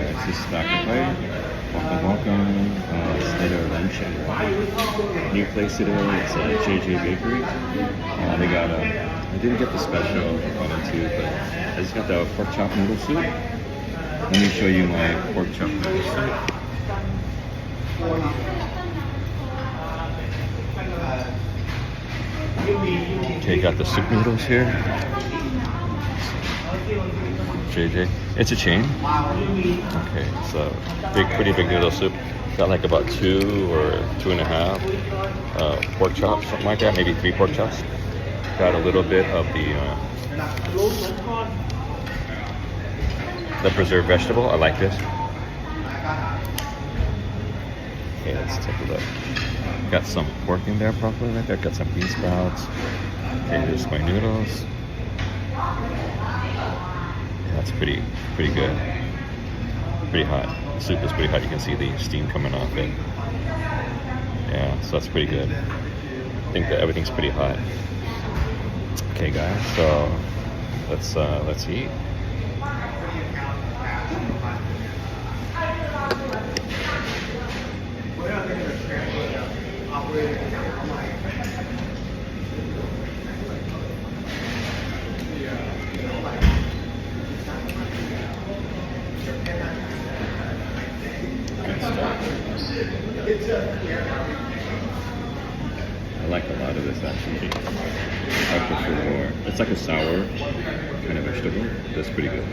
This is Dr. Clay. Welcome. Today lunch at new place today. It's JJ Bakery. They got I didn't get the special I wanted to, but I just got the pork chop noodle soup. Let me show you my pork chop noodle soup. Okay, got the soup noodles here. JJ. It's a chain. Okay, so pretty big noodle soup. Got like about 2 or 2.5 pork chops, something like that. Maybe 3 pork chops. Got a little bit of the preserved vegetable. I like this. Okay, let's take a look. Got some pork in there properly right there. Got some bean sprouts. Okay, here's my noodles. That's pretty good. Pretty hot. The soup is pretty hot. You can see the steam coming off it. Yeah, so that's pretty good. I think that everything's pretty hot. Okay, guys. So let's eat. I like a lot of this actually. I prefer more. It's like a sour kind of vegetable. That's pretty good.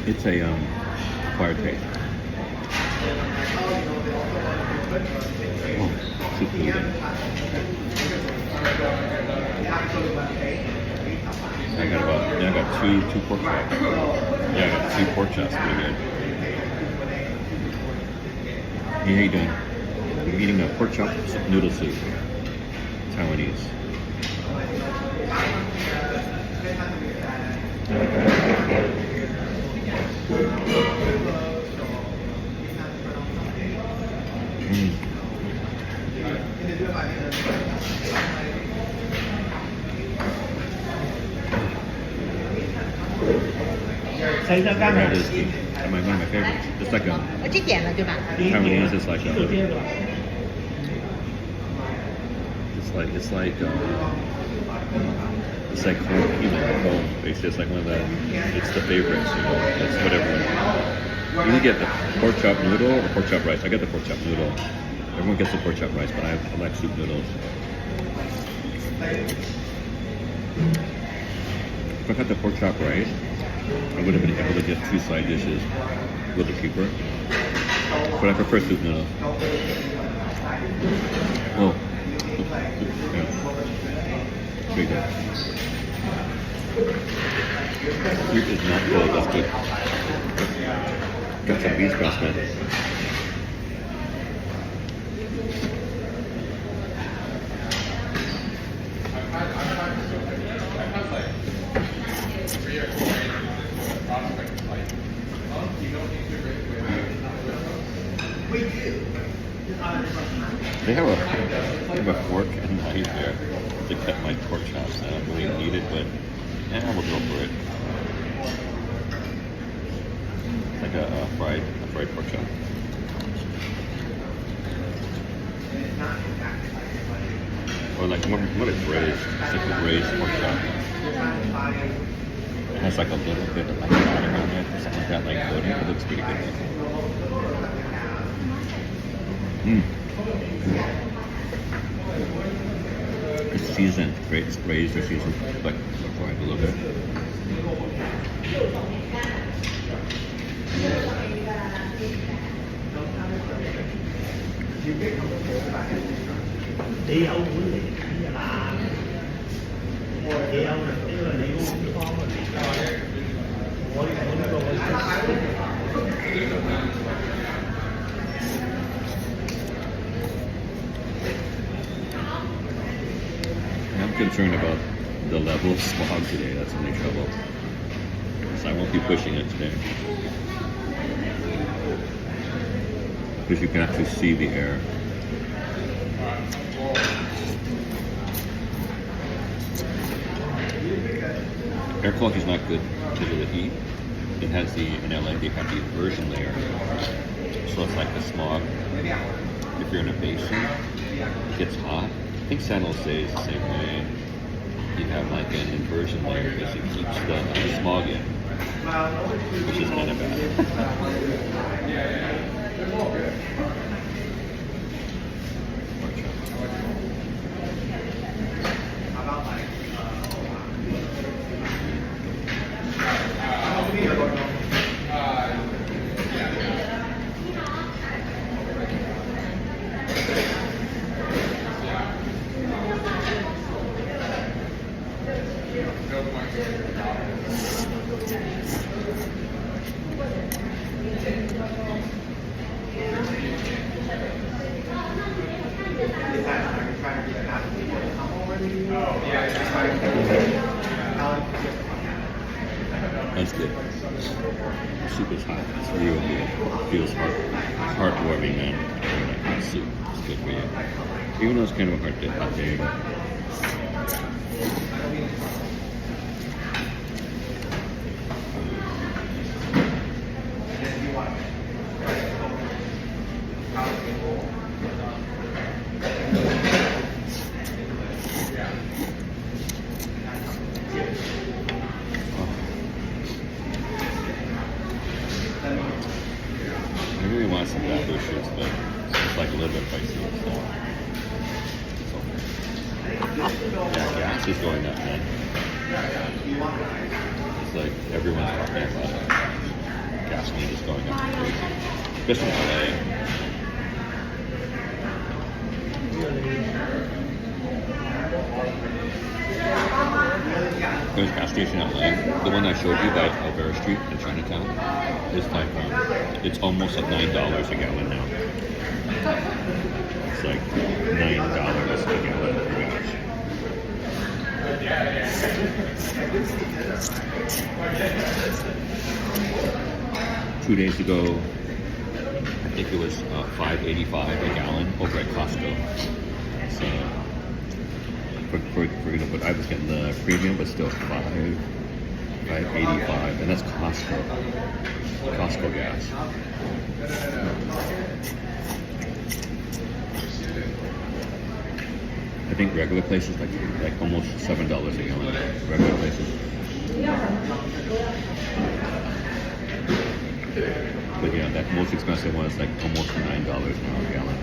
It's a acquired taste. Oh, soup noodle. I got two pork chops. Yeah, I got 2 pork chops. Pretty good. Hey, how you doing? I'm eating a pork chop noodle soup. Taiwanese. That is one of my favorites. It's like a Taiwanese. It's like corn, basically. It's like one of the. It's the favorites. It's whatever. You can get the pork chop noodle or pork chop rice. I get the pork chop noodle. Everyone gets the pork chop rice, but I like soup noodles. If I got the pork chop rice, I would have been able to get 2 side dishes a little cheaper. But I prefer soup noodles. Oh. Yeah. Pretty good. Soup is not cold, that's good. Got some bean sprouts, man. They have a fork and knife there to cut my pork chops. I don't really need it, but yeah, we'll go for it. It's like a fried pork chop. Or like what is braised? It's like a braised pork chop. It has like a little bit of like water on it or something like that, like coating. It looks pretty good. It's seasoned, great. It's braised or seasoned, but fried a little bit. I'm concerned about the level of smog today. That's the only trouble. So I won't be pushing it today. Because you can actually see the air. Air quality is not good because of the heat. It has in LA they have the inversion layer, so it's like the smog. If you're in a basin, it gets hot. I think San Jose is the same way. You have like an inversion layer because it keeps the smog in, which is kind of bad. That's good. Soup is hot. It's real good. Feels heartwarming, man. Like hot soup. It's good for you. Even though it's kind of a hot day. I really want some bathroom shirts, but it's like a little bit pricey. So yeah, gas is going up, man. It's like everyone's talking about it. Gasoline is going up like crazy, especially in LA. There's a gas station in LA. The one I showed you by Airstream in Chinatown is like it's almost at $9 a gallon now. It's like $9 a gallon for gas. 2 days ago, I think it was $5.85 a gallon over at Costco. So. But I was getting the premium, but still $5.85, and that's Costco gas. I think regular places like almost $7 a gallon. Regular places. But yeah, that most expensive one is like almost $9 now a gallon.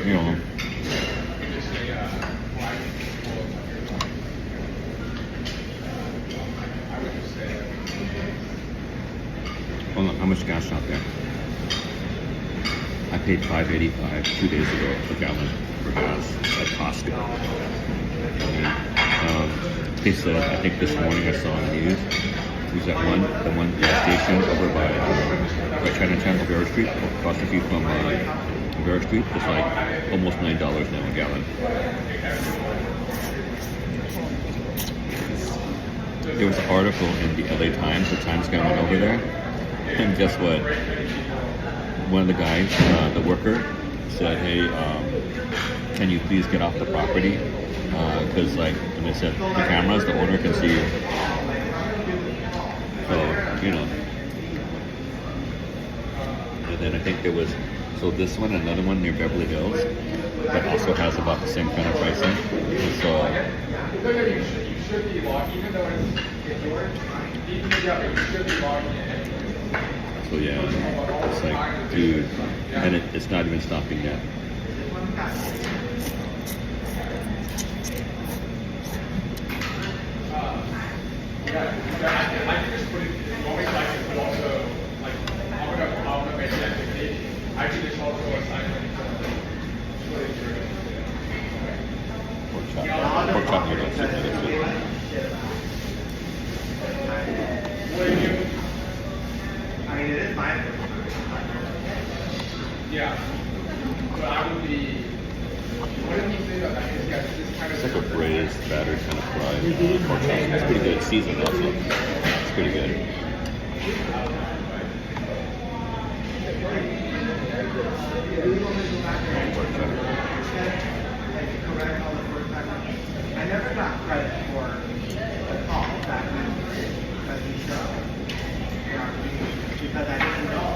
You know, hold on, how much gas out there? I paid $5.85 2 days ago a gallon for gas at Costco. They said, I think this morning I saw on the news, there's that the one gas station over by Chinatown of Airstream, across the street from Airstream, it's like almost $9 now a gallon. There was an article in the LA Times, the Times guy went over there, and guess what? One of the guys, the worker, said, hey, can you please get off the property? Because and they said, the cameras, the owner can see you. So, you know. And then I think there was, so this one, another one near Beverly Hills, that also has about the same kind of pricing. So, yeah, it's like, dude, and it's not even stopping yet. I can just put it in always like it, but also like I'm gonna make that technique. I can just also assign it Pork chop noodles. What do you? I mean, it is my first time. Yeah. But I would be. What did you say about that? Because, yeah, this kind of. It's like a braised, battered kind of fried pork chop. It's pretty good. Seasoned also. It's pretty good. Pork chop. I never got credit for the call back then because he showed. Because I didn't know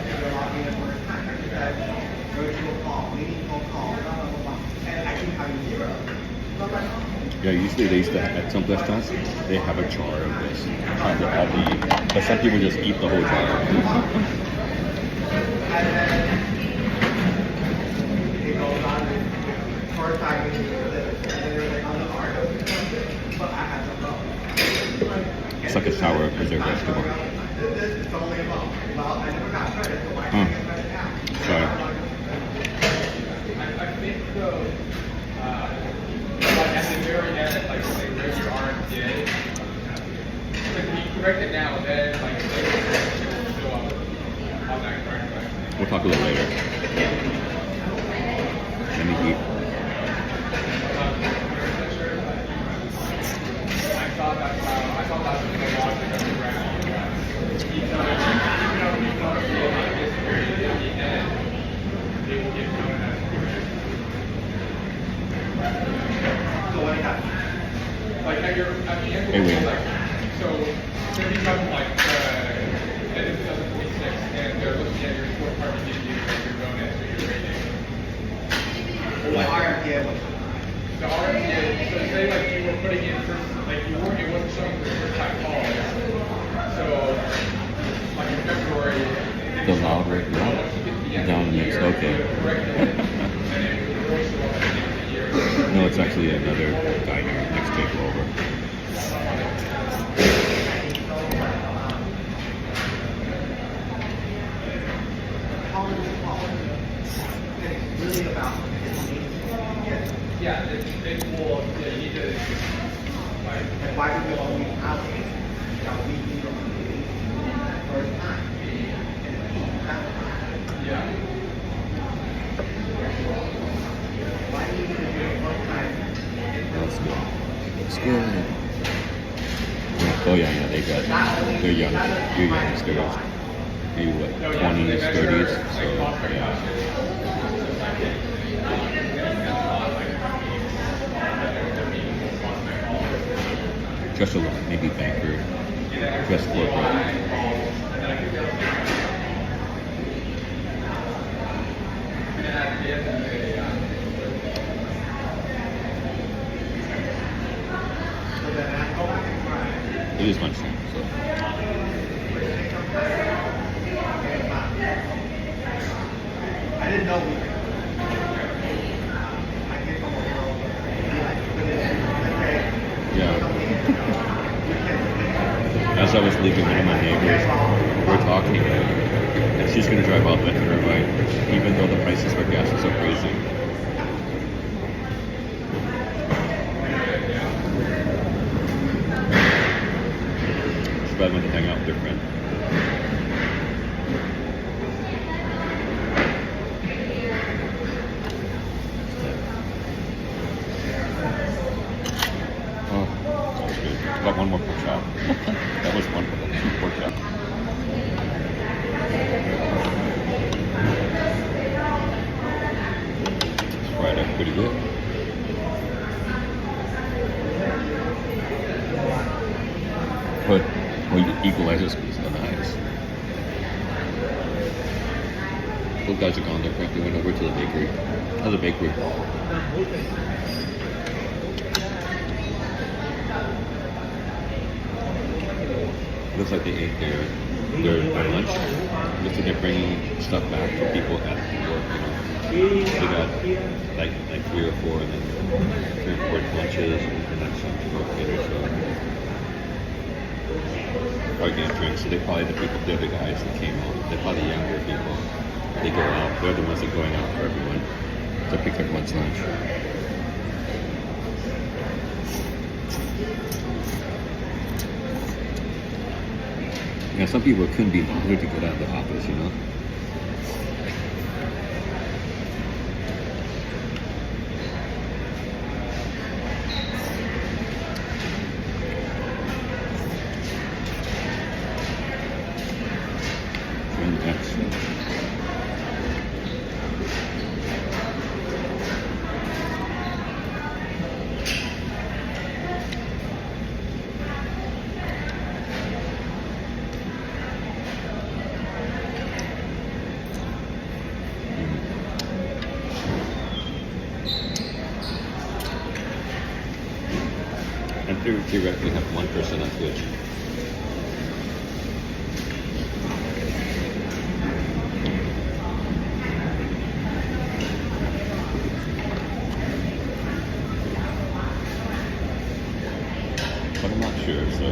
they were logging in for a time. I said, virtual call, meaningful call, blah, blah, blah, blah. And I can tell you zero. So I'm like, oh. Yeah, usually they used to at some restaurants they have a jar of this. Trying to all the, but some people just eat the whole jar. And then it goes on for a time and then they're like on the art of it. But I had to know. It's like a sour preserved vegetable. This is only about, well, I never got credit, so why can't I get credit now? Sorry. I think though, like at the very end, like say where you are in day, like if you correct it now, then like it will show up on that correct way. We'll talk a little later. Let me eat. I thought that's the logic of the round. Even though you don't feel like this period at the end, they will get known as correct. So what do you got? Like at the end, Hey, wait. like so they become like end of 2026, and they're looking at your scorecard to give you your bonus or your rating. The IRL was The RMD, so say like you were putting in first, like you weren't, it wasn't showing the first time calls. So like in February, The loud rate down mix. Okay. No, it's actually another diner next table over. really about yeah, it's cool. Yeah, you need to like. and why do we always allocate that we need to first time Yeah. why do you need to do it first time? That's good. It's good. Oh yeah, they got. They're young. You're young. They're maybe what, 20s, 30s. So yeah. Just a little, maybe banker, just corporate. So then I go back and try. It is lunchtime, so. I didn't know we could. I came from a world where Yeah. As I was leaving, one of my neighbors, we're talking, and she's gonna drive out with her bike, even though the prices for gas are so crazy. She's probably went to hang out with her friend. Oh, that was good. Got one more pork chop. That was one pork chop. It's fried up pretty good. But equalizers is so nice. Those guys are gone. They probably went over to the bakery. How's the bakery? Looks like they ate their lunch. Looks like they're bringing stuff back for people at work. You know, they got like 3 or 4, and then 3 or 4 lunches, and then some to go dinner. So probably getting drinks. So they're probably they're the guys that came out. They're probably younger people. They go out. They're the ones that are going out for everyone to pick everyone's lunch. Yeah, some people couldn't be bothered to go down to the office, you know. Excellent. And theoretically have one person on Twitch. But I'm not sure, so.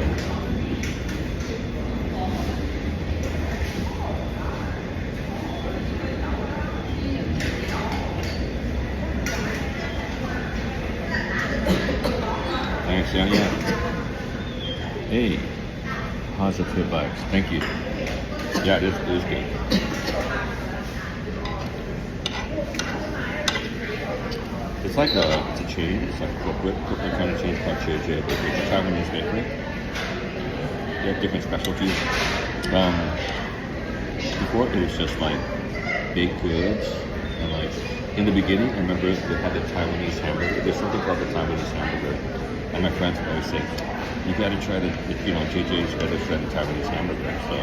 Thanks, yeah. Hey, positive vibes. Thank you. Yeah, it is good. It's like it's a chain. It's like a corporate kind of chain called JJ Bakery. It's a Taiwanese bakery. They have different specialties. Before it was just like baked goods, and like in the beginning, I remember they had the Taiwanese hamburger. There's something called the Taiwanese hamburger, and my friends would always say, "You got to try JJ's. You got to try the Taiwanese hamburger." So,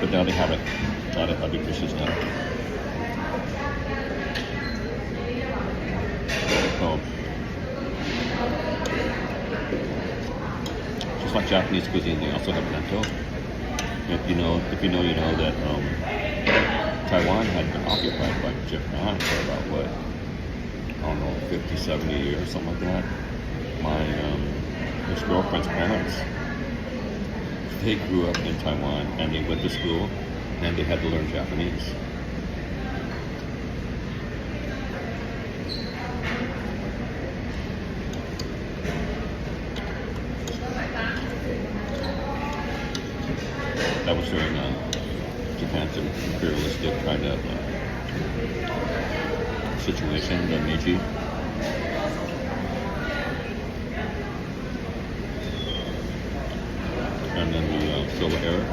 but now they have a lot of other dishes now. Oh. Just like Japanese cuisine, they also have bento. If you know that Taiwan had been occupied by Japan for about what, I don't know, 50, 70 years, something like that. My his girlfriend's parents, they grew up in Taiwan and they went to school and they had to learn Japanese. That was during Japan's imperialistic kind of situation, the Meiji. And then the Showa era.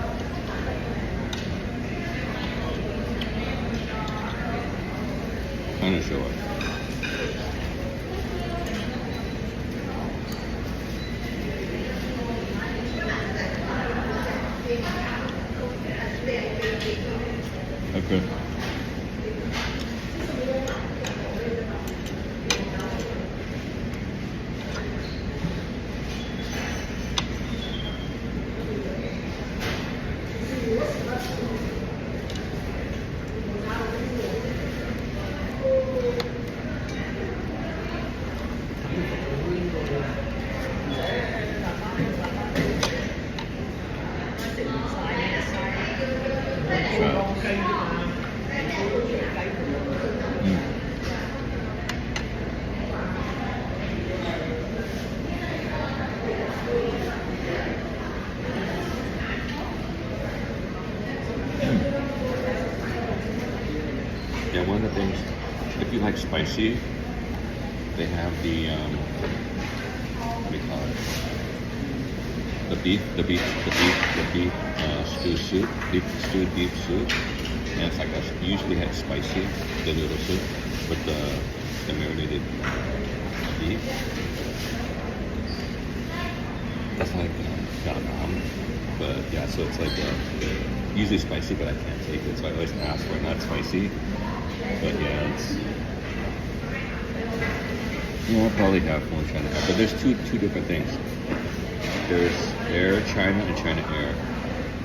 Kind of Showa. Okay. Yeah, one of the things, if you like spicy, they have the what do you call it? The beef stewed beef soup, and it's like usually had spicy, the noodle soup with the marinated beef. That's like but yeah, so it's like usually spicy, but I can't take it, so I always ask for not spicy. But yeah, I'll probably have one China Air. But there's two different things. There's Air China and China Air.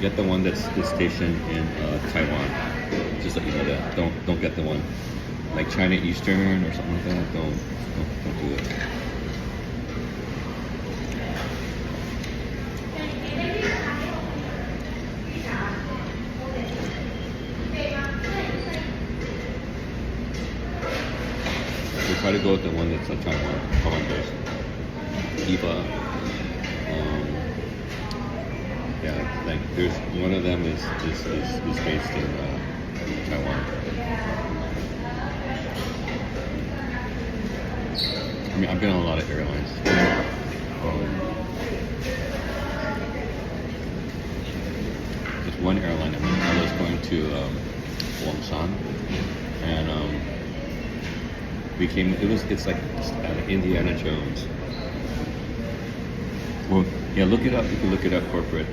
Get the one that's stationed in Taiwan. Just let you know that. Don't get the one like China Eastern or something like that. Don't do it. Try to go with the one that's Taiwan based. Eva, Yeah, like there's one of them is based in Taiwan. I mean, I've been on a lot of airlines. There's one airline. I mean, I was going to Wonsan, and it's like Indiana Jones. Well, yeah, look it up. You can look it up corporate.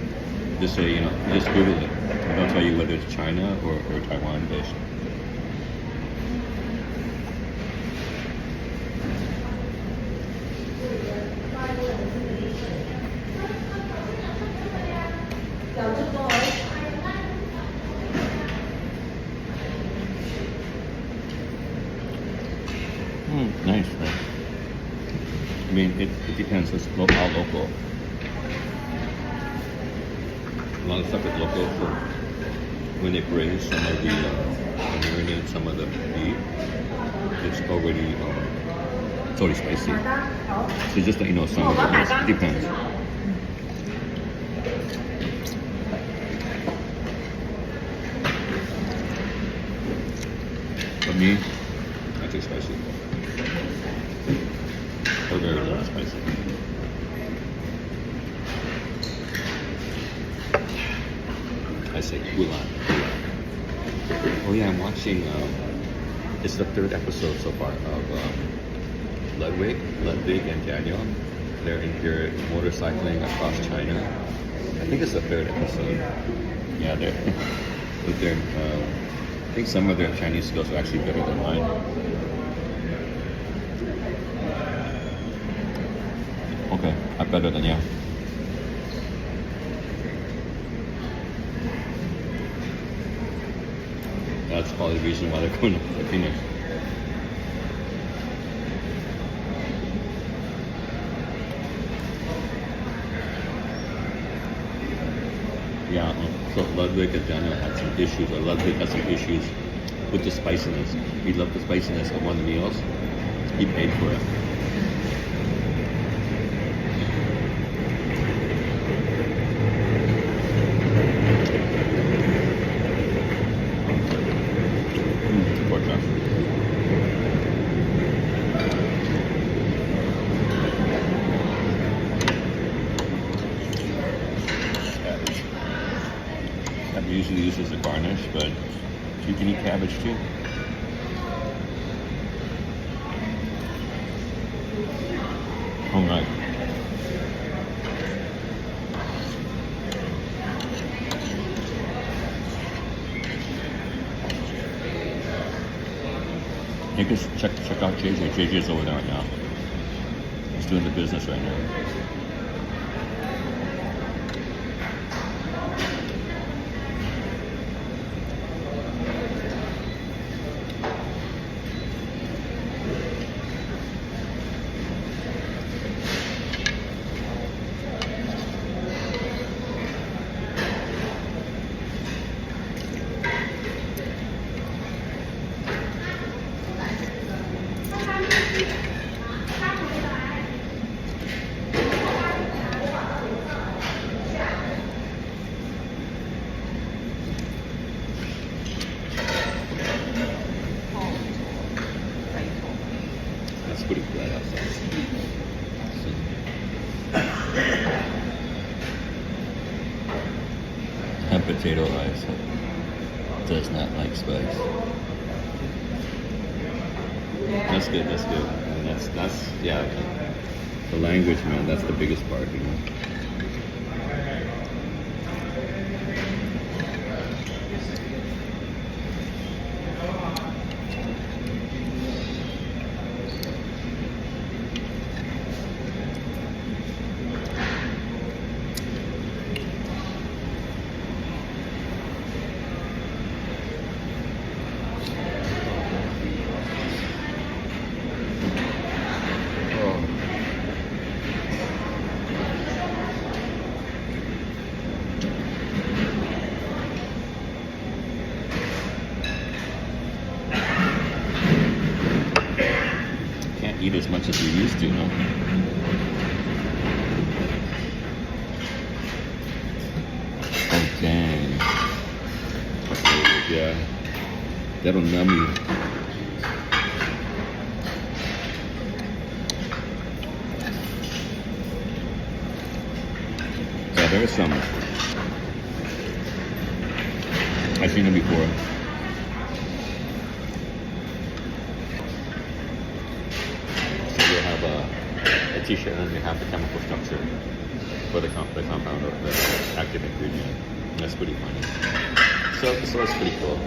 Just say, just Google it. They'll tell you whether it's China or Taiwan based. Nice, right? I mean, it depends. It's all local. A lot of stuff is local. So when they braise some of the, marinate some of the beef, it's already spicy. So just let you know, some of it depends. But me, I take spicy. Or very little spicy. I say gulan. Oh yeah, I'm watching, it's the third episode so far of Ludwig and Daniel. They're motorcycling across China. I think it's the third episode. Yeah, I think some of their Chinese skills are actually better than mine. Okay, I'm better than you. That's probably the reason why they're going to Phoenix. Yeah, so Ludwig and Daniel had some issues, or Ludwig had some issues with the spiciness. He loved the spiciness of one of the meals. He paid for it. Pork chop. That we usually use as a garnish, but you can eat cabbage too. All right. You can check out JJ. JJ's over there right now. He's doing the business right now. That's pretty good outside. And potato rice does not like spice. That's good. And that's yeah. The language, man. That's the biggest part, Can't eat as much as you used to, huh? Dang. Yeah. That'll numb you. Yeah, there's some. I've seen them before. So you have a t-shirt and you have the chemical structure for the compound of the active ingredient. And that's pretty funny. So it's pretty cool.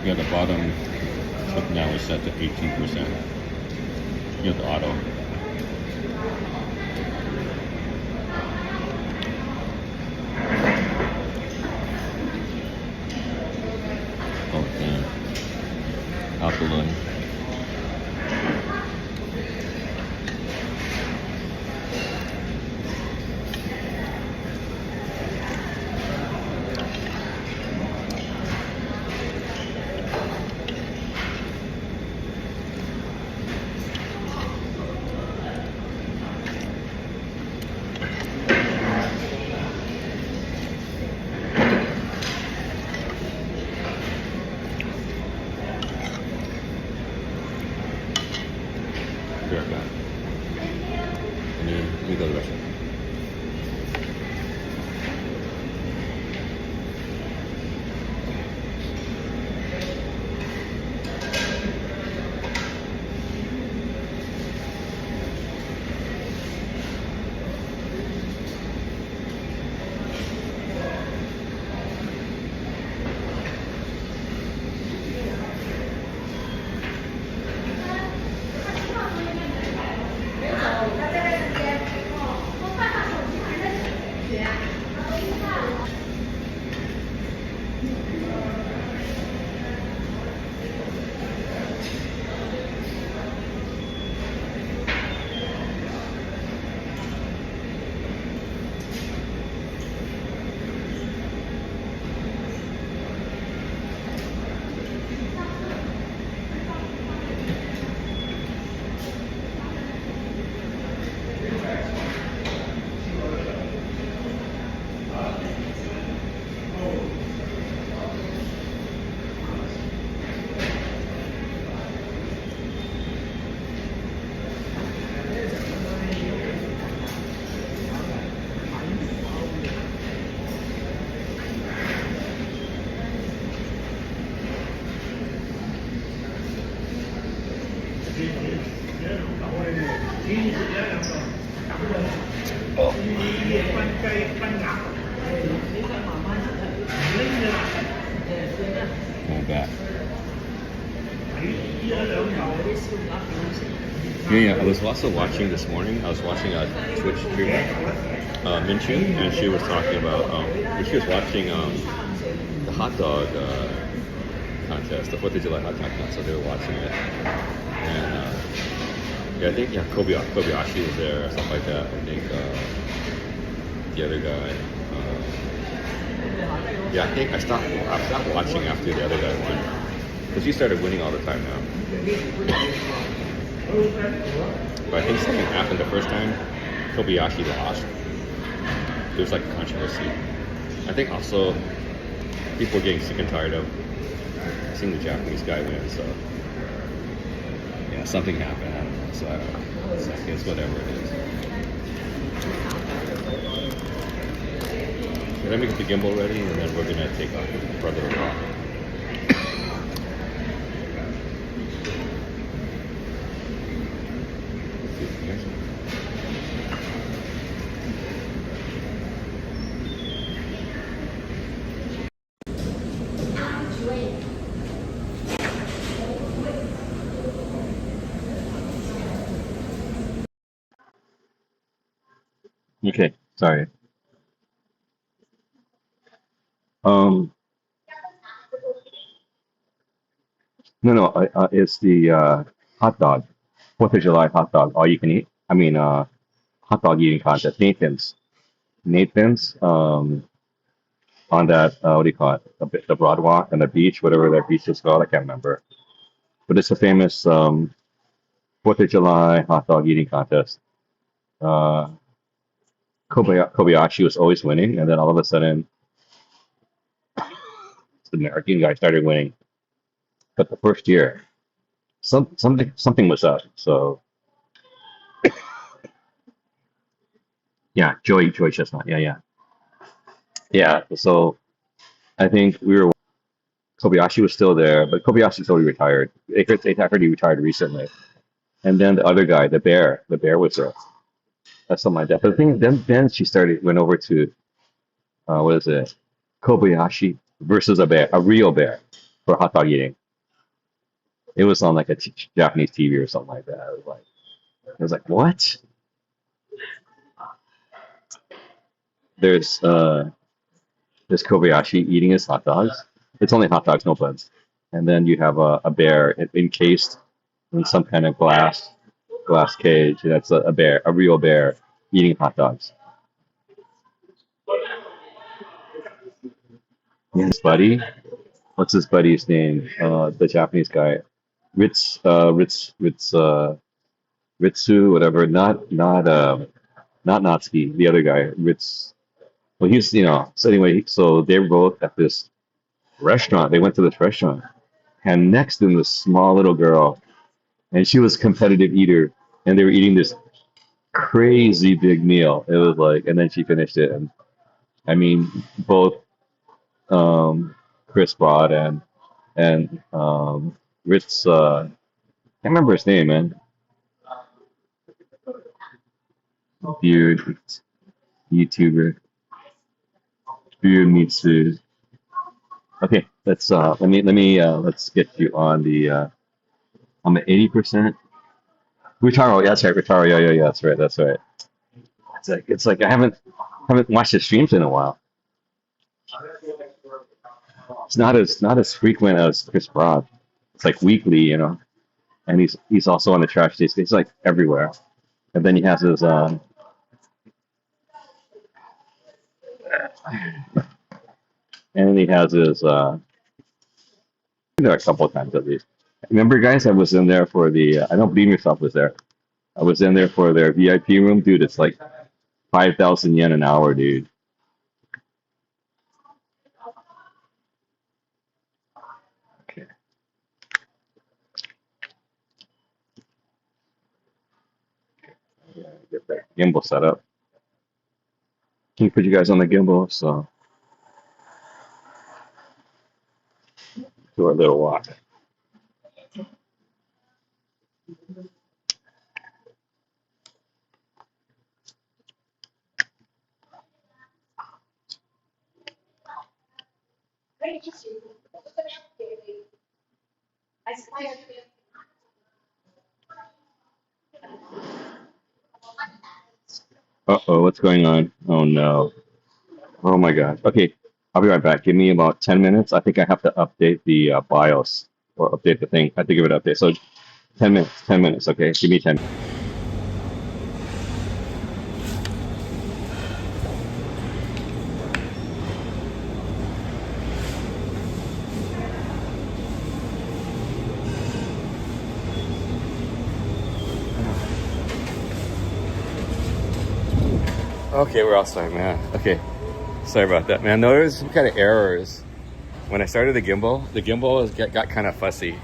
Yeah, the bottom clip now is set to 18%. You have the auto. Oh, damn. Alkaline. Be right back. Let me go to the restaurant. Going back. Yeah, I was also watching this morning. I was watching a Twitch streamer, Minchu, and she was talking about. She was watching the hot dog contest, the 4th of July hot dog contest. So they were watching it, and yeah, I think Kobayashi was there or something like that. I think the other guy. Yeah, I think I stopped watching after the other guy won because he started winning all the time now. But I think something happened the first time. Kobayashi lost. There was like controversy. I think also people were getting sick and tired of seeing the Japanese guy win. So yeah, something happened. I don't know. So I don't know. So I guess whatever it is. Let me get the gimbal ready, and then we're gonna take off further along. Okay, sorry. Um, no, it's the hot dog, 4th of July hot dog, all you can eat. I mean, hot dog eating contest, Nathan's, on that, what do you call it? The Broadwalk and the beach, whatever that beach is called, I can't remember. But it's a famous 4th of July hot dog eating contest. Uh, Kobayashi was always winning, and then all of a sudden, the American guy started winning. But the first year, something was up. So yeah, Joey Chestnut. Yeah. So I think Kobayashi was still there, but Kobayashi's already retired. I heard he retired recently. And then the other guy, the bear was there. That's something like that. But the thing, then she went over to what is it? Kobayashi versus a real bear for hot dog eating. It was on like a Japanese TV or something like that. I was like, what? There's there's Kobayashi eating his hot dogs. It's only hot dogs, no buns. And then you have a bear encased in some kind of glass cage. That's a real bear eating hot dogs. His buddy, what's his buddy's name? The Japanese guy, Ritsu, whatever. Not Natsuki, the other guy, Ritz. Well, So anyway, so they were both at this restaurant. They went to this restaurant, and next to them, this small little girl, and she was a competitive eater, and they were eating this crazy big meal. It was like, and then she finished it, and I mean, both Chris Broad and Ritz. I can't remember his name, man. Beard YouTuber. Beard Mitsu. Okay, let's get you on the I'm at 80%. Ritaro, yeah, that's right. Ritaro, yeah, that's right. It's like I haven't watched his streams in a while. It's not as frequent as Chris Broad. It's like weekly, and he's also on the trash taste. He's like everywhere. And then he has his and he has his there a couple of times at least. Remember, guys, I was in there for the I don't Beam Yourself was there. I was in there for their VIP room, dude. It's like 5,000 yen an hour, dude. Okay. Yeah, get that gimbal set up. Can you put you guys on the gimbal? So do our little walk. Uh-oh, what's going on? Oh no. Oh my God. Okay, I'll be right back. Give me about 10 minutes. I think I have to update the BIOS or update the thing. I have to give it an update. So 10 minutes, okay? Give me 10. Okay, we're outside, man. Okay, sorry about that, man. No, there was some kind of errors. When I started the gimbal got kind of fussy.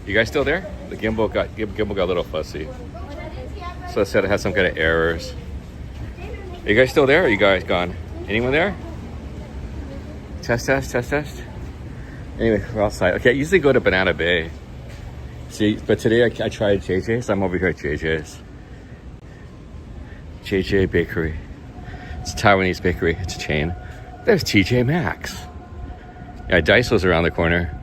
You guys still there? The gimbal got a little fussy. So I said it had some kind of errors. Are you guys still there? Or are you guys gone? Anyone there? Test. Anyway, we're outside. Okay, I usually go to Banana Bay. See, but today I tried JJ's. I'm over here at JJ's. JJ Bakery. It's a Taiwanese bakery. It's a chain. There's TJ Maxx. Yeah, Daiso's around the corner.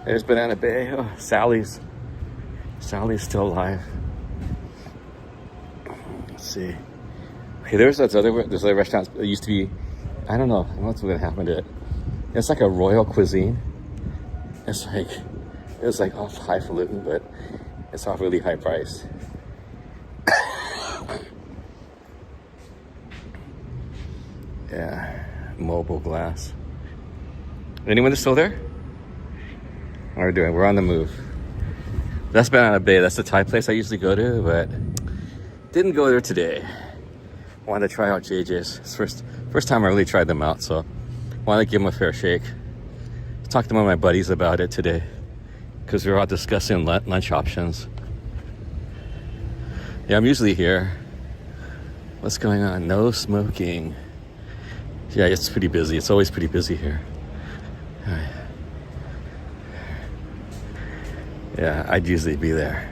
There's Banana Bay. Oh, Sally's still alive. Let's see. Okay, there's other restaurants that used to be, I don't know what's going to happen to it. It's like a royal cuisine. It's like off highfalutin, but it's off really high price. Yeah, mobile glass. Anyone still there? How are we doing? We're on the move. That's Banana Bay. That's the Thai place I usually go to, but didn't go there today. Wanted to try out JJ's. It's first time I really tried them out, so wanted to give them a fair shake. Talked to one of my buddies about it today because we were all discussing lunch options. Yeah, I'm usually here. What's going on? No smoking. Yeah, it's pretty busy. It's always pretty busy here. Yeah, I'd usually be there.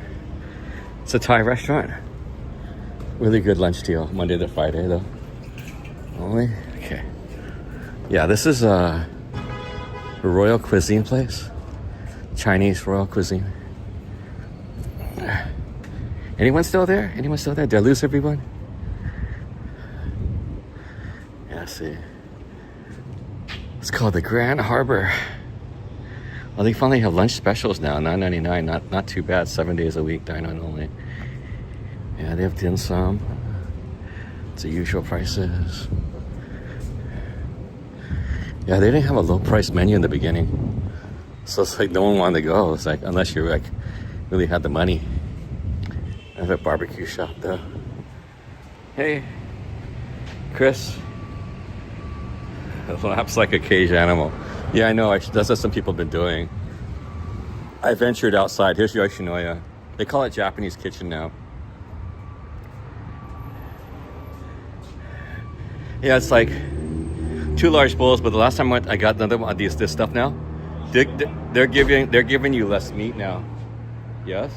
It's a Thai restaurant. Really good lunch deal, Monday to Friday though. Only? Okay. Yeah, this is a royal cuisine place. Chinese royal cuisine. Anyone still there? Anyone still there? Did I lose everyone? Yeah, see. It's called the Grand Harbor. Well, they finally have lunch specials now, $9.99. Not too bad. 7 days a week, dine-in only. Yeah, they have dim sum. It's the usual prices. Yeah, they didn't have a low price menu in the beginning, so it's like no one wanted to go. It's like unless you like really had the money. I have a barbecue shop though. Hey, Chris. Laps like a cage animal. Yeah, I know. That's what some people have been doing. I ventured outside. Here's Yoshinoya. They call it Japanese kitchen now. Yeah, it's like 2 large bowls. But the last time I went, I got another one of this stuff now. They're giving you less meat now. Yes.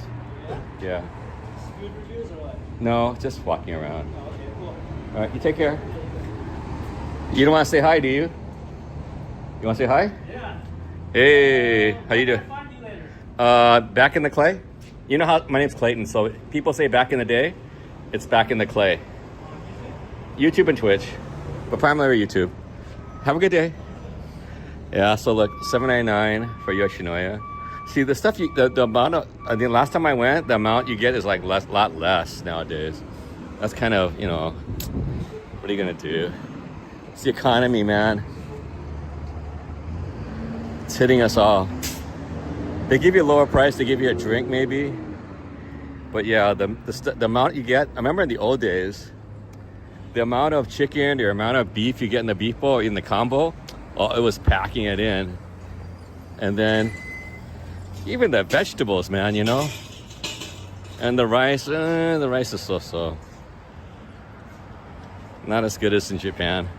Yeah. Good reviews or what? No, just walking around. Oh, okay, cool. All right, you take care. You don't want to say hi, do you? You want to say hi? Yeah. Hey, how you doing? I'll find you later. Back in the clay? You know how my name's Clayton, so people say back in the day, it's back in the clay. YouTube and Twitch, but primarily YouTube. Have a good day. Yeah, so look, $7.99 for Yoshinoya. See, the stuff the amount of the last time I went, the amount you get is like lot less nowadays. That's kind of, you know, what are you gonna do? It's the economy, man. It's hitting us all. They give you a lower price, they give you a drink maybe. But yeah, the amount you get, I remember in the old days, the amount of chicken or amount of beef you get in the beef bowl, in the combo, oh, it was packing it in. And then even the vegetables, man, you know? And the rice is so-so. Not as good as in Japan.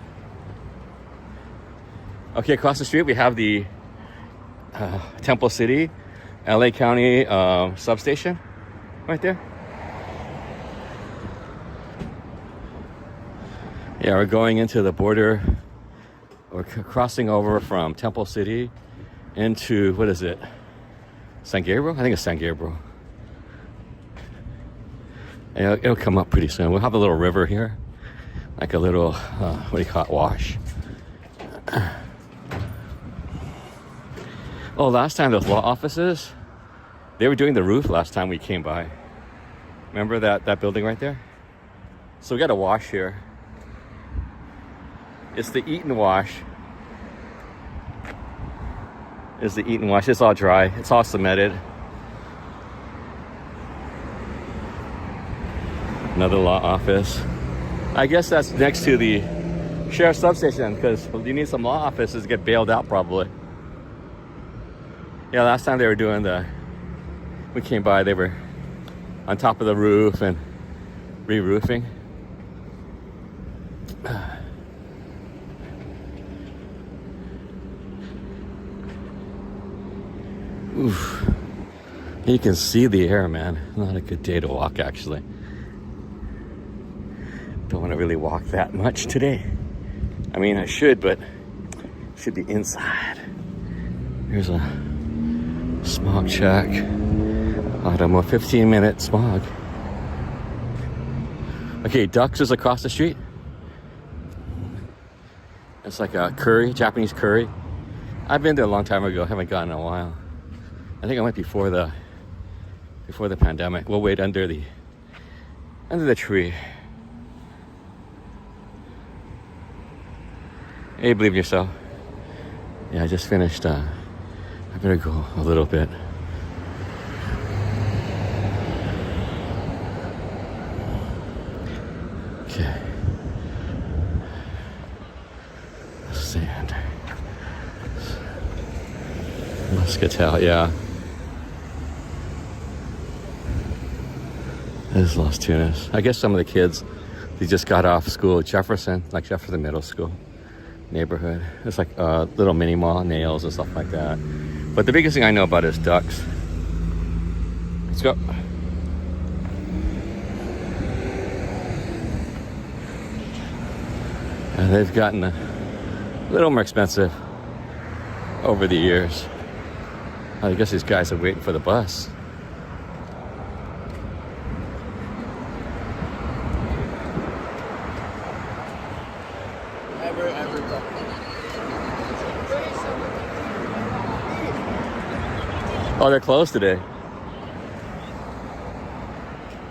Okay, across the street we have the Temple City, LA County substation, right there. Yeah, we're going into the border. We're crossing over from Temple City into, what is it? San Gabriel? I think it's San Gabriel. Yeah, it'll come up pretty soon. We'll have a little river here, like a little, what do you call it, wash. Oh, last time those law offices, they were doing the roof last time we came by. Remember that building right there? So we got a wash here. It's the Eaton wash. It's the Eaton wash. It's all dry. It's all cemented. Another law office. I guess that's next to the sheriff's substation because you need some law offices to get bailed out probably. Yeah, last time they were doing we came by, they were on top of the roof and re-roofing. Oof. You can see the air, man. Not a good day to walk, actually. Don't want to really walk that much today. I mean, I should, but should be inside. Here's a smog check. Autumn, 15-minute smog. Okay, Ducks is across the street. It's like a curry, Japanese curry. I've been there a long time ago. Haven't gone in a while. I think I went before the pandemic. We'll wait under the tree. Hey, believe in yourself. Yeah, I just finished. I better go a little bit. Okay. Sand. Muscatel, yeah. This is Los Tunas. I guess some of the kids, they just got off school at Jefferson Middle School neighborhood. It's like a little mini mall, nails and stuff like that. But the biggest thing I know about is ducks. Let's go. And they've gotten a little more expensive over the years. I guess these guys are waiting for the bus. Oh, they're closed today.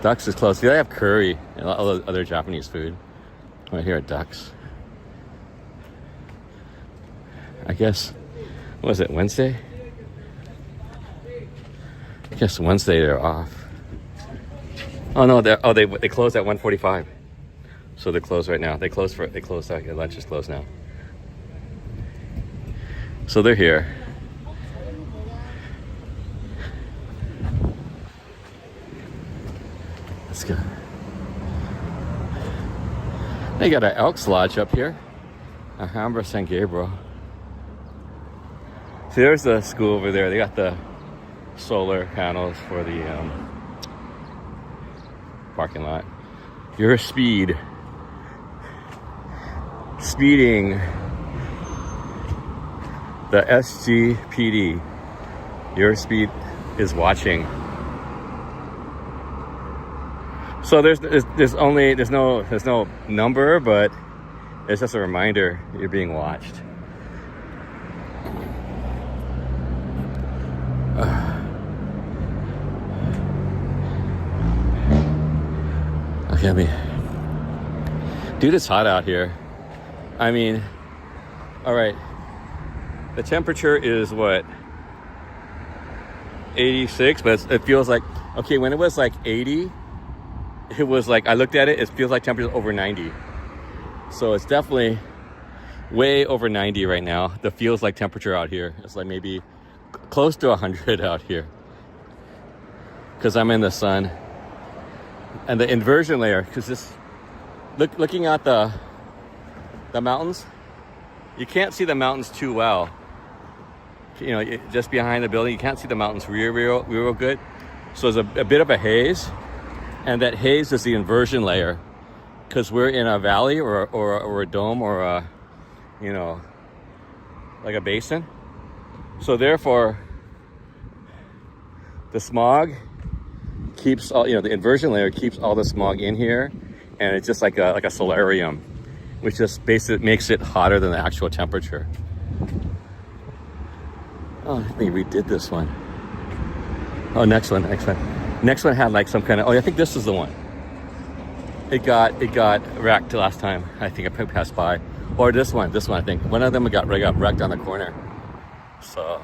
Ducks is closed. They have curry and all the other Japanese food. Right here at Ducks. I guess, what was it, Wednesday? I guess Wednesday they're off. Oh no, they closed at 1:45. So they're closed right now. They closed, lunch is closed now. So they're here. Let's go. They got an Elks Lodge up here. Alhambra San Gabriel. See, there's the school over there. They got the solar panels for the parking lot. Your speeding. The SGPD. Your speed is watching. So there's no number, but it's just a reminder you're being watched. Okay, dude, it's hot out here. I mean, all right. The temperature is what? 86, but it feels like, okay, when it was like 80, it was like, I looked at it, it feels like temperature over 90. So it's definitely way over 90 right now. The feels like temperature out here. It's like maybe close to 100 out here. Because I'm in the sun. And the inversion layer, because this, looking at the mountains, you can't see the mountains too well. You know, just behind the building, you can't see the mountains real good. So there's a bit of a haze, and that haze is the inversion layer, because we're in a valley or a dome or a, you know, like a basin. So therefore, the smog keeps all, you know, the inversion layer keeps all the smog in here, and it's just like a solarium, which just basically makes it hotter than the actual temperature. Oh, I think we did this one. Oh, next one. Next one had like some kind of, I think this is the one. It got wrecked last time. I think I passed by. Or this one, I think. One of them got wrecked on the corner. So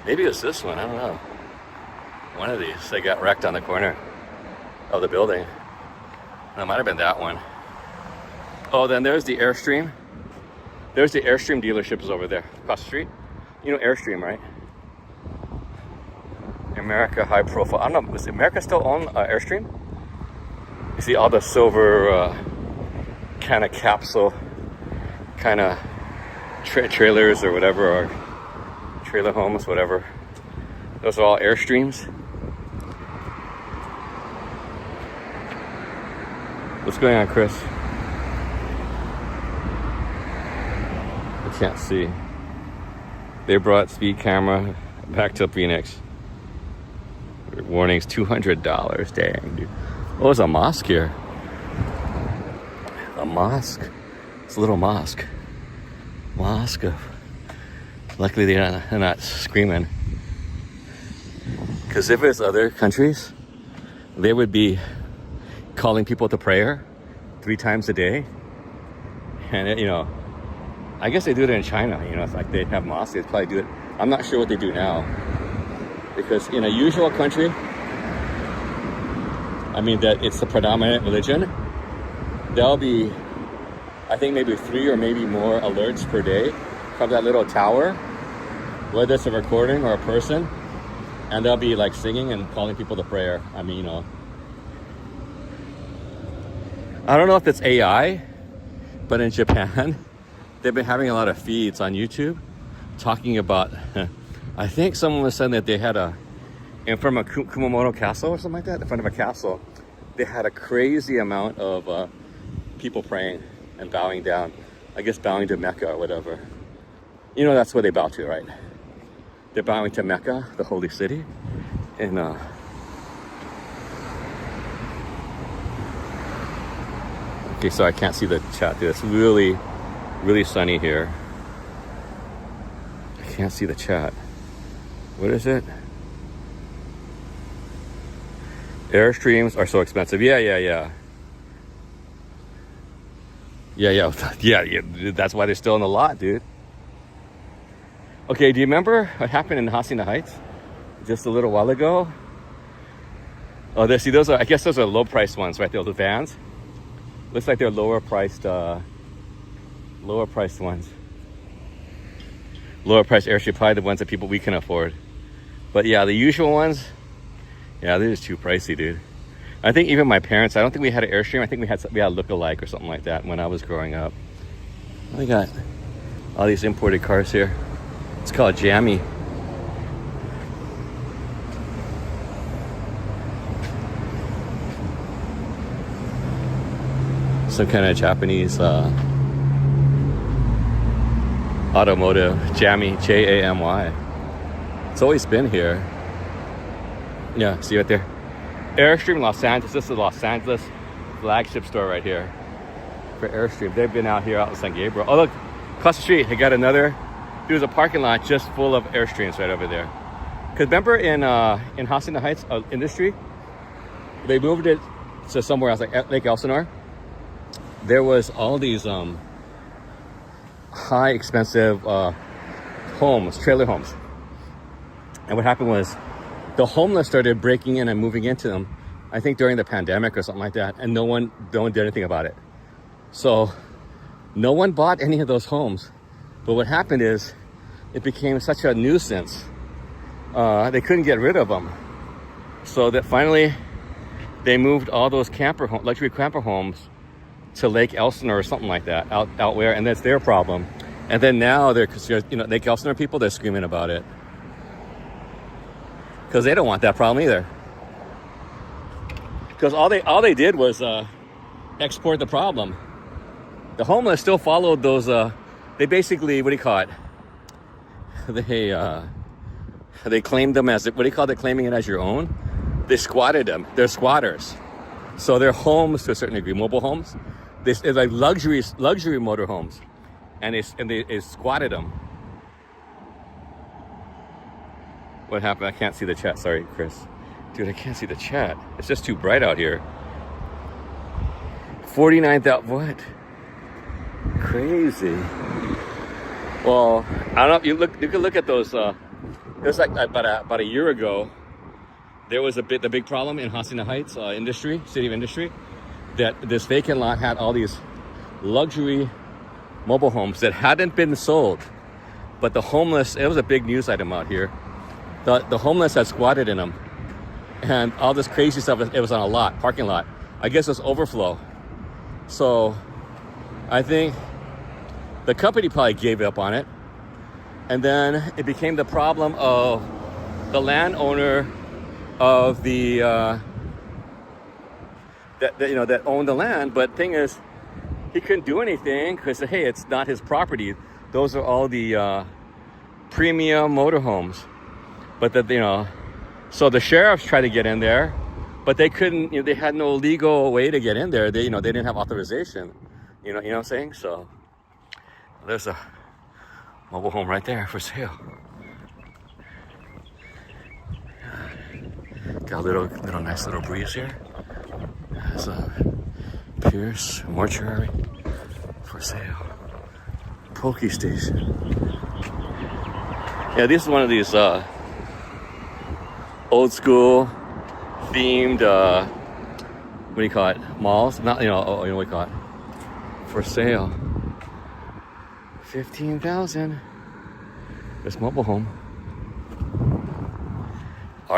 maybe it's this one, I don't know. One of these, they got wrecked on the corner of the building. It might have been that one. Oh, then there's the Airstream. There's the Airstream dealership is over there, across the street. You know Airstream, right? America high profile. I don't know, does America still own Airstream? You see all the silver kind of capsule, kind of trailers or whatever, or trailer homes, whatever. Those are all Airstreams. What's going on, Chris? I can't see. They brought speed camera back to Phoenix. warnings, $200. Dang, dude. Oh, there's a mosque here. A mosque. It's a little mosque. Mosque. Luckily, they're not screaming. Because if it's other countries, they would be calling people to prayer 3 times a day. And, I guess they do it in China. It's like they have mosques. They probably do it. I'm not sure what they do now. Because in a usual country, that it's the predominant religion, there'll be, I think, maybe 3 or maybe more alerts per day from that little tower, whether it's a recording or a person, and they'll be like singing and calling people to prayer. I don't know if it's AI, but in Japan, they've been having a lot of feeds on YouTube talking about, I think someone was saying that they had in front of a Kumamoto castle or something like that, in front of a castle, they had a crazy amount of people praying and bowing down. I guess bowing to Mecca or whatever. That's where they bow to, right? They're bowing to Mecca, the holy city. And okay, so I can't see the chat, dude. It's really, really sunny here. I can't see the chat. What is it? Airstreams are so expensive. Yeah. That's why they're still in the lot, dude. Okay, do you remember what happened in Hacienda Heights just a little while ago? Oh, those are, I guess those are low-priced ones, right? Those vans. Looks like they're lower-priced ones. Lower-priced Airstream, probably the ones that we can afford. But yeah, the usual ones, yeah, they're just too pricey, dude. I think even my parents, I don't think we had an Airstream. I think we had a look-alike or something like that when I was growing up. We got all these imported cars here. It's called Jammy. Some kind of Japanese automotive. Jammy, Jamy. It's always been here. Yeah, see right there. Airstream Los Angeles. This is the Los Angeles flagship store right here for Airstream. They've been out here out in San Gabriel. Oh, look, across the street, they got another. There's a parking lot just full of Airstreams right over there. Because remember in Hacienda Heights Industry, they moved it to somewhere else, like Lake Elsinore. There was all these high expensive homes, trailer homes. And what happened was the homeless started breaking in and moving into them, I think during the pandemic or something like that, and no one did anything about it. So no one bought any of those homes. But what happened is it became such a nuisance. They couldn't get rid of them. So that finally they moved all those luxury camper homes to Lake Elsinore or something like that, out where, and that's their problem. And then now Lake Elsinore people, they're screaming about it. Because they don't want that problem either. Because all they did was export the problem. The homeless still followed those. They basically, what do you call it? They claimed them as, what do you call it? Claiming it as your own. They squatted them. They're squatters. So they're homes to a certain degree, mobile homes. It's like luxury motor homes, and they squatted them. What happened? I can't see the chat. Sorry, Chris. Dude, I can't see the chat. It's just too bright out here. 49,000. What? Crazy. Well, I don't know if you can look at those. It was like about a year ago. There was the big problem in Hacienda Heights City of Industry, that this vacant lot had all these luxury mobile homes that hadn't been sold, but the homeless. It was a big news item out here. The homeless had squatted in them, and all this crazy stuff. It was on a parking lot. I guess it was overflow. So I think the company probably gave up on it, and then it became the problem of the landowner of the that owned the land. But thing is, he couldn't do anything because, hey, it's not his property. Those are all the premium motorhomes. But So the sheriffs tried to get in there, but they couldn't. They had no legal way to get in there. They didn't have authorization. You know what I'm saying? So there's a mobile home right there for sale. Got a little nice little breeze here. There's a Pierce mortuary for sale. Pokey station. Yeah, this is one of these old school themed what do you call it? Malls? Not what do you call it? For sale. 15,000. This mobile home.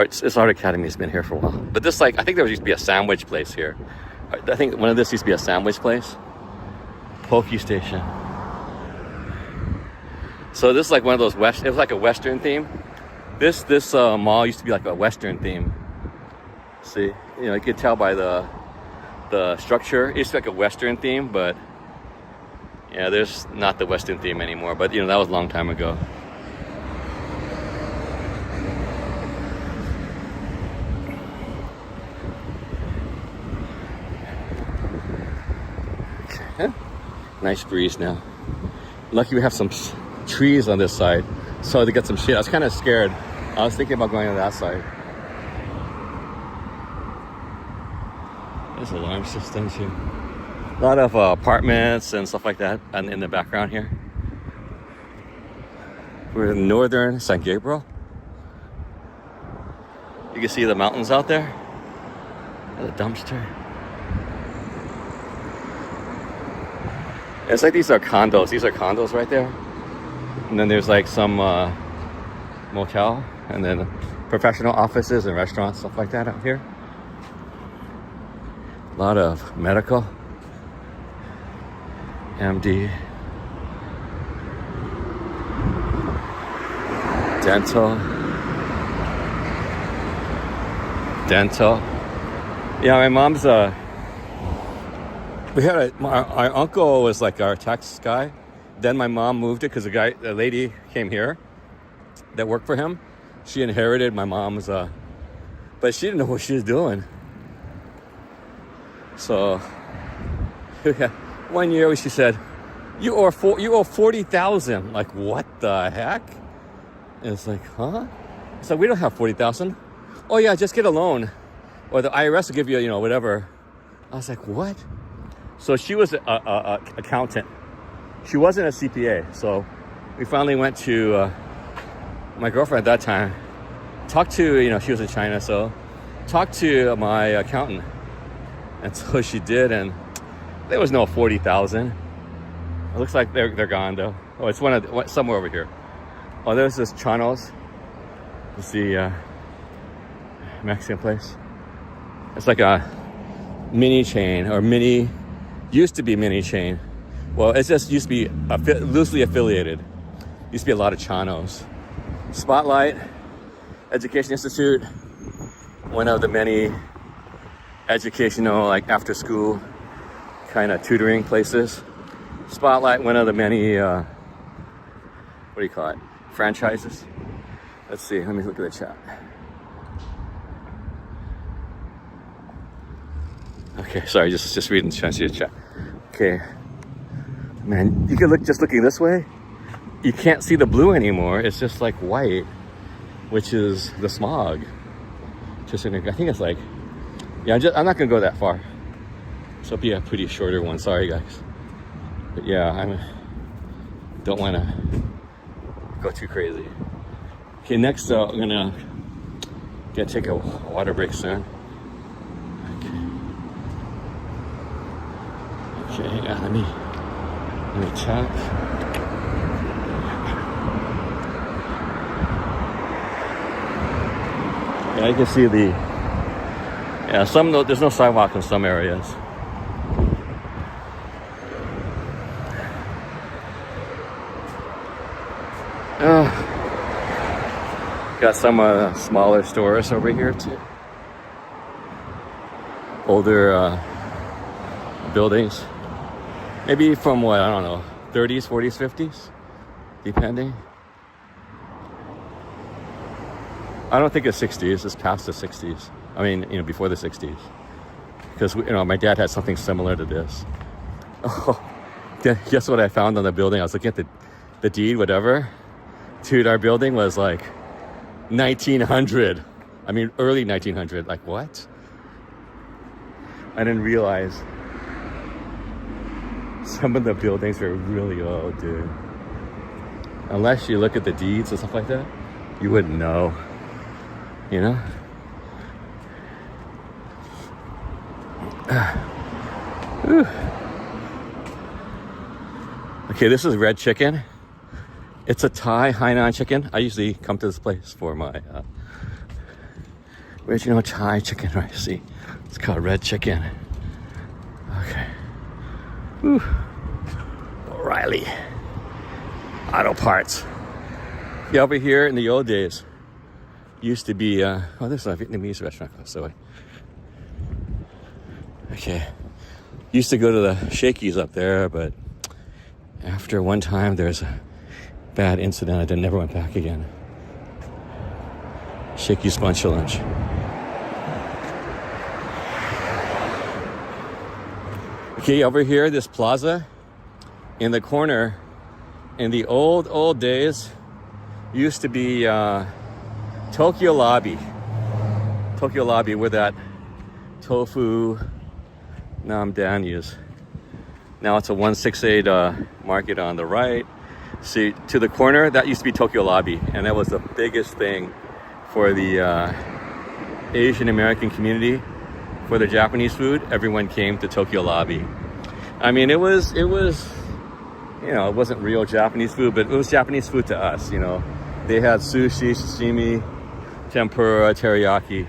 This art academy has been here for a while. But this, like, I think there used to be a sandwich place here. I think one of this used to be a sandwich place. Pokey station. So this is like one of those it was like a Western theme. This mall used to be like a Western theme. See, you could tell by the structure. It used to be like a Western theme, but yeah, there's not the Western theme anymore. But that was a long time ago. Okay. Nice breeze now. Lucky we have some trees on this side, so to get some shade. I was kind of scared. I was thinking about going on that side. There's alarm systems here. A lot of apartments and stuff like that in the background here. We're in northern San Gabriel. You can see the mountains out there. And the dumpster. It's like these are condos. These are condos right there. And then there's like some motel, and then professional offices and restaurants, stuff like that out here. A lot of medical. MD. Dental. Yeah, my mom's our uncle was like our tax guy. Then my mom moved it because the lady came here that worked for him. She inherited my mom's, but she didn't know what she was doing. So, yeah, one year she said, "You owe 40,000." Like, what the heck? And it's like, huh? It's like, we don't have 40,000. Oh yeah, just get a loan, or the IRS will give you, whatever. I was like, what? So she was a accountant. She wasn't a CPA. So we finally went to my girlfriend at that time. Talked to, she was in China, so talked to my accountant. And so she did, and there was no 40,000. It looks like they're gone though. Oh, it's somewhere over here. Oh, there's this Chano's. It's the Mexican place. It's like a mini chain, or used to be mini chain. Well, it just used to be loosely affiliated. Used to be a lot of Chano's. Spotlight Education Institute, one of the many educational, like after school kind of tutoring places. Spotlight, one of the many, what do you call it? Franchises. Let's see, let me look at the chat. Okay, sorry, just reading, trying to see the chat. Okay. Man, you can looking this way, you can't see the blue anymore. It's just like white, which is the smog. I think it's like, yeah, I'm not gonna go that far. This will be a pretty shorter one. Sorry, guys. But yeah, I don't want to go too crazy. Okay, next I'm gonna take a water break soon. Okay, yeah, let me check. Yeah, you can see there's no sidewalk in some areas. Got some smaller stores over here too. Older buildings. Maybe from what, I don't know, 30s, 40s, 50s, depending. I don't think it's 60s. It's past the 60s. I mean, you know, before the 60s. Because, you know, my dad had something similar to this. Oh, guess what I found on the building? I was looking at the deed, whatever. Dude, our building was like 1900. I mean, early 1900. Like, what? I didn't realize some of the buildings are really old, dude. Unless you look at the deeds and stuff like that, you wouldn't know, you know? Okay, this is red chicken. It's a Thai Hainan chicken. I usually come to this place for my original Thai chicken rice. See, it's called red chicken. Okay. Whew. O'Reilly Auto Parts. Yeah, over here in the old days, used to be, oh, there's a Vietnamese restaurant across the way. Okay. Used to go to the Shakey's up there, but after one time there's a bad incident, I never went back again. Shakey's Bunch of Lunch. Okay, over here, this plaza in the corner, in the old days, used to be Tokyo Lobby. Tokyo Lobby, where that tofu nam dan is. Now it's a 168 market on the right. See, to the corner, that used to be Tokyo Lobby, and that was the biggest thing for the Asian American community. For the Japanese food, everyone came to Tokyo Lobby. I mean, it was, you know, it wasn't real Japanese food, but it was Japanese food to us, you know. They had sushi, sashimi, tempura, teriyaki.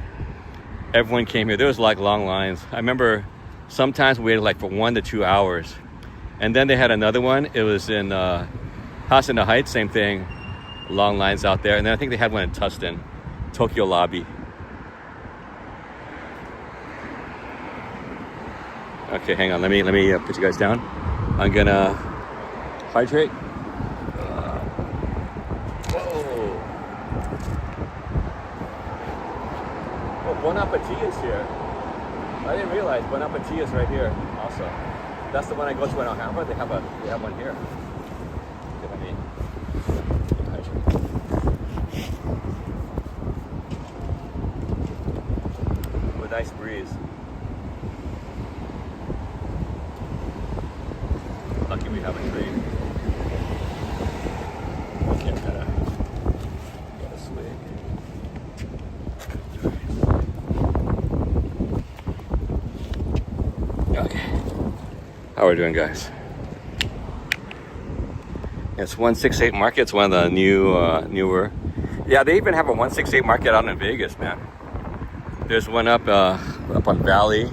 Everyone came here. There was like long lines. I remember sometimes we waited like for 1 to 2 hours. And then they had another one. It was in Hacienda Heights, same thing. Long lines out there. And then I think they had one in Tustin, Tokyo Lobby. Okay, hang on. Let me put you guys down. I'm gonna hydrate. Whoa. Oh, Bon Appetit is here. I didn't realize Bon Appetit is right here also. That's the one I go to in Alhambra. They have one here. Okay, let me hydrate. With a nice breeze. Lucky we have a tree. Okay, I'm gonna get a swig. Okay. How are we doing, guys? It's 168 Market. It's one of the newer. Yeah, they even have a 168 Market out in Vegas, man. There's one up on Valley.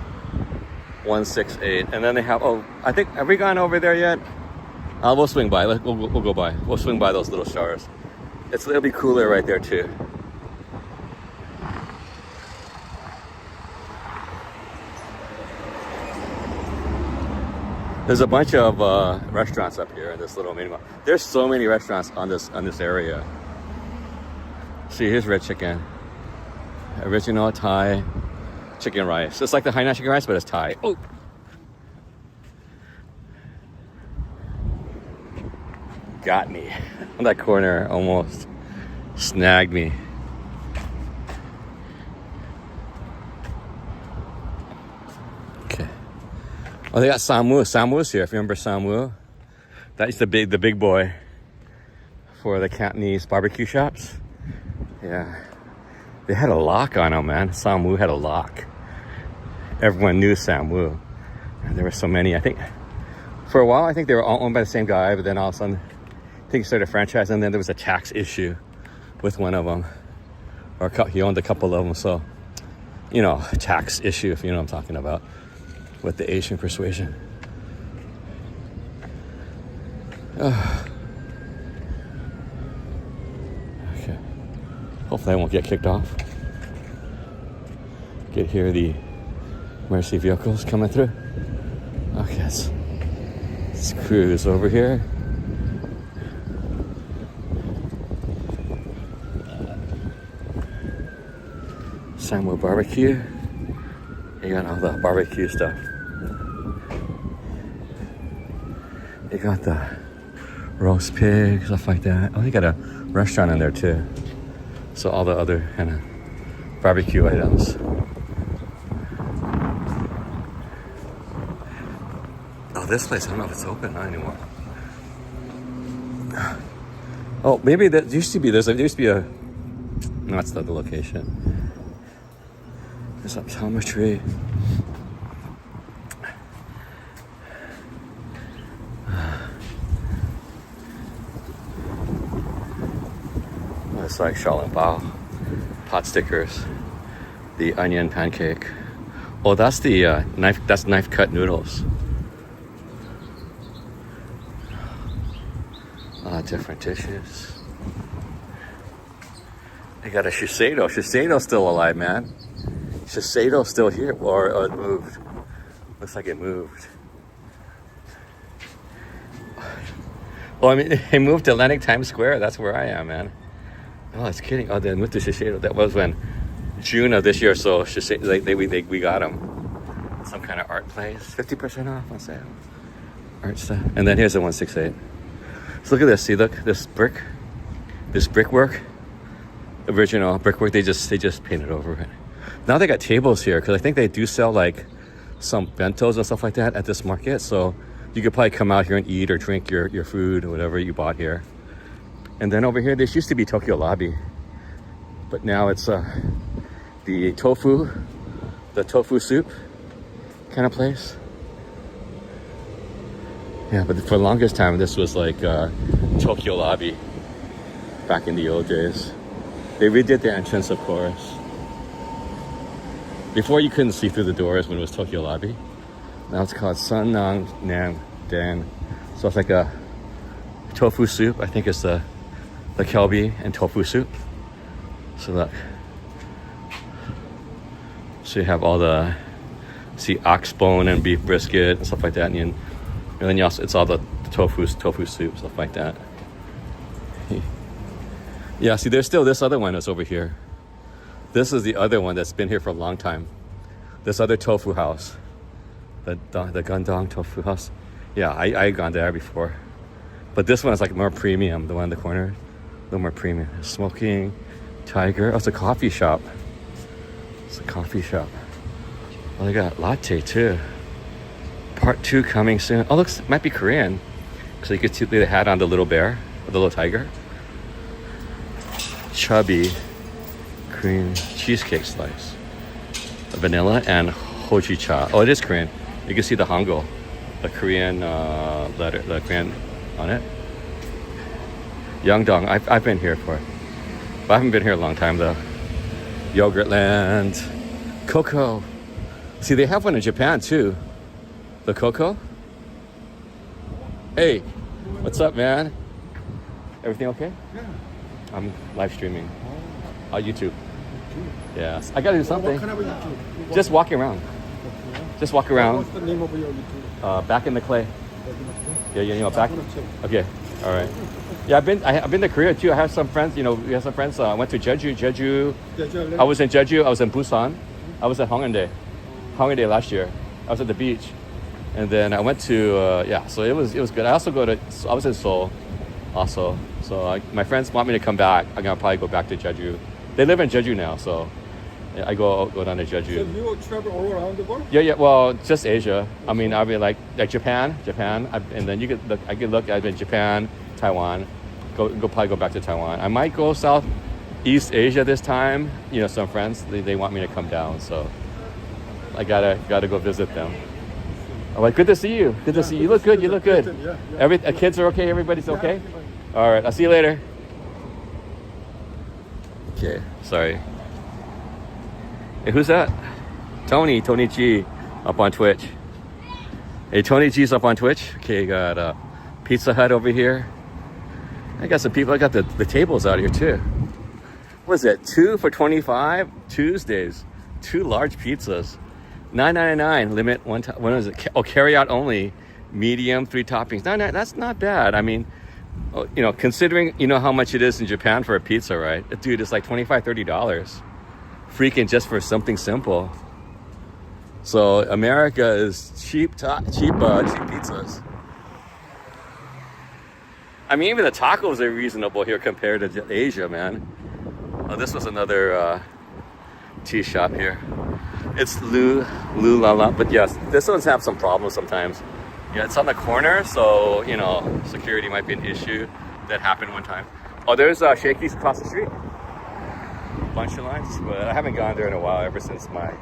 168, and then they have, oh, I think, have we gone over there yet? We'll swing by. We'll go by. We'll swing by those little stars. It'll be cooler right there too. There's a bunch of restaurants up here in this little mini mall. There's so many restaurants on this area. See, here's red chicken, original Thai chicken rice. It's like the Hainan chicken rice, but it's Thai. Oh, got me. That corner almost snagged me. Okay. Oh, they got Samu. Samu's here. If you remember Samu, that used to be the big boy for the Cantonese barbecue shops. Yeah, they had a lock on them, man. Samu had a lock. Everyone knew Samu, and there were so many. I think for a while, I think they were all owned by the same guy, but then all of a sudden, I think he started a franchise, and then there was a tax issue with one of them, or he owned a couple of them. So, you know, tax issue, if you know what I'm talking about, with the Asian persuasion. Okay. Hopefully I won't get kicked off. Get here the Mercy vehicles coming through. Okay, let's cruise over here. Samuel barbecue. You got all the barbecue stuff. You got the roast pig, stuff like that. Oh, you got a restaurant in there too. So all the other kind of barbecue items. Oh, this place, I don't know if it's open anymore. Oh, maybe there used to be a, no, that's not the location. There's optometry. Oh, it's like xiaolongbao, pot stickers, the onion pancake. Oh, that's the knife cut noodles. Different dishes. They got a Shiseido. Shiseido's still alive, man. Shiseido's still here, or it moved. Looks like it moved. Well, I mean, they moved to Atlantic Times Square. That's where I am, man. Oh, it's kidding. Oh, they moved to Shiseido. That was when June of this year. So Shiseido, we got them. Some kind of art place, 50% off on sale. Art stuff. And then here's the 168. So look at this. See, look, this brickwork, original brickwork. They just painted over it. Now they got tables here because I think they do sell like some bentos and stuff like that at this market. So you could probably come out here and eat or drink your food or whatever you bought here. And then over here, this used to be Tokyo Lobby, but now it's the tofu soup kind of place. Yeah, but for the longest time, this was like Tokyo Lobby back in the old days. They redid the entrance, of course. Before, you couldn't see through the doors when it was Tokyo Lobby. Now it's called Sun Nang Nam Dan. So it's like a tofu soup. I think it's the kelbi and tofu soup. So look. So you have all the, see, ox bone and beef brisket and stuff like that. And then you also, it's all the tofu soup, stuff like that. Yeah, see, there's still this other one that's over here. This is the other one that's been here for a long time. This other tofu house. The Gundong tofu house. Yeah, I gone there before. But this one is like more premium, the one in the corner. A little more premium. Smoking Tiger. Oh, it's a coffee shop. It's a coffee shop. Oh, they got latte too. Part 2 coming soon. Oh, looks, might be Korean. So you could see they had on the little bear, the little tiger. Chubby cream cheesecake slice. Vanilla and hojicha. Oh, it is Korean. You can see the Hangul, the Korean letter, the Korean on it. Yeongdong, I've been here for, but I haven't been here a long time though. Yogurtland. Cocoa. See, they have one in Japan too. The Cocoa. Hey, what's up, man? Everything okay? Yeah. I'm live streaming on YouTube. Yes, I gotta do something. What kind of YouTube? Just walking around. Just walk around. What's the name of your YouTube? Back in the clay. Yeah, you know, back. I'm gonna check. Okay, all right. Yeah, I've been to Korea too. I have some friends. You know, we have some friends. I went to Jeju. I was in Jeju. I was in Busan. I was at Hongdae last year. I was at the beach, and then I went to yeah. So it was good. I also I was in Seoul, also. So my friends want me to come back. I'm gonna probably go back to Jeju. They live in Jeju now, so yeah, I go down to Jeju. So you travel all around the world? Yeah. Well, just Asia. I mean, I'll be like Japan, and then I could look. I've been Japan, Taiwan. Probably go back to Taiwan. I might go Southeast Asia this time. You know, some friends they want me to come down, so I gotta go visit them. All right, good to see you. Good to see you. You look good. You look good. Yeah. Kids are okay. Everybody's okay. All right. I'll see you later. Okay. Sorry. Hey, who's that? Tony G up on Twitch. Hey, Tony G's up on Twitch. Okay, got Pizza Hut over here. I got some people. I got the tables out here too. What is it? 2 for $25 Tuesdays. 2 large pizzas. $9.99 limit one time. When is it? Oh, carry out only. Medium, 3 toppings. No, that's not bad. I mean, you know, considering how much it is in Japan for a pizza, right? Dude, it's like $25-$30 freaking just for something simple. So America is cheap pizzas. I mean, even the tacos are reasonable here compared to Asia, man. Oh, this was another tea shop here. It's Lu La La, but yes, this one's have some problems sometimes. Yeah, it's on the corner, so you know, security might be an issue. That happened one time. Oh, there's Shakey's across the street. Bunch of lines, but I haven't gone there in a while. Ever since my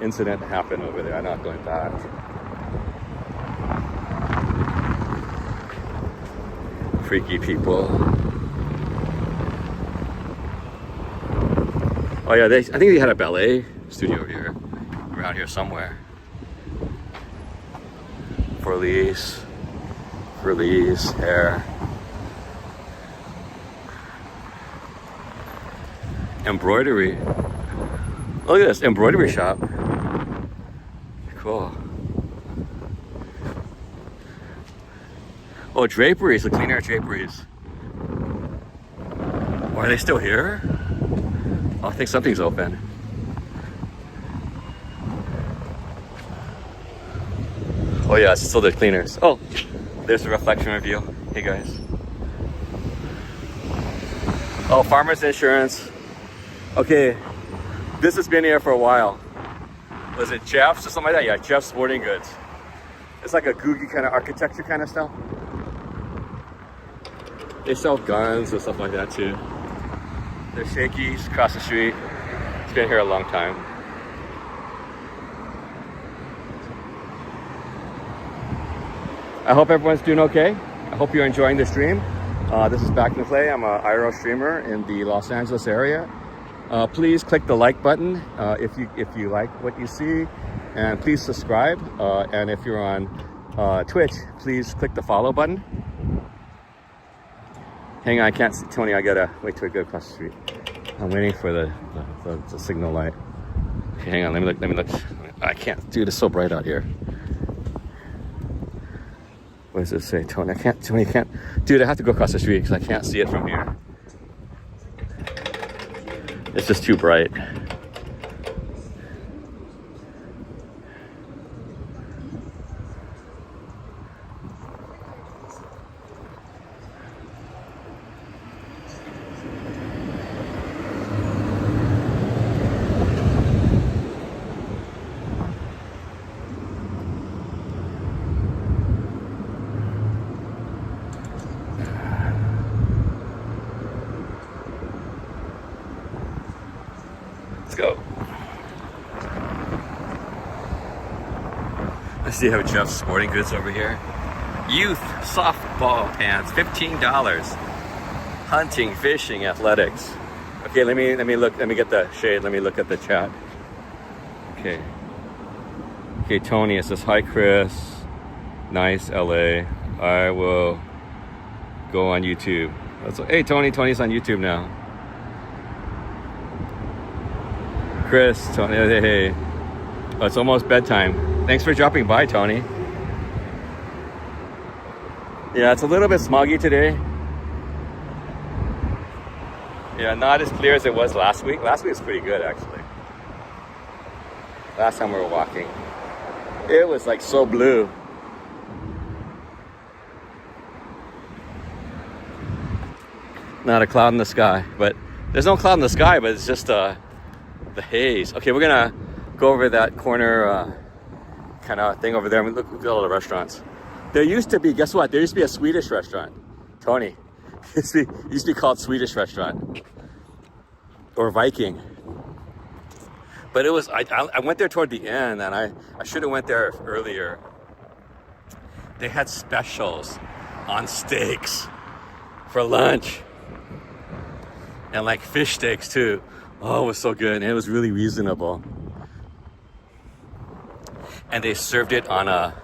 incident happened over there, I'm not going back. Freaky people. Oh yeah, I think they had a ballet studio here, around here somewhere. Furley's hair. Embroidery. Look at this embroidery shop. Cool. Oh, draperies, the clean air draperies. Oh, are they still here? Oh, I think something's open. Oh yeah, it's still the cleaners. Oh, there's the reflection review. Hey guys. Oh, Farmers Insurance. Okay, this has been here for a while. Was it Jeff's or something like that? Yeah, Jeff's Sporting Goods. It's like a googie kind of architecture kind of stuff. They sell guns and stuff like that too. There's Shakey's across the street. It's been here a long time. I hope everyone's doing okay. I hope you're enjoying the stream. This is Back in the Play. I'm an IRL streamer in the Los Angeles area. Please click the like button if you like what you see, and please subscribe. And if you're on Twitch, please click the follow button. Hang on, I can't see Tony. I gotta wait till we go across the street. I'm waiting for the signal light. Okay, hang on. Let me look. I can't. Dude, it's so bright out here. What does it say, Tony? Tony can't. Dude, I have to go across the street because I can't see it from here. It's just too bright. Go. I see how Jeff's Sporting Goods over here. Youth softball pants, $15. Hunting, fishing, athletics. Okay, let me look. Let me get the shade. Let me look at the chat. Okay. Okay, Tony. It says hi, Chris. Nice, LA. I will go on YouTube. Hey, Tony. Tony's on YouTube now. Chris, Tony, hey. Oh, it's almost bedtime. Thanks for dropping by, Tony. Yeah, it's a little bit smoggy today. Yeah, not as clear as it was last week. Last week was pretty good, actually. Last time we were walking. It was like so blue. Not a cloud in the sky, but there's no cloud in the sky, but it's just the haze. Okay, we're gonna go over that corner kind of thing over there. I mean, look at all the restaurants. There used to be, guess what? There used to be a Swedish restaurant. Tony, it used to be called Swedish restaurant or Viking. But it was, I went there toward the end, and I should have went there earlier. They had specials on steaks for lunch, and like fish steaks too. Oh, it was so good, and it was really reasonable. And they served it on a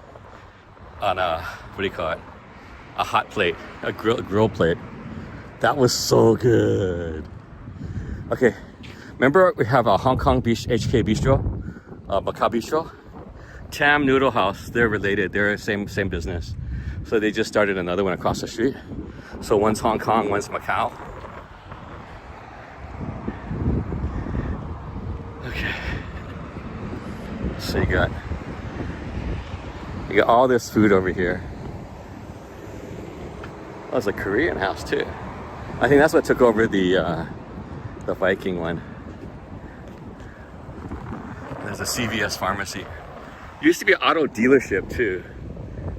what do you call it? A hot plate, a grill plate. That was so good. Okay, remember we have a Hong Kong HK Bistro, Macau Bistro, Tam Noodle House. They're related. They're same business. So they just started another one across the street. So one's Hong Kong, one's Macau. So you got all this food over here. Oh, it's a Korean house too. I think that's what took over the Viking one. There's a CVS pharmacy. Used to be an auto dealership too,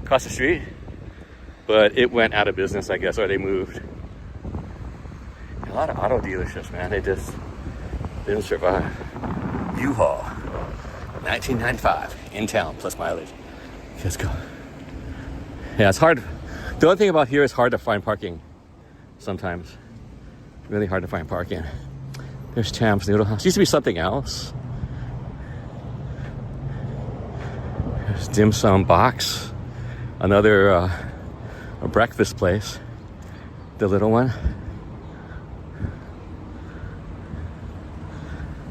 across the street, but it went out of business, I guess, or they moved. A lot of auto dealerships, man. They just didn't survive. U-Haul, 1995, in town, plus mileage. Let's go. Yeah, it's hard. The only thing about here is hard to find parking sometimes. Really hard to find parking. There's Cham's Noodle House. Used to be something else. There's Dim Sum Box. Another a breakfast place. The little one.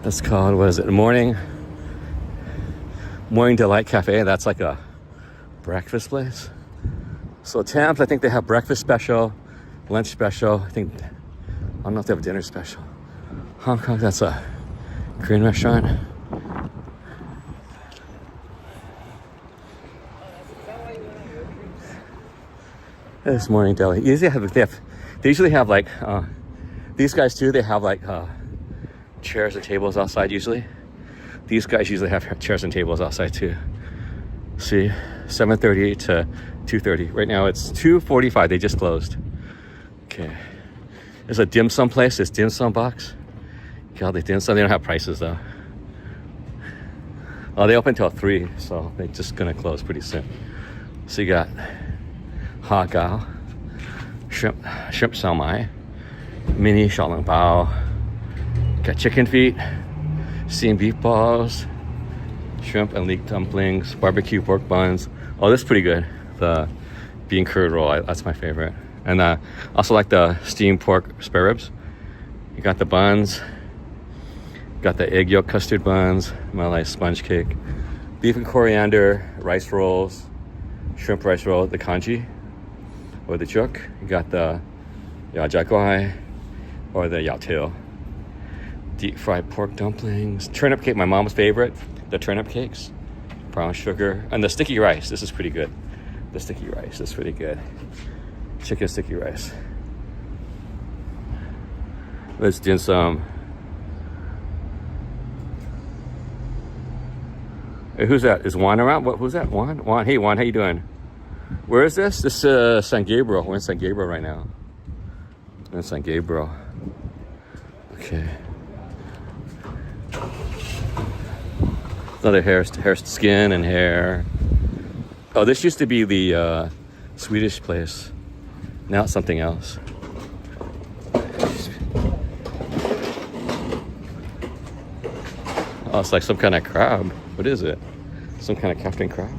That's called, what is it? Morning Delight Cafe. That's like a breakfast place. So Tampa, I think they have breakfast special, lunch special. I don't know if they have a dinner special. Hong Kong, that's a Korean restaurant. This Morning Deli. They usually have like these guys too. They have like chairs and tables outside usually. These guys usually have chairs and tables outside too. See, 7:30 to 2:30. Right now it's 2:45. They just closed. Okay. There's a dim sum place. This dim sum box. God, they dim sum. They don't have prices though. Oh, they open till 3, so they're just gonna close pretty soon. So you got Ha Gao, shrimp salmai, mini xiaolong bao. Got chicken feet, steamed beef balls, shrimp and leek dumplings, barbecue pork buns. Oh, this is pretty good. The bean curd roll, that's my favorite. And also like the steamed pork spare ribs. You got the buns, got the egg yolk custard buns, Malay sponge cake, beef and coriander rice rolls, shrimp rice roll, the kanji or the chuk. You got the yao jia guai or the yao tail. Deep fried pork dumplings, turnip cake, my mom's favorite, the turnip cakes, brown sugar, and the sticky rice. This is pretty good. The sticky rice is pretty good. Chicken sticky rice. Let's do some. Hey, who's that? Is Juan around? Who's that? Juan? Juan, hey Juan, how you doing? Where is this? This is San Gabriel. We're in San Gabriel right now. We're in San Gabriel. Okay. Another hair, skin and hair. Oh, this used to be the Swedish place. Now it's something else. Oh, it's like some kind of crab. What is it? Some kind of captain crab?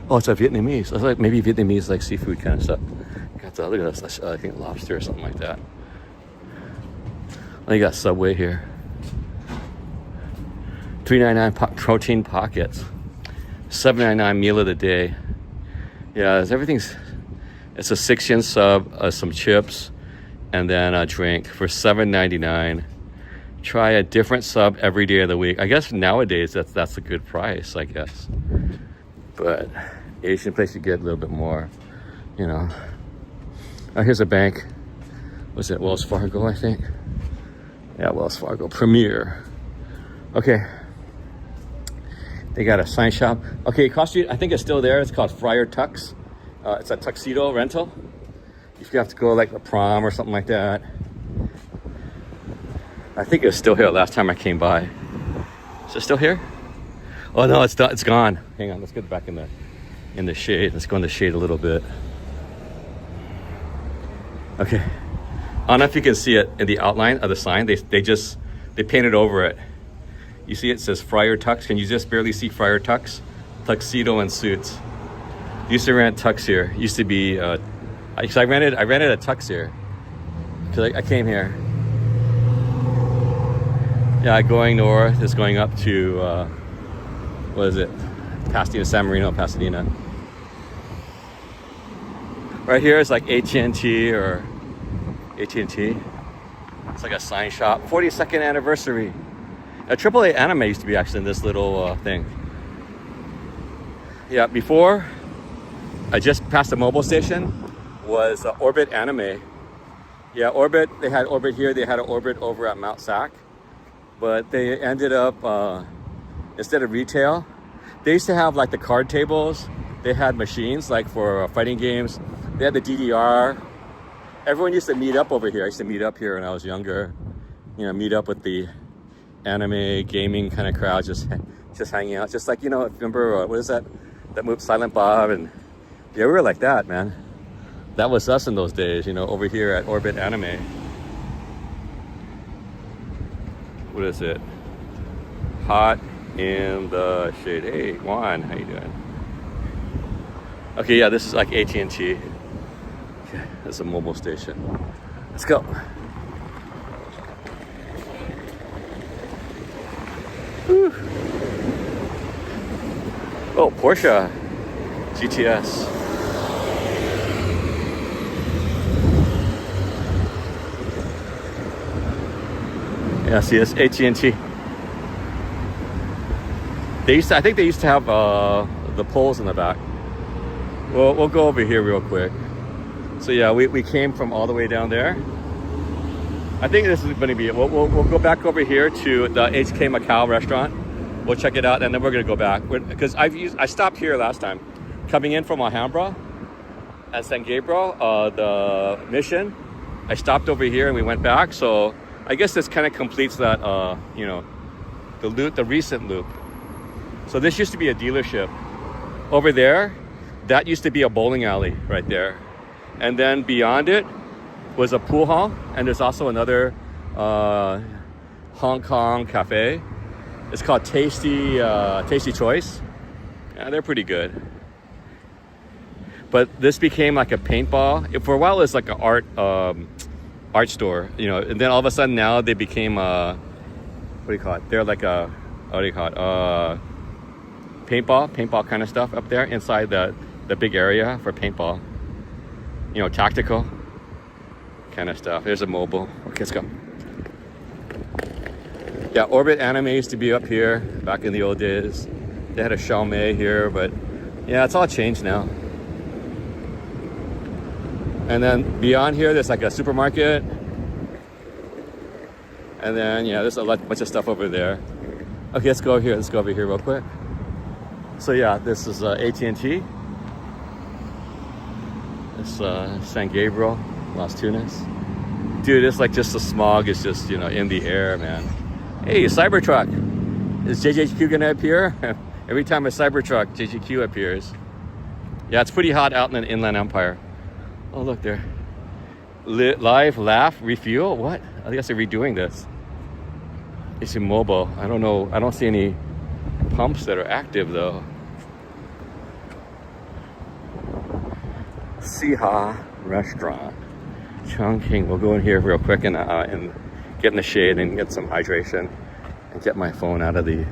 Oh, it's a Vietnamese. It's like maybe Vietnamese like seafood kind of stuff. Got the, look at this. I think lobster or something like that. Oh, you got Subway here. $3.99 protein pockets. $7.99 meal of the day. Yeah, everything's. It's a 6-inch sub, some chips, and then a drink for $7.99. Try a different sub every day of the week. I guess nowadays that's a good price, I guess. But Asian place you get a little bit more, you know. Oh, here's a bank. Was it Wells Fargo, I think? Yeah, Wells Fargo. Premier. Okay. They got a sign shop. Okay, across the street, I think it's still there. It's called Friar Tux. It's a tuxedo rental. If you have to go like a prom or something like that. I think it's still here last time I came by. Is it still here? Oh no, it's gone. Hang on, let's get back in the shade. Let's go in the shade a little bit. Okay. I don't know if you can see it in the outline of the sign. They painted over it. You see it says Friar Tux. Can you just barely see Friar Tux? Tuxedo and suits. Used to rent tux here. Used to be I rented a tux here. Cause I came here. Yeah, going north is going up to what is it? Pasadena, San Marino, Pasadena. Right here is like AT&T or AT&T. It's like a sign shop. 42nd anniversary. A AAA anime used to be actually in this little thing. Yeah, before I just passed the mobile station was Orbit Anime. Yeah, Orbit, they had Orbit here, they had an Orbit over at Mount Sac. But they ended up, instead of retail, they used to have like the card tables. They had machines like for fighting games. They had the DDR. Everyone used to meet up over here. I used to meet up here when I was younger. You know, meet up with the anime gaming kind of crowd, just hanging out. Just like, you know, remember, what is that movie, Silent Bob? And yeah, we were like that, man. That was us in those days, you know, over here at Orbit Anime. What is it? Hot in the shade. Hey, Juan, how you doing? Okay, yeah, this is like AT&T. Okay, that's a mobile station. Let's go. Whew. Oh, Porsche GTS. Yeah, see, it's AT&T. I think they used to have the poles in the back. Well, we'll go over here real quick. So yeah, we came from all the way down there. I think this is going to be it. We'll go back over here to the HK Macau restaurant. We'll check it out, and then we're going to go back. Because I stopped here last time. Coming in from Alhambra at San Gabriel, the Mission. I stopped over here and we went back. So I guess this kind of completes that, you know, the recent loop. So this used to be a dealership. Over there, that used to be a bowling alley right there. And then beyond it was a pool hall. And there's also another Hong Kong cafe. It's called Tasty Choice. Yeah, they're pretty good. But this became like a paintball. For a while, it's like an art store, you know. And then all of a sudden now they became what do you call it? They're like a, what do you call it? Paintball kind of stuff up there inside the big area for paintball. You know, tactical kind of stuff. There's a mobile. Okay, let's go. Yeah, Orbit Anime used to be up here back in the old days. They had a Xiaomei here, but yeah, it's all changed now. And then beyond here, there's like a supermarket. And then, yeah, there's a bunch of stuff over there. Okay, let's go here. Let's go over here real quick. So yeah, this is AT&T. It's San Gabriel, Las Tunas. Dude, it's like just the smog is just, you know, in the air, man. Hey, Cybertruck. Is JJQ gonna appear? Every time a Cybertruck, JJQ appears. Yeah, it's pretty hot out in the Inland Empire. Oh, look there. Live, laugh, refuel? What? I guess they're redoing this. It's in mobile. I don't know. I don't see any pumps that are active, though. Siha Restaurant. Chongqing. We'll go in here real quick and get in the shade and get some hydration and get my phone out of the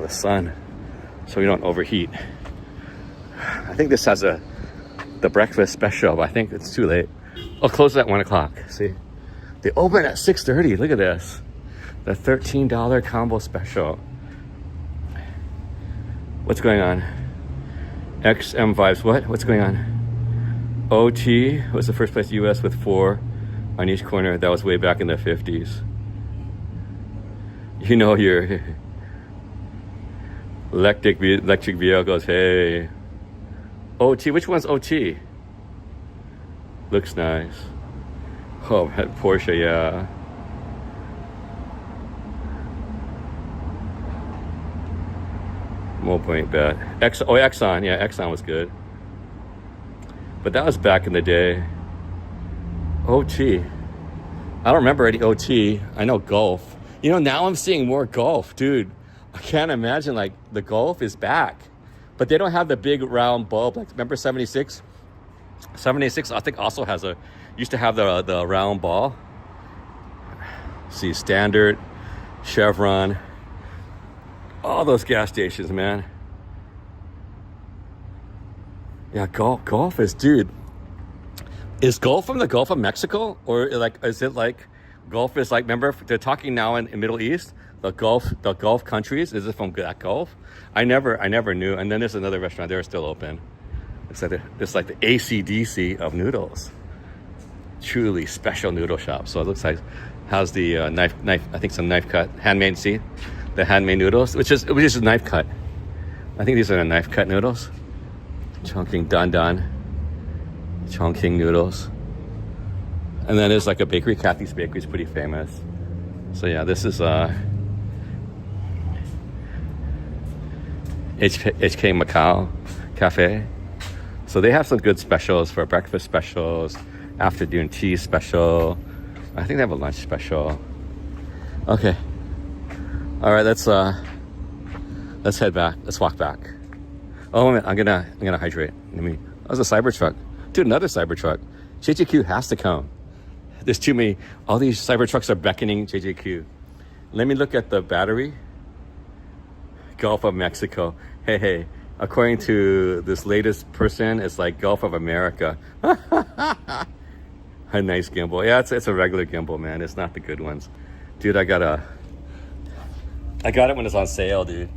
sun so we don't overheat. I think this has the breakfast special, but I think it's too late. I'll close at 1 o'clock. See, they open at 6:30. Look at this, the $13 combo special. What's going on? XM Vibes. What's going on? OT was the first place US with 4 on each corner. That was way back in the 50s. You know, your electric vehicles. Hey, OT. Which one's OT? Looks nice. Oh, that Porsche, yeah. Mobile ain't bad. Exxon. Yeah, Exxon was good. But that was back in the day. OT. I don't remember any OT. I know Golf. You know, now I'm seeing more Golf. Dude, I can't imagine, like, the Golf is back. But they don't have the big round bulb. Like, remember 76? 76, I think, also used to have the round ball. See, Standard, Chevron. All those gas stations, man. Yeah, Golf is, dude. Is Golf from the Gulf of Mexico? Or like, is it like Gulf is like, remember, they're talking now in Middle East, the Gulf countries. Is it from that Gulf? I never knew. And then there's another restaurant. They're still open. It's like the AC/DC of noodles. Truly special noodle shop. So it looks like has the knife. I think some knife cut, handmade. See, the handmade noodles, which is a knife cut. I think these are the knife cut noodles. Chongqing Dan, Chongqing noodles. And then there's like a bakery. Kathy's Bakery is pretty famous. So yeah, this is HK Macau Cafe. So they have some good specials for breakfast specials, afternoon tea special. I think they have a lunch special. Okay. All right, let's head back. Let's walk back. Oh, wait a minute, I'm gonna hydrate. That was a Cybertruck. Dude, another Cybertruck. JJQ has to come. There's too many. All these Cybertrucks are beckoning JJQ. Let me look at the battery. Gulf of Mexico. Hey. According to this latest person, it's like Gulf of America. A nice gimbal. Yeah, it's a regular gimbal, man. It's not the good ones. Dude, I got it when it's on sale, dude.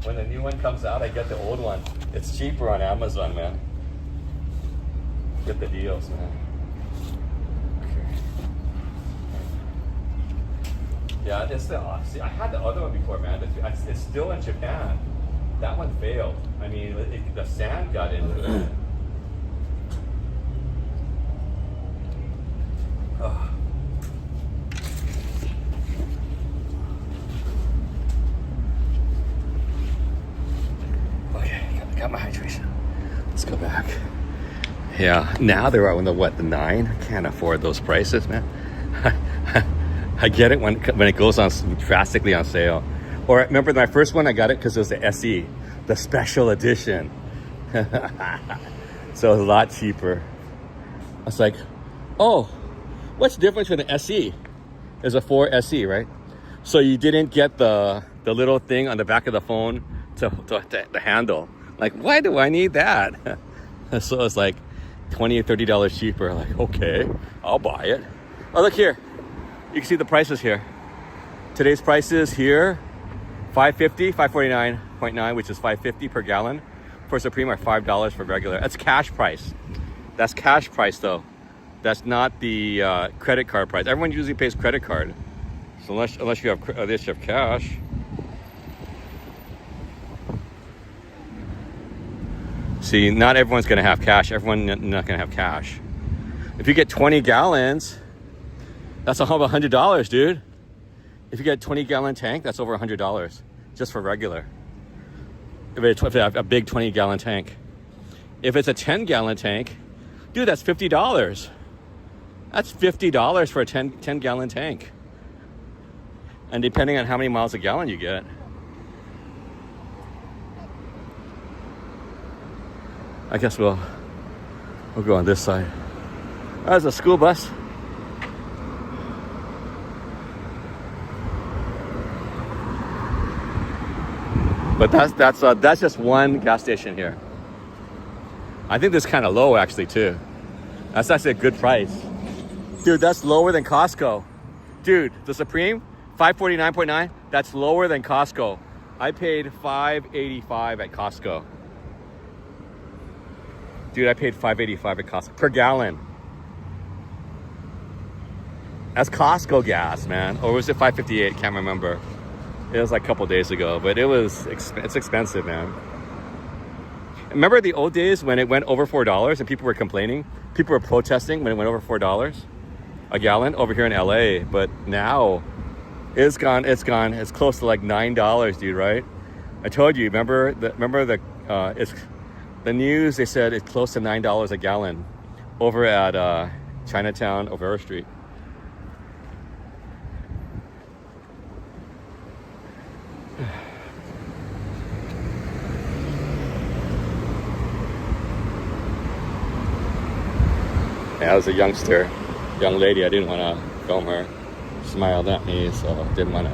When the new one comes out, I get the old one. It's cheaper on Amazon, man. Get the deals, man. Yeah, see, I had the other one before, man. It's still in Japan. That one failed. I mean, the sand got into it. Oh. Okay, got my hydration. Let's go back. Yeah, now they're on the 9. I can't afford those prices, man. I get it when it goes on drastically on sale. Or remember my first one, I got it because it was the SE, the special edition. So it was a lot cheaper. I was like, oh, what's the difference with the SE? It's a 4 SE, right? So you didn't get the little thing on the back of the phone to the handle. Like, why do I need that? So it's like $20 or $30 cheaper. Like, okay, I'll buy it. Oh, look here. You can see the prices here. Today's prices here, $5.50, $5.49.9, which is $5.50 per gallon for Supreme, or $5 for regular. That's cash price. That's cash price though. That's not the credit card price. Everyone usually pays credit card. So unless you have cash. See, not everyone's gonna have cash. Everyone's not gonna have cash. If you get 20 gallons, that's $100, dude. If you get a 20-gallon tank, that's over $100 just for regular. If it's a big 20-gallon tank. If it's a 10-gallon tank, dude, that's $50. That's $50 for a 10-gallon tank. And depending on how many miles a gallon you get. I guess we'll go on this side. There's a school bus. But that's just one gas station here. I think this is kind of low actually too. That's actually a good price. Dude, that's lower than Costco. Dude, the Supreme, $549.9, that's lower than Costco. I paid $5.85 at Costco. Dude, I paid $5.85 at Costco per gallon. That's Costco gas, man. Or was it $5.58? Can't remember. It was like a couple days ago, but it's expensive, man. Remember the old days when it went over $4 and people were complaining? People were protesting when it went over $4 a gallon over here in LA. But now it's gone. It's close to like $9, dude, right? I told you, remember it's the news, they said it's close to $9 a gallon over at Chinatown over Airstream. Yeah, I was a young lady. I didn't want to film her. Smiled at me, so didn't want to.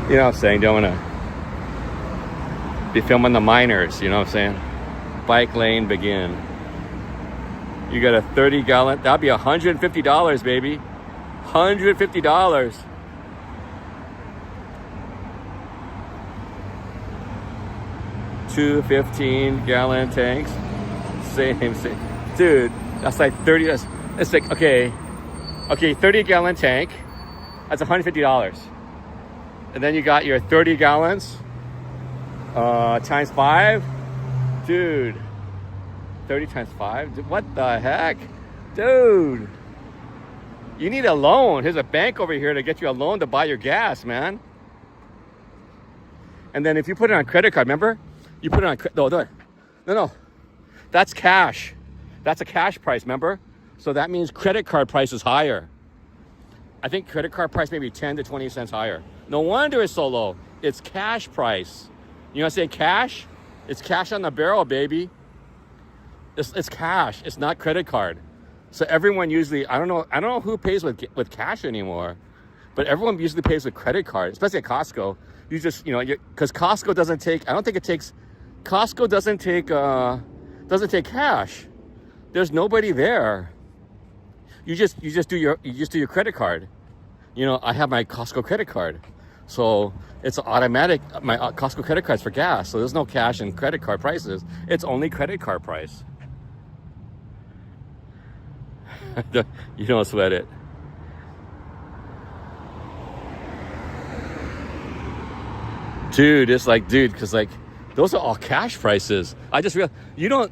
You know what I'm saying? Don't want to be filming the minors. You know what I'm saying? Bike lane begin. You got a 30-gallon. That'd be $150, baby. $150. Two 15-gallon tanks. Same. Dude, that's like 30. It's like, okay, 30-gallon tank. That's $150. And then you got your 30 gallons times 5. Dude, 30 times 5? What the heck? Dude, you need a loan. Here's a bank over here to get you a loan to buy your gas, man. And then if you put it on credit card, remember? You put it on, no. That's cash. That's a cash price, remember? So that means credit card price is higher. I think credit card price maybe 10 to 20 cents higher. No wonder it's so low. It's cash price. You know what I'm saying? Cash? It's cash on the barrel, baby. It's cash. It's not credit card. So everyone usually, I don't know who pays with cash anymore, but everyone usually pays with credit card, especially at Costco. You just, because Costco doesn't take, Costco doesn't take cash. There's nobody there. You just do your credit card. I have my Costco credit card. So it's automatic. My Costco credit card's for gas. So there's no cash and credit card prices. It's only credit card price. You don't sweat it. Dude, it's like, because like, those are all cash prices. I just realized, a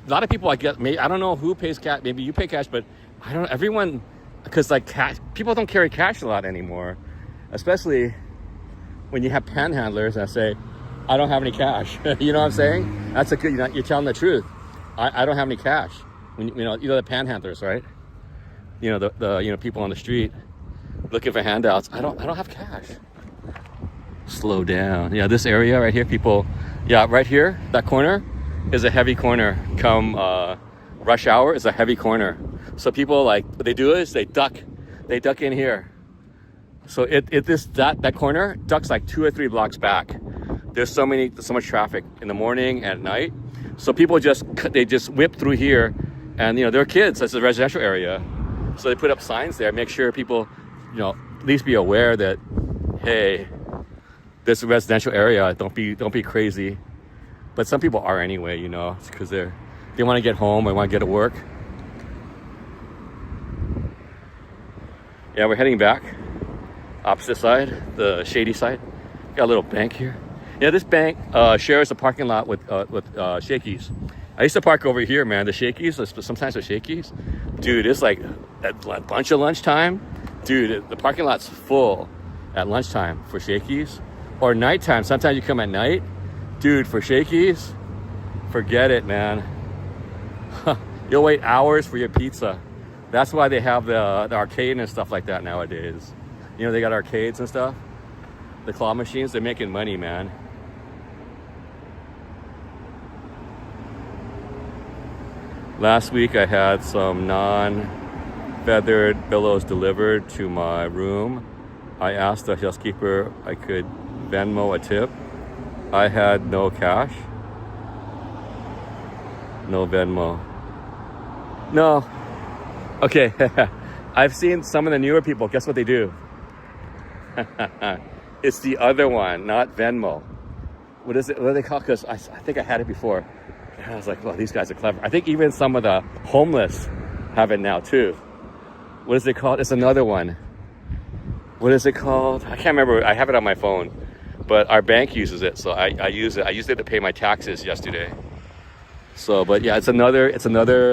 lot of people I don't know who pays cash. Maybe you pay cash, but I don't know, everyone, because like people don't carry cash a lot anymore, especially when you have panhandlers that say, I don't have any cash. You know what I'm saying? That's a good, you're telling the truth. I don't have any cash. When the panhandlers, right? The people on the street looking for handouts. I don't have cash. Slow down. Yeah, this area right here, people. Yeah, right here, that corner is a heavy corner. Come rush hour is a heavy corner. So people what they do is they duck in here. So that corner ducks like 2 or 3 blocks back. There's so much traffic in the morning and at night. So people just whip through here, and they're kids. That's a residential area. So they put up signs there, make sure people, at least be aware that, hey, this is a residential area. Don't be crazy. But some people are anyway, because they want to get home or want to get to work. Yeah, we're heading back. Opposite side, the shady side. Got a little bank here. Yeah, this bank shares a parking lot with Shakey's. I used to park over here, man. The Shakey's, sometimes the Shakey's. Dude, it's like a bunch of lunchtime. Dude, the parking lot's full at lunchtime for Shakey's. Or nighttime, sometimes you come at night. Dude, for Shakey's, forget it, man. You'll wait hours for your pizza. That's why they have the arcade and stuff like that nowadays. They got arcades and stuff. The claw machines, they're making money, man. Last week I had some non-feathered pillows delivered to my room. I asked the housekeeper if I could Venmo a tip. I had no cash. No Venmo. No. Okay. I've seen some of the newer people. Guess what they do? It's the other one, not Venmo. What is it? What do they call it? Because I think I had it before. And I was like, well, these guys are clever. I think even some of the homeless have it now too. What is it called? It's another one. What is it called? I can't remember. I have it on my phone. But our bank uses it, so I use it. I used it to pay my taxes yesterday. So, but yeah, it's another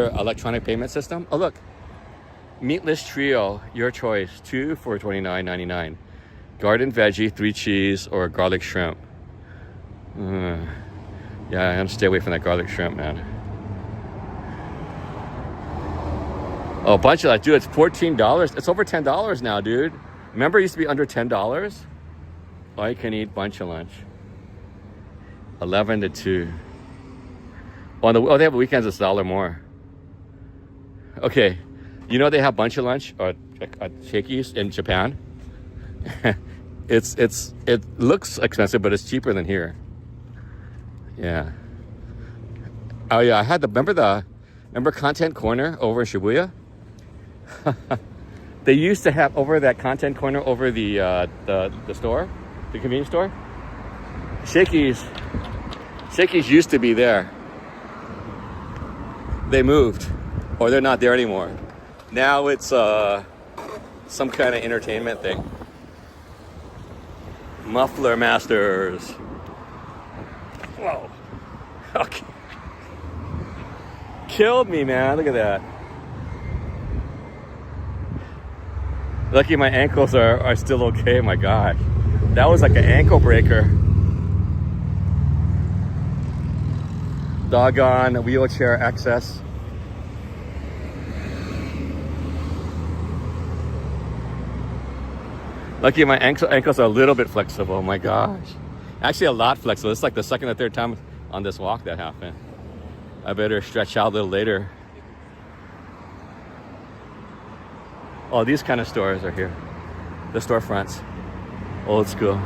electronic payment system. Oh, look. Meatless trio, your choice. 2 for $29.99. Garden veggie, 3 cheese, or garlic shrimp. Yeah, I'm gonna stay away from that garlic shrimp, man. Oh, a bunch of that, dude. It's $14. It's over $10 now, dude. Remember, it used to be under $10. All you can eat bunch of lunch. 11 to 2. They have weekends. It's $1 more. Okay, they have bunch of lunch or Shakey's in Japan. It looks expensive, but it's cheaper than here. Yeah. Oh yeah, remember Remember Content Corner over in Shibuya? They used to have over that Content Corner over the store, the convenience store. Shakey's used to be there. They moved, or they're not there anymore. Now it's some kind of entertainment thing. Muffler Masters. Whoa. Okay. Killed me, man. Look at that. Lucky my ankles are still okay. My God. That was like an ankle breaker. Doggone wheelchair access. Lucky my ankles are a little bit flexible. Oh my gosh. Actually a lot flexible. It's like the second or third time on this walk that happened. I better stretch out a little later. Oh, these kind of stores are here. The storefronts. Old school.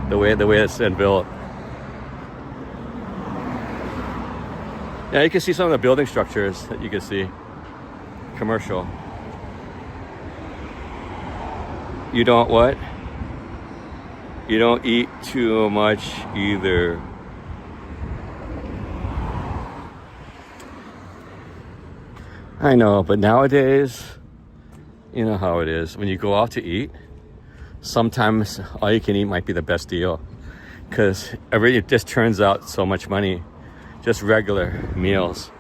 The way it's been built. Yeah, you can see some of the building structures that you can see. Commercial. You don't what? You don't eat too much either. I know, but nowadays, you know how it is. When you go out to eat, sometimes all you can eat might be the best deal. Because it just turns out so much money. Just regular meals.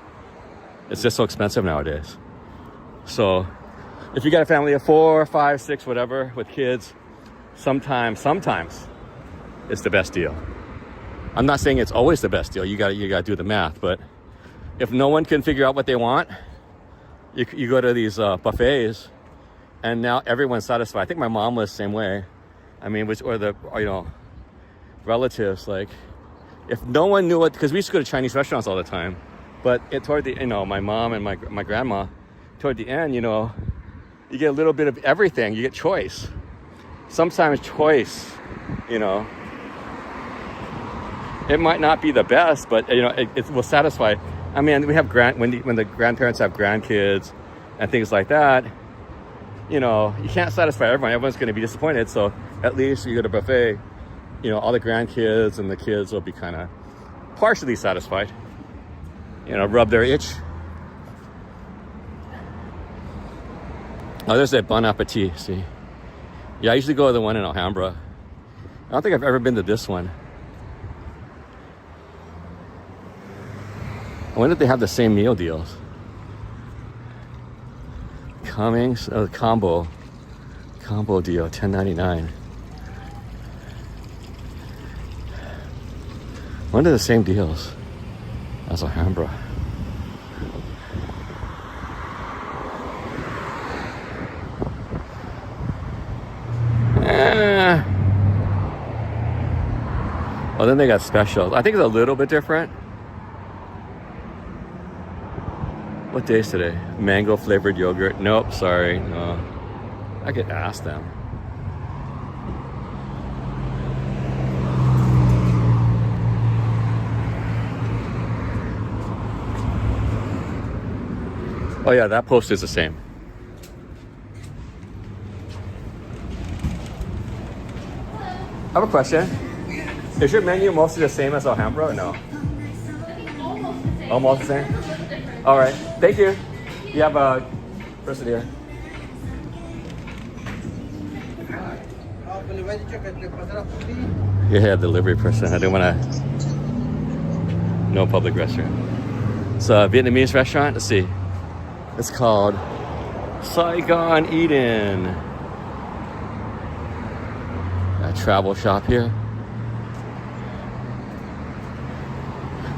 It's just so expensive nowadays. So, if you got a family of 4, 5, 6, whatever, with kids, sometimes it's the best deal. I'm not saying it's always the best deal. You gotta do the math. But if no one can figure out what they want, you go to these buffets, and now everyone's satisfied. I think my mom was the same way. I mean, relatives, like, if no one knew what, because we used to go to Chinese restaurants all the time, but toward the, my mom and my grandma, toward the end, you get a little bit of everything. You get choice. Sometimes choice, it might not be the best, but it will satisfy. I mean, we have when the grandparents have grandkids and things like that, you can't satisfy everyone. Everyone's going to be disappointed. So at least you go to a buffet, all the grandkids and the kids will be kind of partially satisfied. Rub their itch. Oh, there's that Bon Appetit, see? Yeah, I usually go to the one in Alhambra. I don't think I've ever been to this one. I wonder if they have the same meal deals. Cummings, combo deal, $10.99. I wonder the same deals as Alhambra. Oh, then they got specials. I think it's a little bit different. What day is today? Mango flavored yogurt. Nope, sorry. No. I could ask them. Oh yeah, that post is the same. I have a question. Is your menu mostly the same as Alhambra or no? Almost the same? All right, thank you. You have a person here. Yeah, delivery person. I didn't want to. No public restaurant. It's a Vietnamese restaurant. Let's see. It's called Saigon Eden. A travel shop here.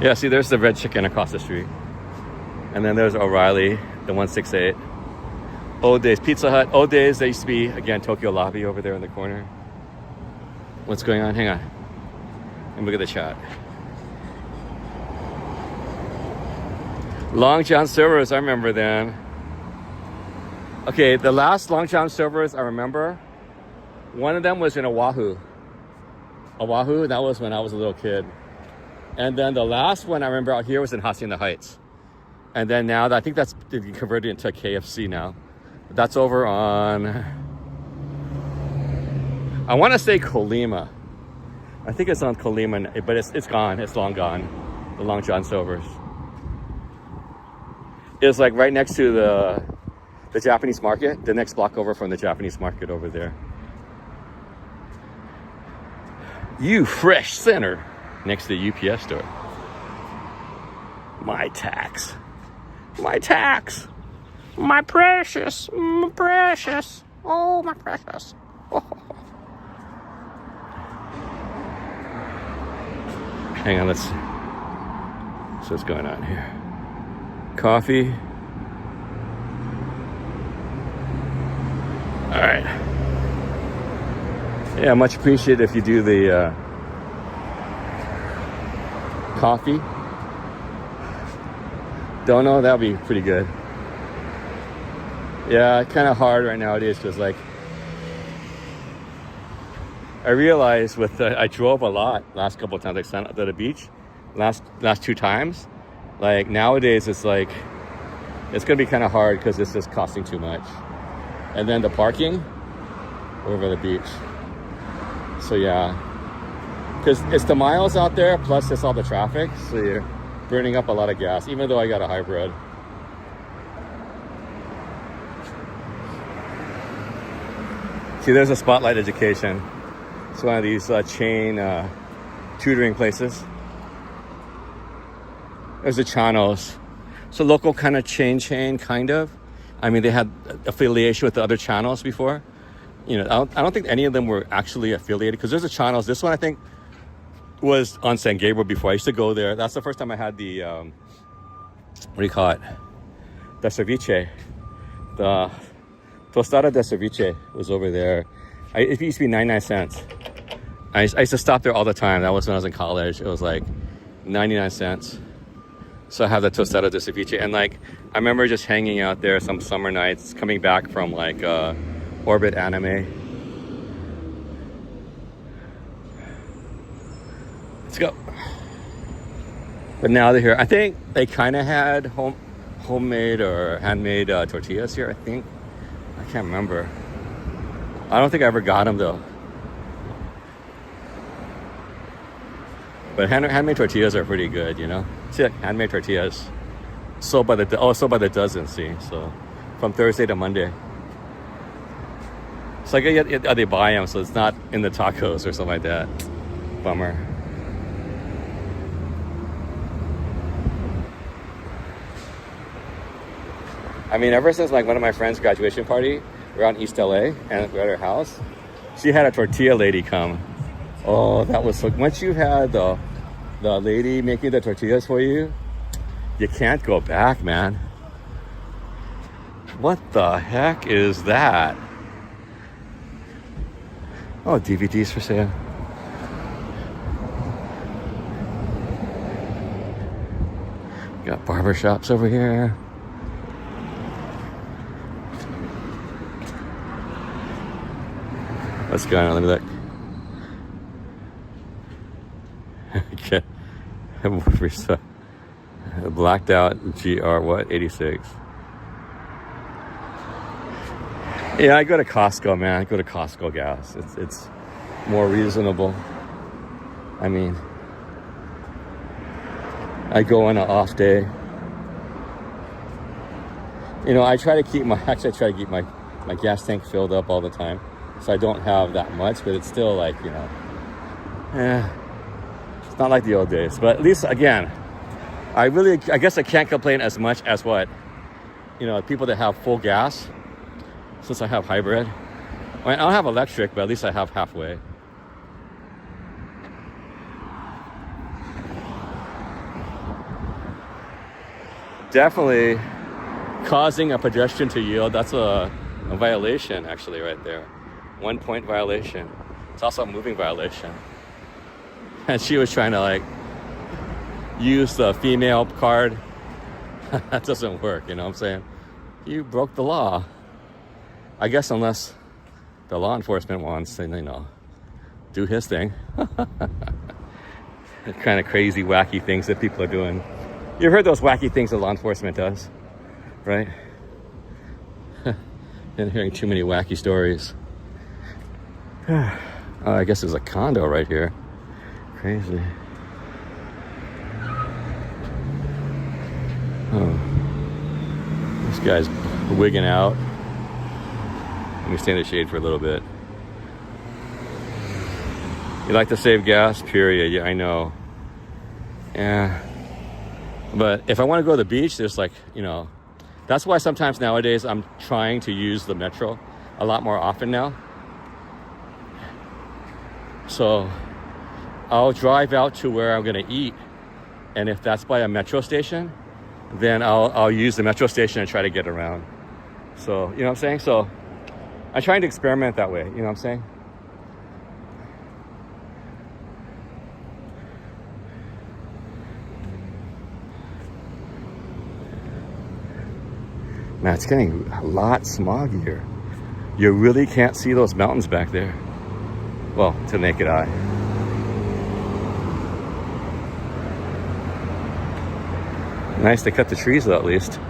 Yeah, see, there's the red chicken across the street. And then there's O'Reilly, the 168. Old Days Pizza Hut. Old Days, there used to be, again, Tokyo Lobby over there in the corner. What's going on? Hang on. And look at the chat. Long John Silver's, I remember them. Okay, the last Long John Silver's I remember, one of them was in Oahu. Oahu, that was when I was a little kid. And then the last one I remember out here was in Hacienda Heights. And then now, I think that's converted into a KFC now. That's over on, I want to say Colima. I think it's on Colima, but it's gone. It's long gone. The Long John Silver's. It's like right next to the Japanese market, the next block over from the Japanese market over there. You Fresh Center, next to the UPS store. My tax. My tax. My precious. My precious. Oh, my precious. Oh. Hang on, let's see what's going on here. Coffee. All right. Yeah, much appreciated if you do the coffee. Don't know, that'll be pretty good. Yeah, kind of hard right nowadays because like I realized I drove a lot last couple of times, like San to the beach, last 2 times. Like nowadays, it's like it's gonna be kind of hard because it's just costing too much. And then the parking over the beach. So yeah, because it's the miles out there plus it's all the traffic, so you're burning up a lot of gas. Even though I got a hybrid. See, there's a Spotlight Education. It's one of these chain tutoring places. There's the Chanos. It's a local kind of chain, kind of. I mean, they had affiliation with the other channels before. You know, I don't think any of them were actually affiliated because there's a Chanos. This one, I think, was on San Gabriel before. I used to go there. That's the first time I had the, what do you call it? The ceviche. The tostada de ceviche was over there. It used to be 99 cents. I used to stop there all the time. That was when I was in college. It was like 99 cents. So I have the tostada de ceviche. And like, I remember just hanging out there some summer nights, coming back from like Orbit Anime. Let's go. But now they're here. I think they kind of had homemade or handmade tortillas here, I think. I can't remember. I don't think I ever got them though. But handmade tortillas are pretty good, you know. See, handmade tortillas sold by the dozen. See, so from Thursday to Monday. So I get they buy them, so it's not in the tacos or something like that. Bummer. I mean, ever since like one of my friends' graduation party, we're on East LA and we're at her house. She had a tortilla lady come. Oh, that was so. Once you had the lady making the tortillas for you, you can't go back, man. What the heck is that? Oh, DVDs for sale. Got barbershops over here. What's going on? Let me look. Okay. Blacked out GR what? 86. Yeah, I go to Costco, man. I go to Costco gas. It's more reasonable. I mean, I go on an off day. You know, I try to keep my gas tank filled up all the time. So I don't have that much, but it's still like, you know, it's not like the old days. But at least, again, I guess I can't complain as much as what, you know, people that have full gas, since I have hybrid. I mean, I don't have electric, but at least I have halfway. Definitely causing a pedestrian to yield, that's a violation actually right there. 1 point violation. It's also a moving violation. And she was trying to like use the female card. That doesn't work, you know what I'm saying? You broke the law. I guess unless the law enforcement wants to, you know, do his thing. kind of crazy, wacky things that people are doing. You've heard those wacky things that law enforcement does, right? Been hearing too many wacky stories. I guess there's a condo right here. Crazy. Oh, this guy's wigging out. Let me stay in the shade for a little bit. You like to save gas? Period. Yeah, I know. Yeah. But if I want to go to the beach, there's like, you know, that's why sometimes nowadays I'm trying to use the metro a lot more often now. So I'll drive out to where I'm going to eat. And if that's by a metro station, then I'll use the metro station and try to get around. So, you know what I'm saying? So I'm trying to experiment that way. You know what I'm saying? Man, it's getting a lot smoggier. You really can't see those mountains back there. Well, to the naked eye. Nice to cut the trees though, at least.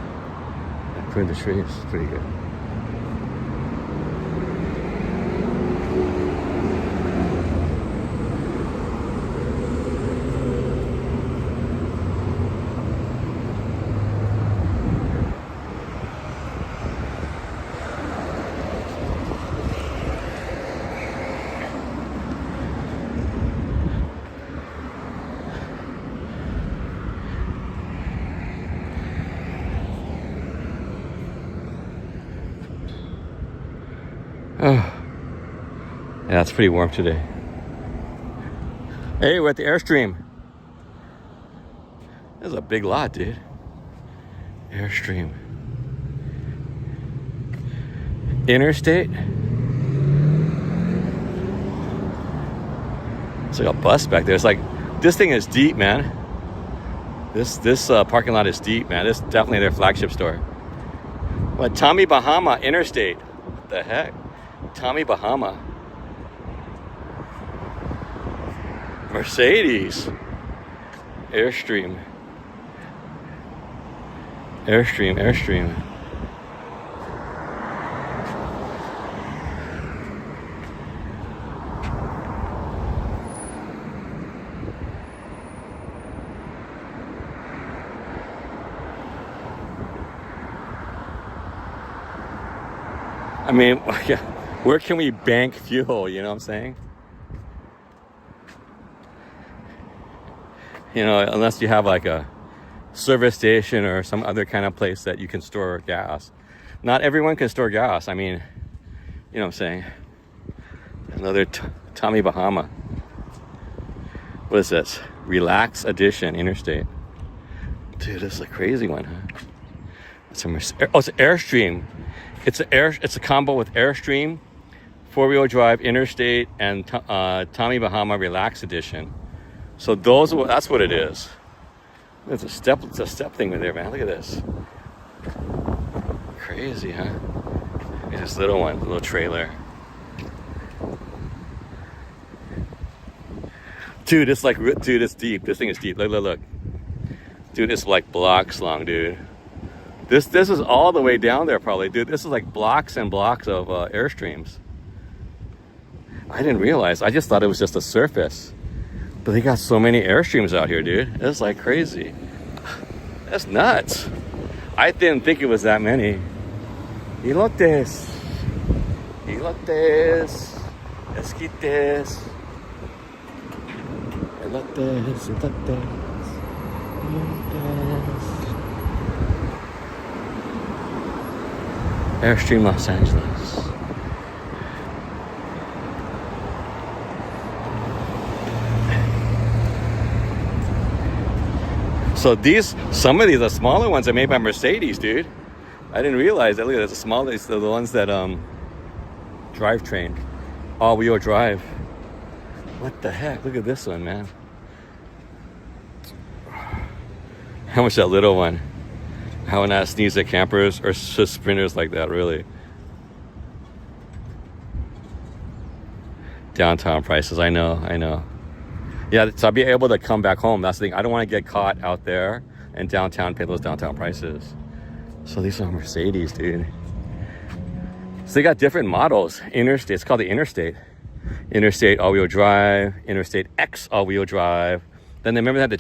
Prune the trees, pretty good. Oh, yeah, it's pretty warm today. Hey, we're at the Airstream. This is a big lot, dude. Airstream. Interstate. It's like a bus back there. It's like, this thing is deep, man. This parking lot is deep, man. This is definitely their flagship store. What, Tommy Bahama Interstate? What the heck? Tommy Bahama. Mercedes. Airstream. Airstream. I mean, yeah. Where can we bank fuel, you know what I'm saying? You know, unless you have like a service station or some other kind of place that you can store gas. Not everyone can store gas. I mean, you know what I'm saying? Another Tommy Bahama. What is this? Relax Edition Interstate. Dude, this is a crazy one, huh? It's it's an Airstream. It's a combo with Airstream, 4-wheel drive, Interstate, and Tommy Bahama Relax Edition. So that's what it is. It's a step thing in there, man. Look at this. Crazy, huh? Look at this little one, little trailer. Dude, it's deep. This thing is deep. Look. Dude, it's like blocks long, dude. This is all the way down there probably, dude. This is like blocks and blocks of Airstreams. I didn't realize. I just thought it was just a surface. But they got so many Airstreams out here, dude. It's like crazy. That's nuts. I didn't think it was that many. Elotes. Esquites. Elotes. Airstream Los Angeles. So some of these, the smaller ones are made by Mercedes, dude. I didn't realize that. Look at this, the ones that drivetrain, all-wheel drive. What the heck? Look at this one, man. How much that little one? I would not sneeze at campers or sprinters like that, really. Downtown prices, I know. Yeah, so I'll be able to come back home. That's the thing. I don't want to get caught out there in downtown, pay those downtown prices. So these are Mercedes, dude. So they got different models. Interstate, it's called the Interstate. Interstate all-wheel drive, Interstate X all-wheel drive. Then remember they had the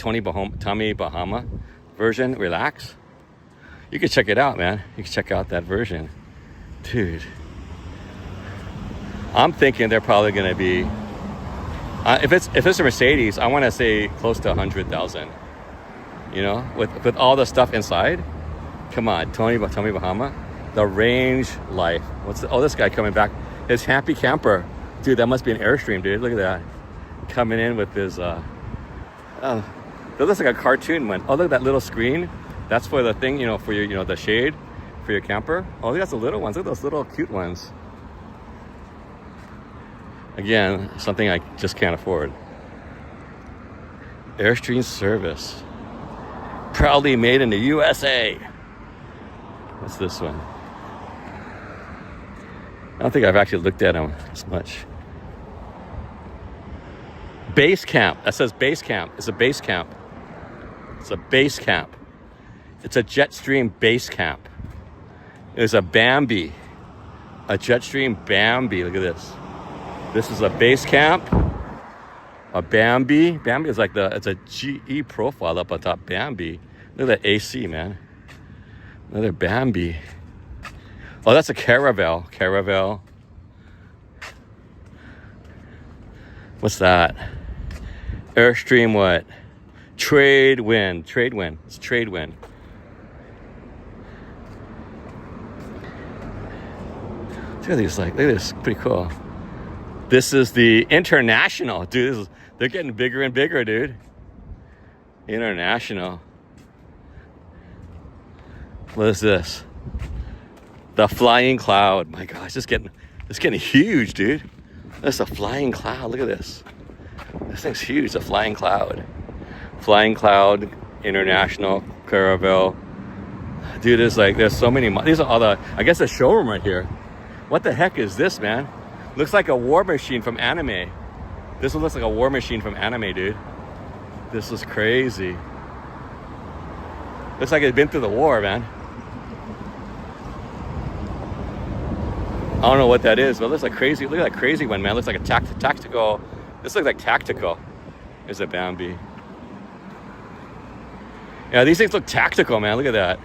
Tommy Bahama version, Relax? You can check it out, man. You can check out that version. Dude. I'm thinking they're probably gonna be, if it's a Mercedes, I wanna say close to 100,000. You know, with all the stuff inside. Come on, Tommy Bahama. The range life. This guy coming back. His happy camper. Dude, that must be an Airstream, dude. Look at that. Coming in with his, that looks like a cartoon one. Oh, look at that little screen. That's for the thing, you know, for your, you know, the shade for your camper. Oh, that's the little ones. Look at those little cute ones. Again, something I just can't afford. Airstream service. Proudly made in the USA. What's this one? I don't think I've actually looked at them as much. Base camp. That says base camp. It's a base camp. It's a base camp. It's a Jetstream base camp. It's a Bambi. A Jetstream Bambi. Look at this. This is a base camp. A Bambi. Bambi is like it's a GE profile up on top. Bambi. Look at that AC, man. Another Bambi. Oh, that's a Caravel. Caravel. What's that? Airstream what? Trade-wind. Trade-wind. It's Trade-wind. Look at these, look at this. Pretty cool. This is the International. Dude, they're getting bigger and bigger, dude. International. What is this? The Flying Cloud. My gosh, it's getting huge, dude. That's a Flying Cloud. Look at this. This thing's huge. A Flying Cloud. Flying Cloud, International, Caravel. Dude, there's so many. These are all I guess the showroom right here. What the heck is this, man? Looks like a war machine from anime. This one looks like a war machine from anime, dude. This is crazy. Looks like it's been through the war, man. I don't know what that is, but it looks like crazy. Look at that crazy one, man. It looks like a tactical. This looks like tactical. There's a Bambi. Yeah, these things look tactical, man. Look at that.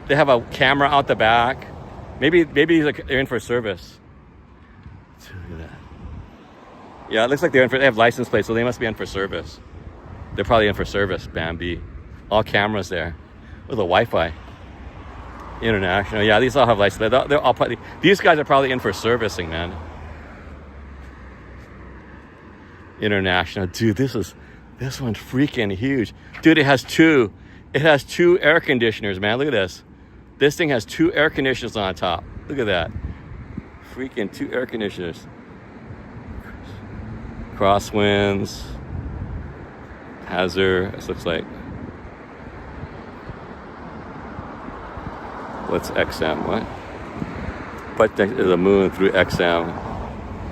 They have a camera out the back. Maybe they're in for service. Look at that. Yeah, it looks like they have license plates, so they must be in for service. They're probably in for service, Bambi. All cameras there. With the Wi-Fi. International. Yeah, these all have license. They're all probably, these guys are probably in for servicing, man. International. Dude, this one's freaking huge. Dude, it has two air conditioners, man. Look at this. This thing has 2 air conditioners on top. Look at that. Freaking 2 air conditioners. Crosswinds. Hazard. This looks like. What's XM? What? Put the moon through XM.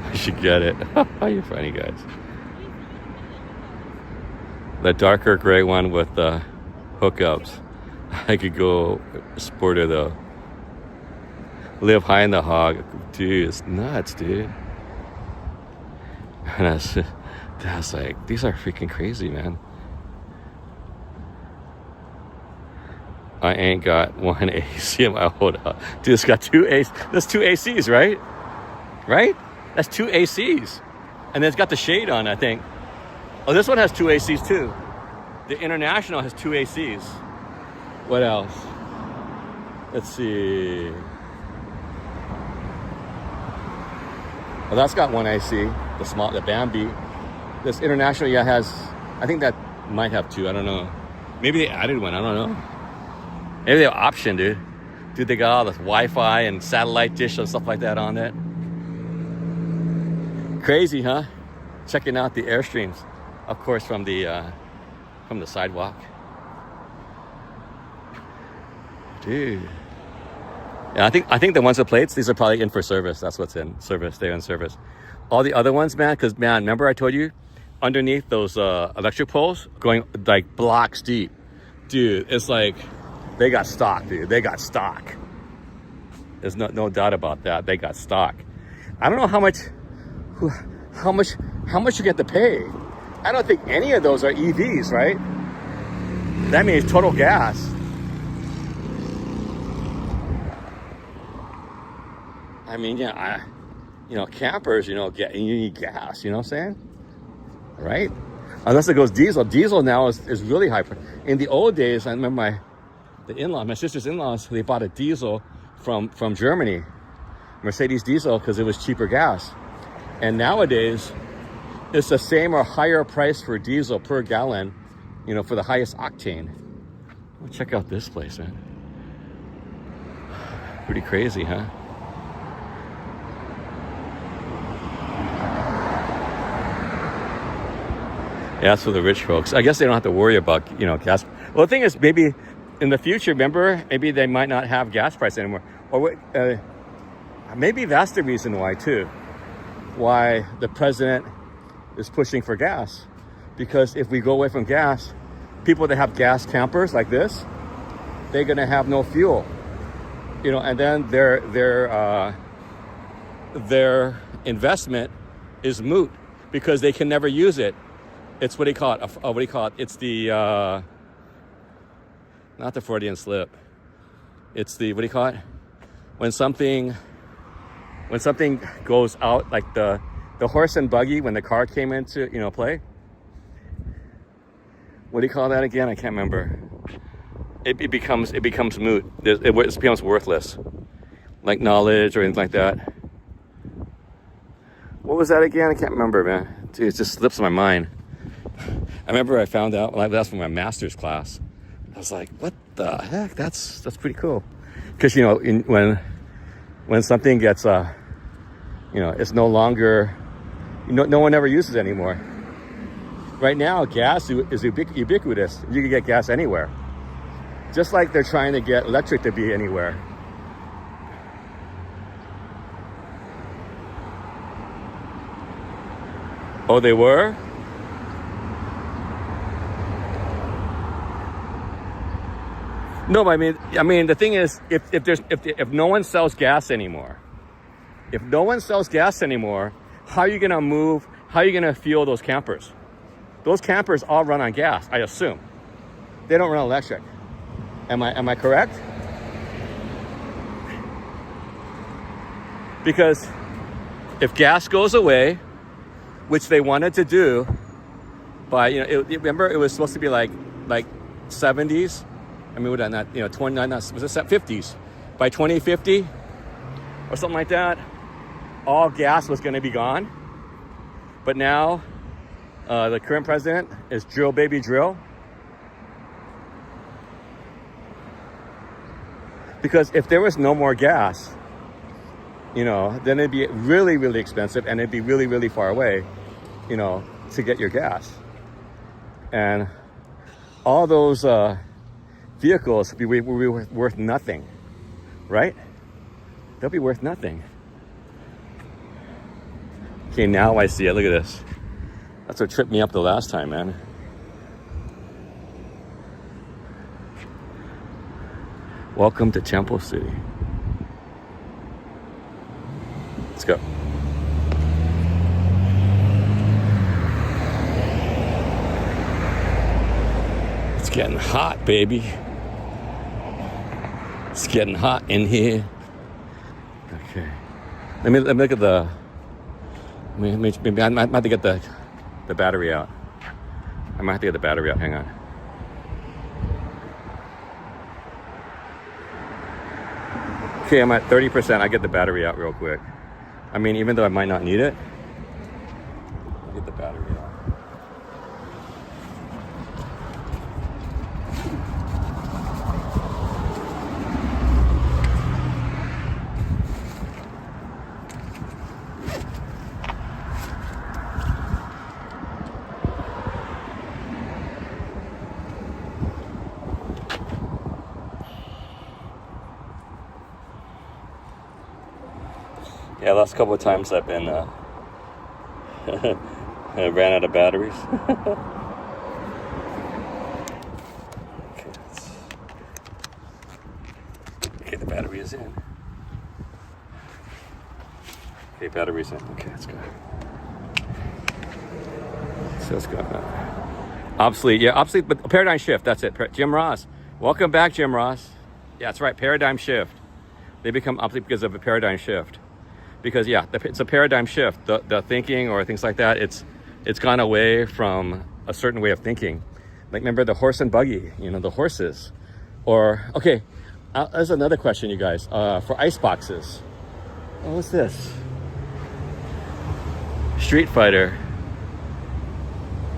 I should get it. You're funny, guys. The darker gray one with the hookups. I could go sporter though. Live high in the hog. Dude, it's nuts, dude. And that's like, these are freaking crazy, man. I ain't got one AC in my hold up. Dude, it's got 2 AC. That's 2 ACs, right? Right? That's 2 ACs. And then it's got the shade on, I think. Oh, this one has 2 ACs too. The International has 2 ACs. What else? Let's see. Well, that's got 1 AC. The Bambi. This International, yeah, has. I think that might have 2. I don't know. Maybe they added one. I don't know. Maybe they have option, dude. Dude, they got all this Wi-Fi and satellite dish and stuff like that on it. Crazy, huh? Checking out the Airstreams, of course, from the sidewalk. Dude. Yeah, I think the ones with plates, these are probably in for service. That's what's in service. They're in service. All the other ones, man, because, man, remember I told you underneath those electric poles, going like blocks deep. Dude, it's like they got stock, dude. They got stock. There's no doubt about that. They got stock. I don't know how much you get to pay. I don't think any of those are EVs, right? That means total gas. I mean, yeah, campers, you need gas, you know what I'm saying? Right? Unless it goes diesel. Diesel now is really high. In the old days, I remember my sister's in-laws, they bought a diesel from Germany, Mercedes diesel, because it was cheaper gas. And nowadays, it's the same or higher price for diesel per gallon, for the highest octane. Well, check out this place, man. Pretty crazy, huh? Yeah, that's for the rich folks. I guess they don't have to worry about, gas. Well, the thing is, maybe in the future, remember, maybe they might not have gas price anymore. Or maybe that's the reason why, too. Why the president is pushing for gas. Because if we go away from gas, people that have gas campers like this, they're going to have no fuel. And then their investment is moot because they can never use it. It's what do you call it? It's the, not the Freudian slip. It's the, what do you call it? When something goes out, like the horse and buggy, when the car came into, play. What do you call that again? I can't remember. It becomes moot. It becomes worthless. Like knowledge or anything like that. What was that again? I can't remember, man. Dude, it just slips my mind. I remember I found out when I was from my master's class. I was like, "What the heck? That's pretty cool." Because when something gets it's no longer, no one ever uses it anymore. Right now, gas is ubiquitous. You can get gas anywhere, just like they're trying to get electric to be anywhere. Oh, they were? No, but I mean, the thing is, if no one sells gas anymore, how are you gonna move? How are you gonna fuel those campers? Those campers all run on gas, I assume. They don't run electric. Am I correct? Because if gas goes away, which they wanted to do by, remember it was supposed to be like 70s. I mean, would that not, 29, was it 50s? By 2050 or something like that, all gas was going to be gone. But now, the current president is drill, baby, drill. Because if there was no more gas, then it'd be really, really expensive and it'd be really, really far away, to get your gas. And all those vehicles will be worth nothing, right? They'll be worth nothing. Okay, now I see it. Look at this. That's what tripped me up the last time, man. Welcome to Temple City. Let's go. It's getting hot, baby. It's getting hot in here. Okay. Let me look at the. Maybe I might have to get the battery out. I might have to get the battery out. Hang on. Okay, I'm at 30%. I get the battery out real quick. I mean, even though I might not need it, I'll get the battery out. Yeah, last couple of times I've been I ran out of batteries. Okay, the battery is in. Okay, battery's in. Okay, let's go. So let's go. Obsolete, yeah, obsolete, but paradigm shift. That's it. Jim Ross, welcome back, Jim Ross. Yeah, that's right. Paradigm shift. They become obsolete because of a paradigm shift. Because yeah, it's a paradigm shift. The thinking or things like that. It's gone away from a certain way of thinking. Like remember the horse and buggy. You know the horses. Or okay, there's another question, you guys. For ice boxes. Oh, what's this? Street Fighter.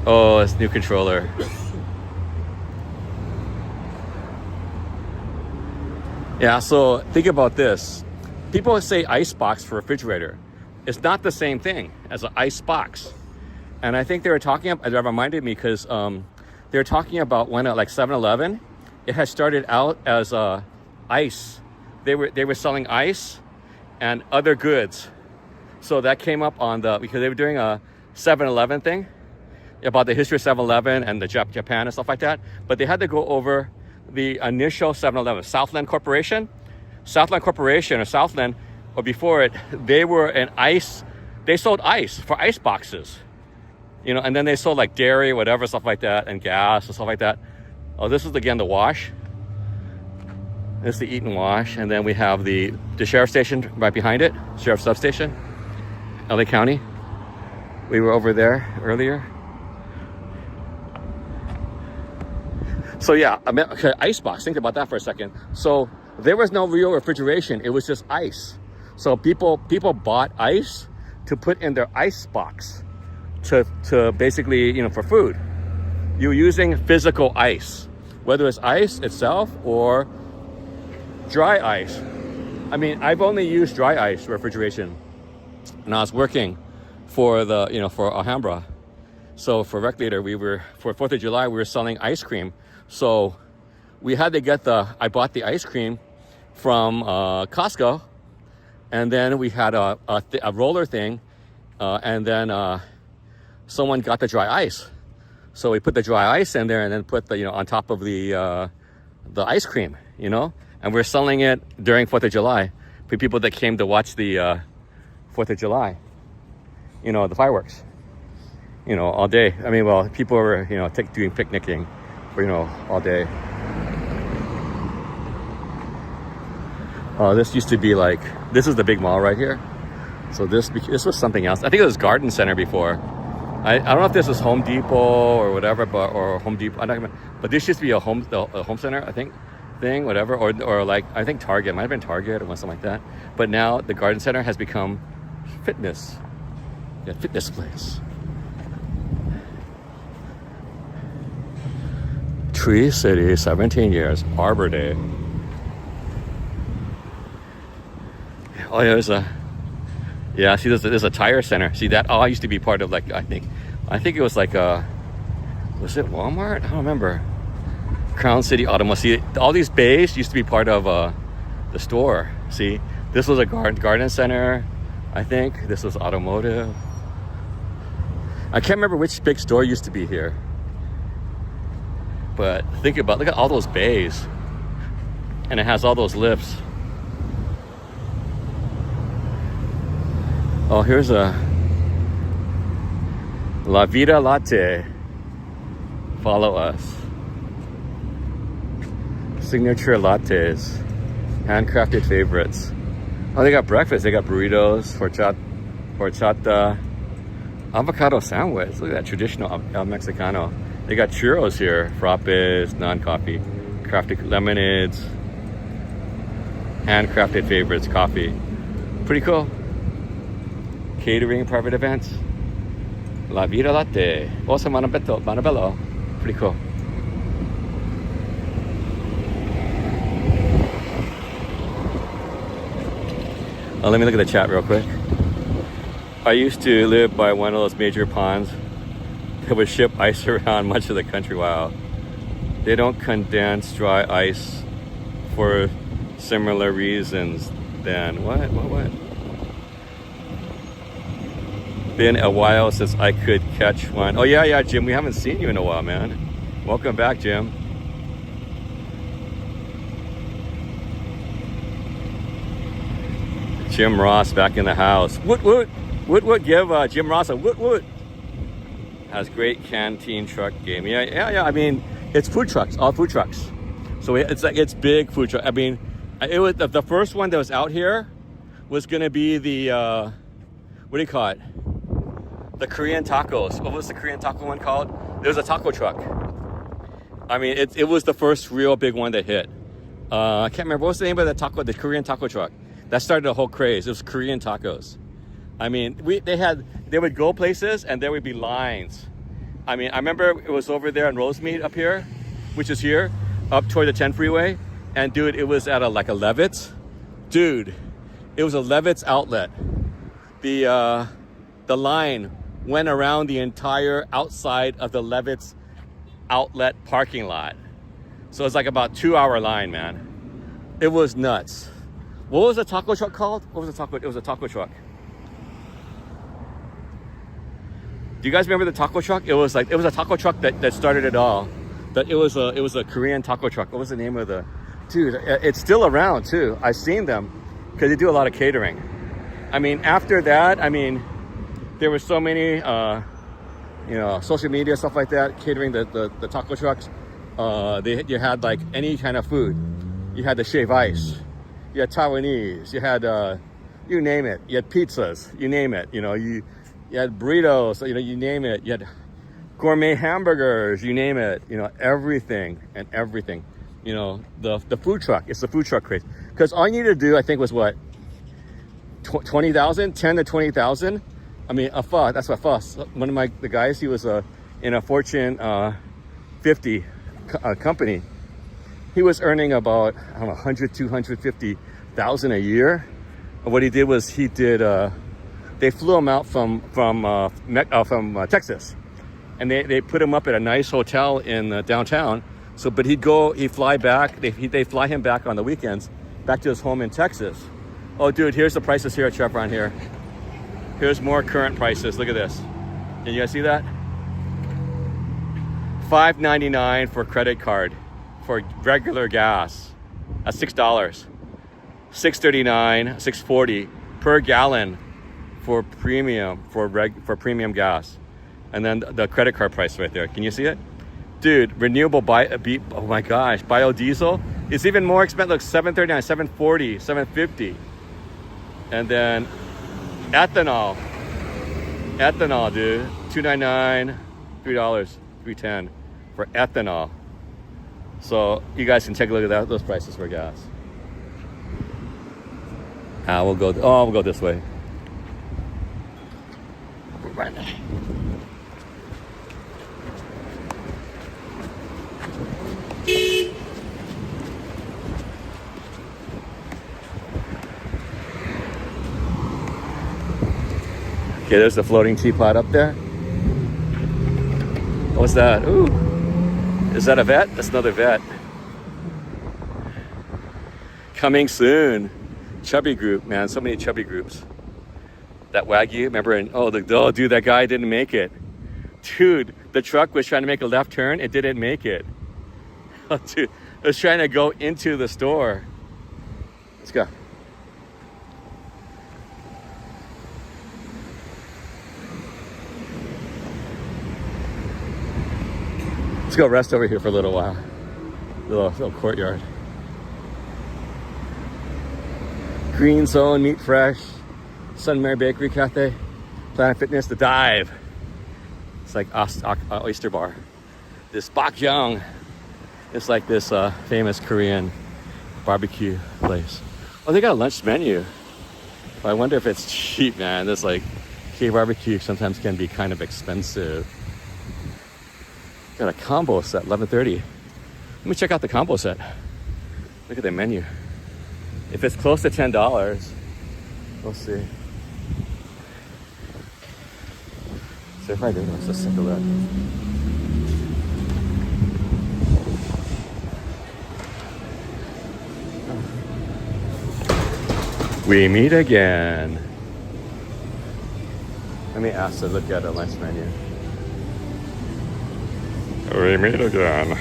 Oh, it's new controller. Yeah, so think about this. People say ice box for refrigerator. It's not the same thing as an ice box. And I think they were talking, it reminded me because they were talking about when at like 7-Eleven, it had started out as ice. They were selling ice and other goods. So that came up on because they were doing a 7-Eleven thing about the history of 7-Eleven and the Japan and stuff like that. But they had to go over the initial 7-Eleven, Southland Corporation, or Southland, or before it, they were they sold ice for ice boxes, you know, and then they sold like dairy, whatever, stuff like that, and gas and stuff like that. Oh, this is again the wash. This is the eat and wash, and then we have the sheriff station right behind it, sheriff substation, LA County. We were over there earlier. So yeah, I mean, okay, icebox, think about that for a second. So there was no real refrigeration, it was just ice. So people bought ice to put in their ice box to basically, you know, for food. You're using physical ice, whether it's ice itself or dry ice. I mean, I've only used dry ice refrigeration when I was working for for Alhambra. So for Rec Leader, for 4th of July, we were selling ice cream. So we had to get I bought the ice cream from Costco, and then we had a roller thing, and then someone got the dry ice. So we put the dry ice in there and then put on top of the ice cream, you know, and we're selling it during 4th of July for people that came to watch the 4th of July, you know, the fireworks, you know, all day. I mean, well, people were, you know, doing picnicking, you know, all day. This used to be like, this is the big mall right here. So this was something else. I think it was Garden Center before. I don't know if this was Home Depot or whatever, or Home Depot. I don't remember. But this used to be a home center, I think, thing, whatever, or like I think Target, might have been Target or something like that. But now the Garden Center has become fitness place. Tree City, 17 years, Arbor Day. Oh yeah, see, there's a tire center. See that? Oh, I used to be part of like, I think it was like was it Walmart? I don't remember. Crown City Automotive. See, all these bays used to be part of the store. See, this was a garden center. I think this was automotive. I can't remember which big store used to be here. But look at all those bays. And it has all those lifts. Oh, here's a La Vida Latte. Follow us. Signature lattes. Handcrafted favorites. Oh, they got breakfast. They got burritos, horchata, avocado sandwich. Look at that traditional El Mexicano. They got churros here, frappes, non-coffee, crafted lemonades, handcrafted favorites, coffee. Pretty cool. Catering, private events. La Vida Latte. Also Montebello. Pretty cool. Oh, let me look at the chat real quick. I used to live by one of those major ponds that would ship ice around much of the country. Wow. They don't condense dry ice for similar reasons then. What? Been a while since I could catch one. Oh yeah, Jim, we haven't seen you in a while, man. Welcome back, Jim. Jim Ross back in the house. Woot. Give Jim Ross a woot. Has great canteen truck game. Yeah. I mean, it's food trucks, all food trucks. So it's big food truck. I mean, it was the first one that was out here was gonna be the what do you call it? The Korean tacos. What was the Korean taco one called? There was a taco truck. I mean, it was the first real big one that hit. I can't remember what's the name of the Korean taco truck. That started a whole craze. It was Korean tacos. I mean, they would go places and there would be lines. I mean, I remember it was over there in Rosemead up here, which is here, up toward the 10 freeway. And dude, it was at a Levitt's. Dude, it was a Levitt's outlet. The line went around the entire outside of the Levitt's outlet parking lot. So it's like about 2-hour line, man. It was nuts. What was the taco truck called? What was the taco? It was a taco truck. Do you guys remember the taco truck? It was a taco truck that started it all. But it was a Korean taco truck. What was the name of the? Dude, it's still around too. I've seen them because they do a lot of catering. I mean, after that, I mean, there were so many, social media stuff like that, catering the taco trucks. You had like any kind of food. You had the shave ice. You had Taiwanese. You had, you name it. You had pizzas. You name it. You had burritos. You name it. You had gourmet hamburgers. You name it. Everything and everything. The food truck. It's the food truck craze. Because all you needed to do, I think, was what? 20,000, 10 to 20,000. I mean, a pho. That's what pho. One of the guys, he was in a Fortune 50 company. He was earning about 100, 250,000 a year. What he did was they flew him out from Texas, and they put him up at a nice hotel in downtown. So, but he'd fly back. They fly him back on the weekends, back to his home in Texas. Oh, dude, here's the prices here at Chevron here. Here's more current prices. Look at this. Can you guys see that? $5.99 for credit card for regular gas. That's $6. $6.39, $6.40 per gallon for premium for premium gas. And then the credit card price right there. Can you see it? Dude, renewable oh my gosh, biodiesel. It's even more expensive. Look, $7.39, $7.40, $7.50. And then ethanol, dude, $2.99, $3, $3.10 for ethanol. So you guys can take a look at those prices for gas. We'll go this way. Right now. Okay, there's the floating teapot up there. What's that? Ooh. Is that a vet? That's another vet. Coming soon. Chubby group, man. So many chubby groups. That Wagyu, remember? Dude, that guy didn't make it. Dude, the truck was trying to make a left turn. It didn't make it. Oh, dude, it was trying to go into the store. Let's go. Let's go rest over here for a little while. Little courtyard. Green Zone, Meat Fresh, Sun Mary Bakery Cafe, Planet Fitness, The Dive. It's like oyster bar. This Bakjang. It's like this famous Korean barbecue place. Oh, they got a lunch menu. But I wonder if it's cheap, man. This like K-barbecue sometimes can be kind of expensive. Got a combo set, $11.30. Let me check out the combo set. Look at the menu. If it's close to $10, we'll see. So if I do, let's just take a look. We meet again. Let me ask to look at a lunch menu. We meet again.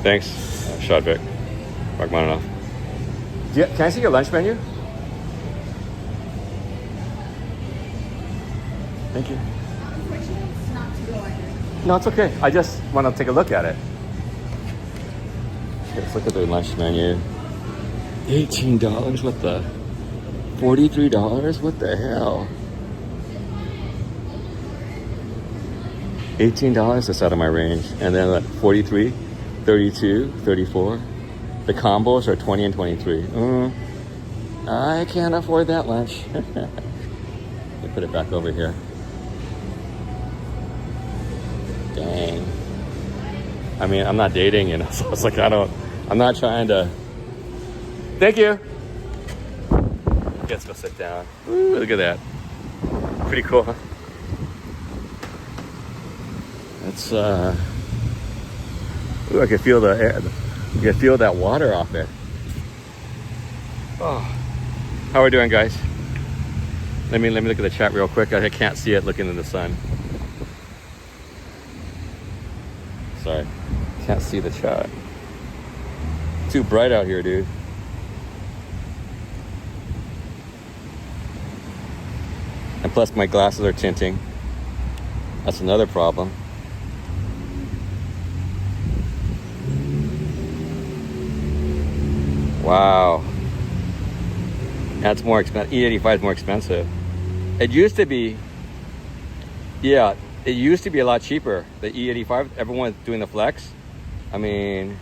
Thanks, Shadvik. Rachmaninoff. Can I see your lunch menu? Thank you. Unfortunately, it's not to go under. No, it's okay. I just want to take a look at it. Let's look at their lunch menu. $18? What the? $43? What the hell? $18? That's out of my range. And then like 43, 32, 34. The combos are 20 and 23. I can't afford that lunch. Let me put it back over here. Dang. I mean, I'm not dating, you know, so it's like I'm not trying to. Thank you. Let's go sit down. Ooh, look at that. Pretty cool, huh? It's ooh, I can feel the air. You can feel that water off it. Oh, how are we doing, guys? Let me look at the chat real quick. I can't see it looking in the sun. Sorry, can't see the chat. Too bright out here, dude. And plus my glasses are tinting. That's another problem. Wow. That's more expensive. E85 is more expensive. It used to be, yeah, it used to be a lot cheaper. The E85, everyone's doing the flex. I mean,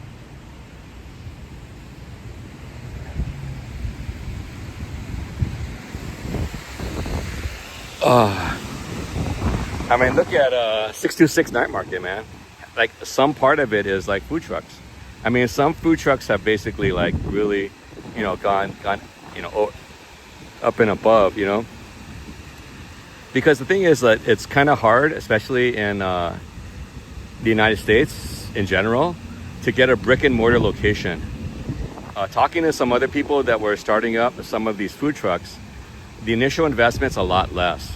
look at 626 Night Market, man. Like some part of it is like food trucks. I mean, some food trucks have basically like really, you know, gone, you know, up and above, you know. Because the thing is that it's kind of hard, especially in the United States in general, to get a brick and mortar location. Talking to some other people that were starting up some of these food trucks, the initial investment's a lot less.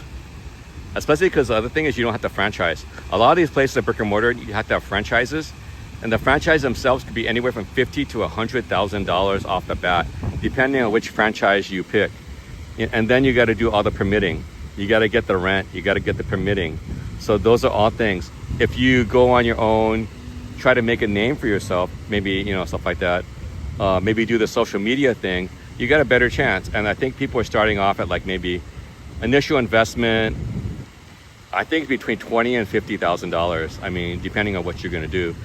Especially because the other thing is you don't have to franchise. A lot of these places are brick and mortar, you have to have franchises. And the franchise themselves could be anywhere from $50,000 to $100,000 off the bat, depending on which franchise you pick. And then you got to do all the permitting. You got to get the rent. You got to get the permitting. So those are all things. If you go on your own, try to make a name for yourself, maybe, you know, stuff like that. Maybe do the social media thing. You got a better chance. And I think people are starting off at like maybe initial investment, I think between $20,000 and $50,000. I mean, depending on what you're going to do.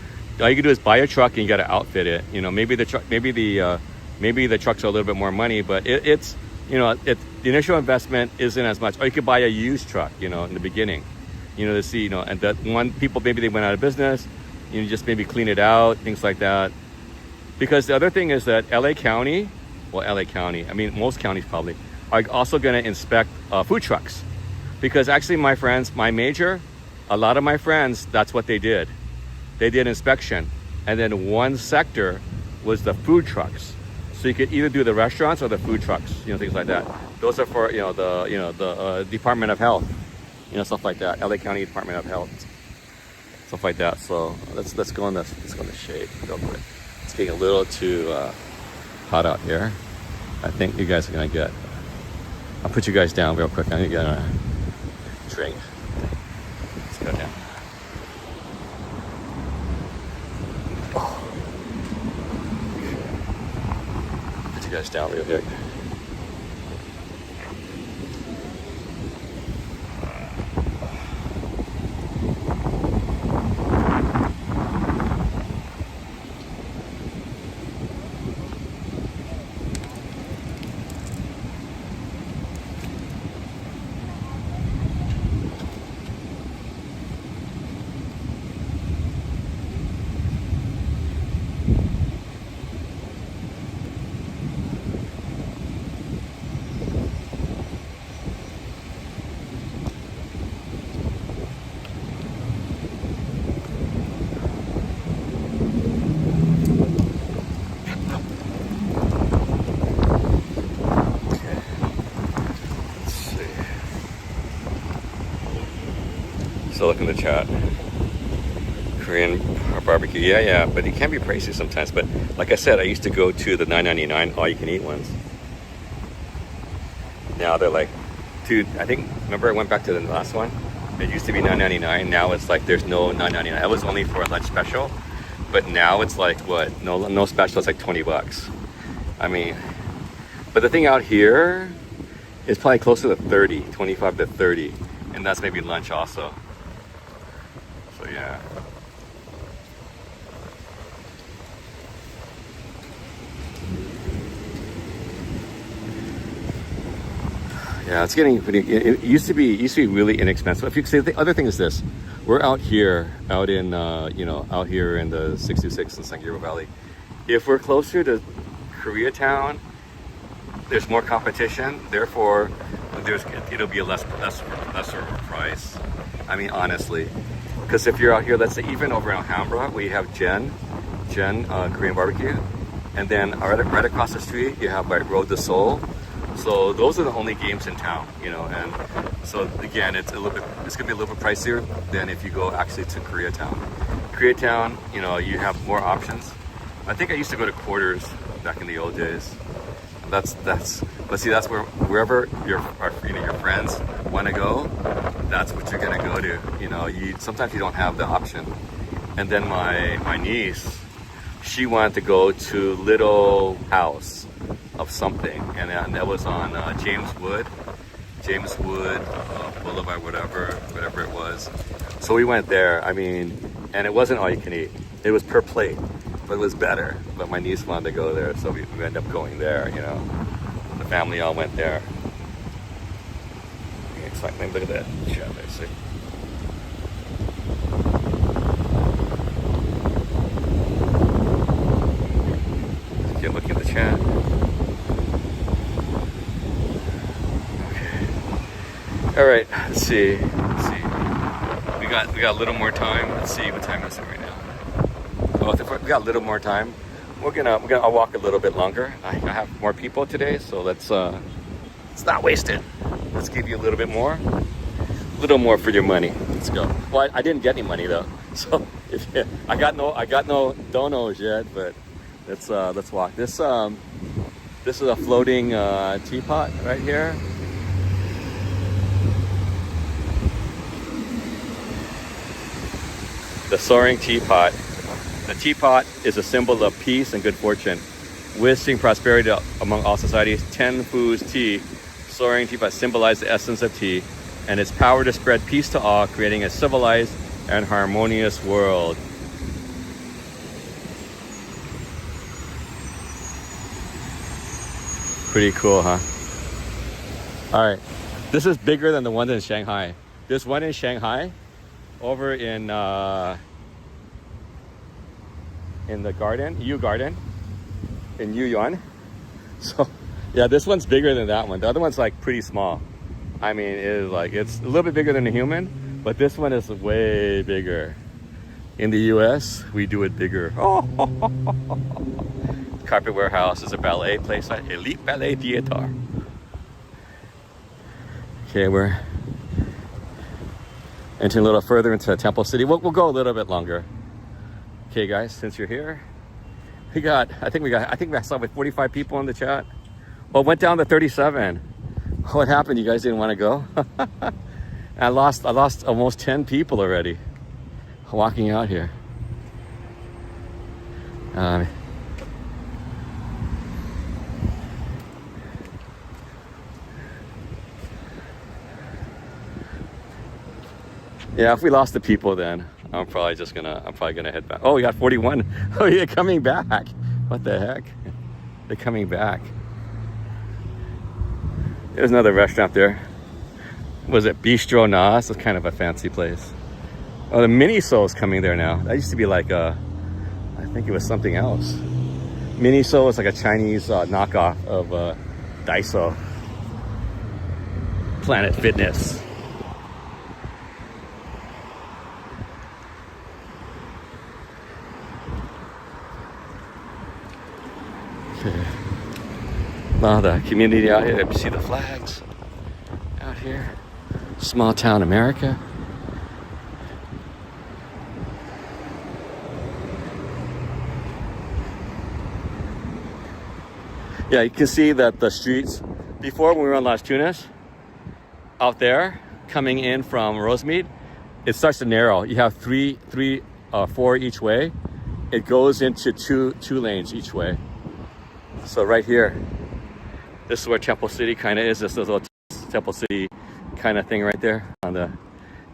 All you can do is buy a truck and you got to outfit it. You know, maybe the truck, maybe the trucks are a little bit more money, but it's, you know, the initial investment isn't as much. Or you could buy a used truck, you know, in the beginning, you know, to see, you know, and that one people, maybe they went out of business, you know, just maybe clean it out, things like that. Because the other thing is that LA County, I mean, most counties probably are also going to inspect food trucks. Because actually my friends, my major, a lot of my friends, that's what they did. They did inspection, and then one sector was the food trucks. So you could either do the restaurants or the food trucks, you know, things like that. Those are for, the Department of Health, you know, stuff like that. LA County Department of Health, stuff like that. So let's go in the shade real quick. It's getting a little too hot out here. I think you guys are gonna get. I'll put you guys down real quick. I need to get a drink. Let's go down. Put you guys down real quick. So look in the chat. Korean barbecue, yeah, but it can be pricey sometimes. But like I said, I used to go to the $9.99 all-you-can-eat ones. Now they're like, dude, I think, remember I went back to the last one? It used to be $9.99. Now it's like there's no $9.99. That was only for a lunch special. But now it's like, what? No special, it's like 20 bucks. I mean, but the thing out here is probably closer to 30, 25 to 30. And that's maybe lunch also. So yeah. Yeah, it's getting pretty. It used to be really inexpensive. If you say the other thing is this, we're out here, out in out here in the 626 in San Gabriel Valley. If we're closer to Koreatown, there's more competition. Therefore, it'll be a lesser price. I mean, honestly, because if you're out here, let's say even over in Alhambra, we have Jen Korean barbecue, and then right across the street you have like Road to Seoul. So those are the only games in town, and so again, it's gonna be a little bit pricier than if you go actually to Koreatown. Koreatown, you have more options. I think I used to go to Quarters back in the old days. But see, that's wherever your friends want to go, that's what you're gonna go to. Sometimes you don't have the option. And then my niece, she wanted to go to Little House of something, and that was on James Wood Boulevard, whatever it was. So we went there. I mean, and it wasn't all you can eat. It was per plate, but it was better. But my niece wanted to go there, so we ended up going there. The family all went there. It's like, look at that chat there. See. Okay, look at the chat. All right, let's see. We got a little more time. Let's see what time is it right now. Oh, we got a little more time. I'll walk a little bit longer. I have more people today, so let's not waste it. Let's give you a little bit more. A little more for your money. Let's go. Well, I didn't get any money though, so I got no donos yet. But let's walk. This is a floating teapot right here. The soaring teapot. The teapot is a symbol of peace and good fortune, wishing prosperity among all societies. 10 Foods tea, soaring teapot, symbolize the essence of tea and its power to spread peace to all, creating a civilized and harmonious world. Pretty cool, huh? All right, this is bigger than the one in Shanghai. This one in Shanghai, over in the garden, Yu Garden, in Yuyuan. So, yeah, this one's bigger than that one. The other one's like pretty small. I mean, it's a little bit bigger than a human, but this one is way bigger. In the U.S., we do it bigger. Carpet Warehouse is a ballet place, Elite Ballet Theater. Okay, we're entering a little further into Temple City. We'll go a little bit longer. Okay, guys, since you're here, I think I saw like 45 people in the chat. Well, it went down to 37. What happened? You guys didn't want to go? I lost almost 10 people already walking out here. Yeah, if we lost the people, then I'm probably gonna head back. Oh, we got 41. Oh, yeah, coming back. What the heck? They're coming back. There's another restaurant there. Was it Bistro Nas? It's kind of a fancy place. Oh, the Miniso is coming there now. That used to be like I think it was something else. Miniso is like a Chinese knockoff of Daiso. Planet Fitness. Wow, the community out here, you see the flags out here. Small town America. Yeah, you can see that the streets before when we were on Las Tunas out there coming in from Rosemead, it starts to narrow. You have four each way. It goes into two lanes each way. So right here, this is where Temple City kind of is. This little Temple City kind of thing right there on the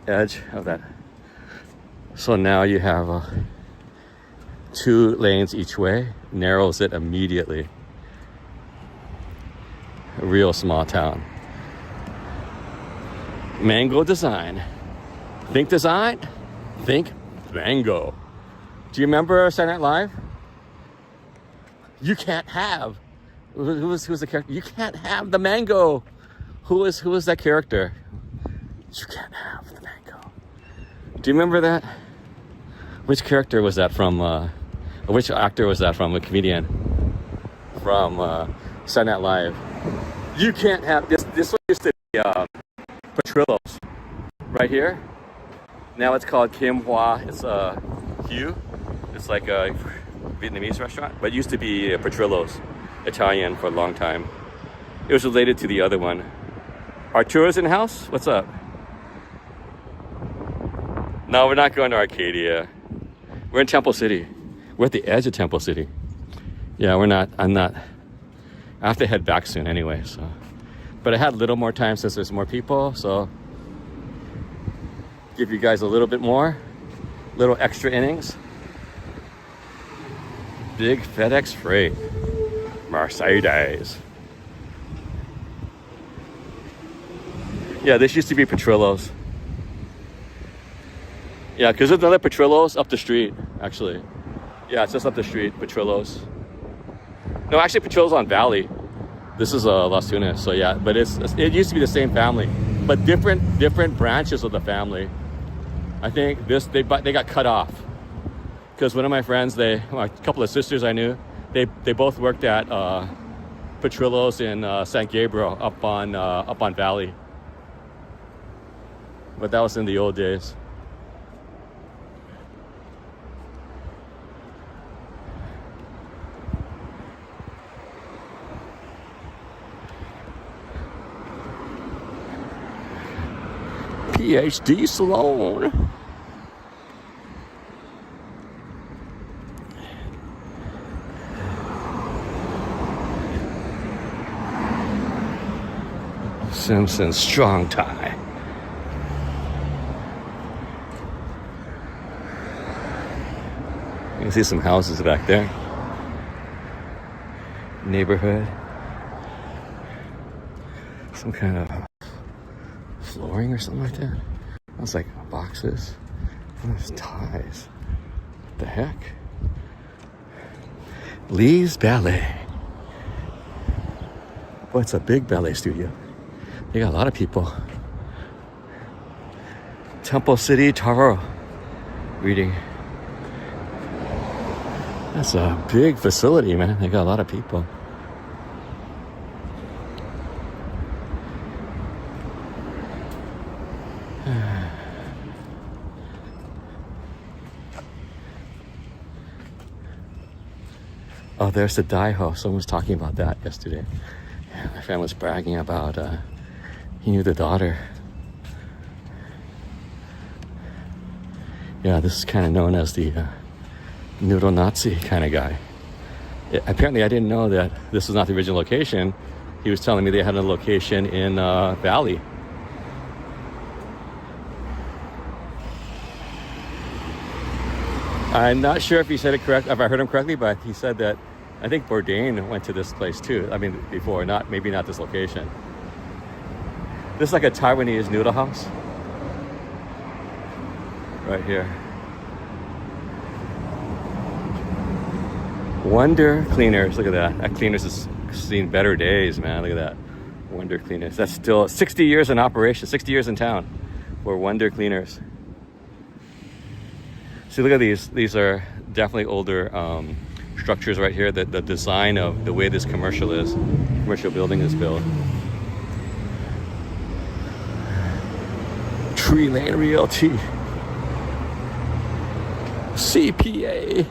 edge of that. So now you have 2 lanes each way, narrows it immediately. A real small town. Mango design. Think design, think mango. Do you remember Saturday Night Live? You can't have. Who's the character? You can't have the mango. Who was that character? You can't have the mango. Do you remember that? Which character was that from? Which actor was that from? A comedian from Saturday Night Live. You can't have this. This one used to be Petrillo's right here. Now it's called Kim Hua. It's Hue. It's like a Vietnamese restaurant, but it used to be Petrillo's, Italian for a long time. It was related to the other one. Arturo's in house? What's up? No, we're not going to Arcadia. We're in Temple City. We're at the edge of Temple City. Yeah, we're not. I'm not. I have to head back soon anyway. So, but I had a little more time since there's more people. So, give you guys a little bit more, little extra innings. Big FedEx Freight, Mercedes. Yeah, this used to be Petrillo's. Yeah, because there's another Petrillo's up the street, actually. Yeah, it's just up the street, Petrillo's. No, actually Petrillo's on Valley. This is Las Tunas, so yeah, but it used to be the same family, but different branches of the family. I think they got cut off because one of my friends, a couple of sisters I knew, they both worked at Petrillo's in San Gabriel up on Valley. But that was in the old days. PhD Salon. Simpson strong tie. You can see some houses back there. Neighborhood. Some kind of flooring or something like that. That's like boxes. There's ties. What the heck? Lee's Ballet. Boy, it's a big ballet studio. They got a lot of people. Temple City Tarot reading. That's a big facility, man. They got a lot of people. Oh, there's the Daiho. Someone was talking about that yesterday. Yeah, my friend was bragging about he knew the daughter. Yeah, this is kind of known as the noodle Nazi kind of guy. Apparently, I didn't know that this was not the original location. He was telling me they had a location in Valley. I'm not sure if he said it correct, if I heard him correctly, but he said that I think Bourdain went to this place too. I mean, before, maybe not this location. This is like a Taiwanese noodle house. Right here. Wonder Cleaners, look at that. That Cleaners has seen better days, man. Look at that. Wonder Cleaners. That's still 60 years in operation, 60 years in town for Wonder Cleaners. See, look at these. These are definitely older structures right here. The design of the way this commercial building is built. Tree Lane Realty. CPA.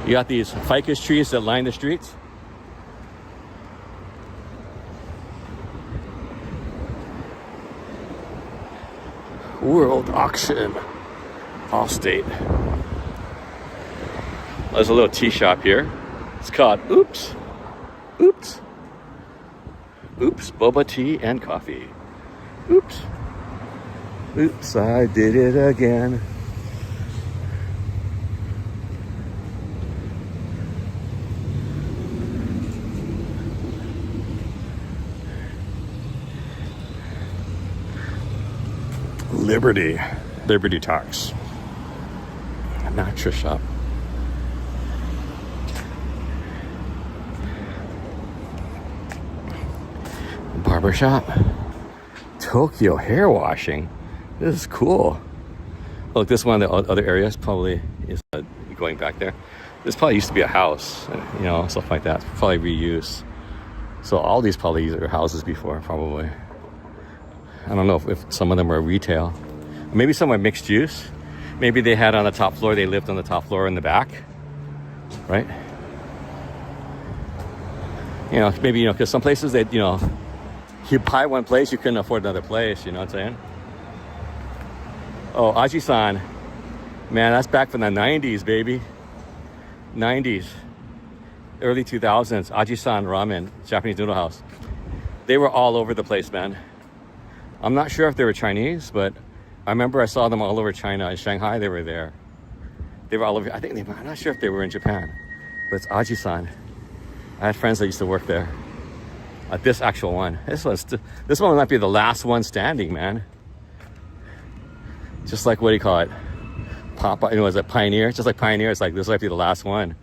You got these ficus trees that line the streets. World auction. Allstate. There's a little tea shop here. It's called Oops. Oops. Oops, boba tea and coffee. Oops. Oops, I did it again. Liberty Talks. A mattress shop. Barbershop. Tokyo hair washing. This is cool. Look, this one of the other areas probably is going back there. This probably used to be a house, you know, stuff like that. Probably reuse. So all these probably are houses before, probably. I don't know if some of them are retail. Maybe some are mixed use. Maybe they had on the top floor, they lived on the top floor in the back, right? You know, maybe, you know, because some places they, you know, you buy one place, you couldn't afford another place, you know what I'm saying? Oh, Aji-san. Man, that's back from the 90s, baby. 90s. Early 2000s. Aji-san Ramen, Japanese noodle house. They were all over the place, man. I'm not sure if they were Chinese, but I remember I saw them all over China. In Shanghai, they were there. They were all over. I'm not sure if they were in Japan, but it's Aji-san. I had friends that used to work there. This actual one. This one might be the last one standing, man. Just like, what do you call it? Popeye, you know, is it Pioneer? Just like Pioneer, it's like this might be the last one.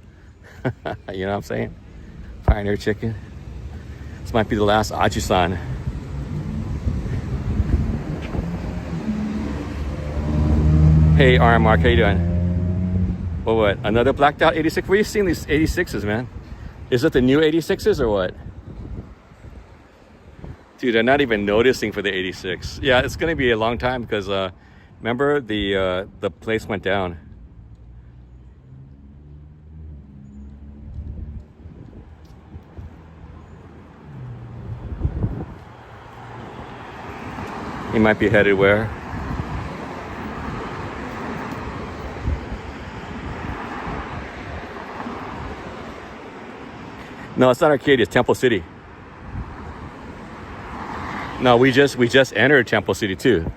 You know what I'm saying? Pioneer chicken. This might be the last Aji-san. Hey, RM Mark, how you doing? Well, what? Another blacked out 86? Where are you seeing these 86s, man? Is it the new 86s or what? Dude, I'm not even noticing for the 86. Yeah, it's gonna be a long time because remember the place went down. He might be headed where? No, it's not Arcadia, it's Temple City. No, we just entered Temple City too.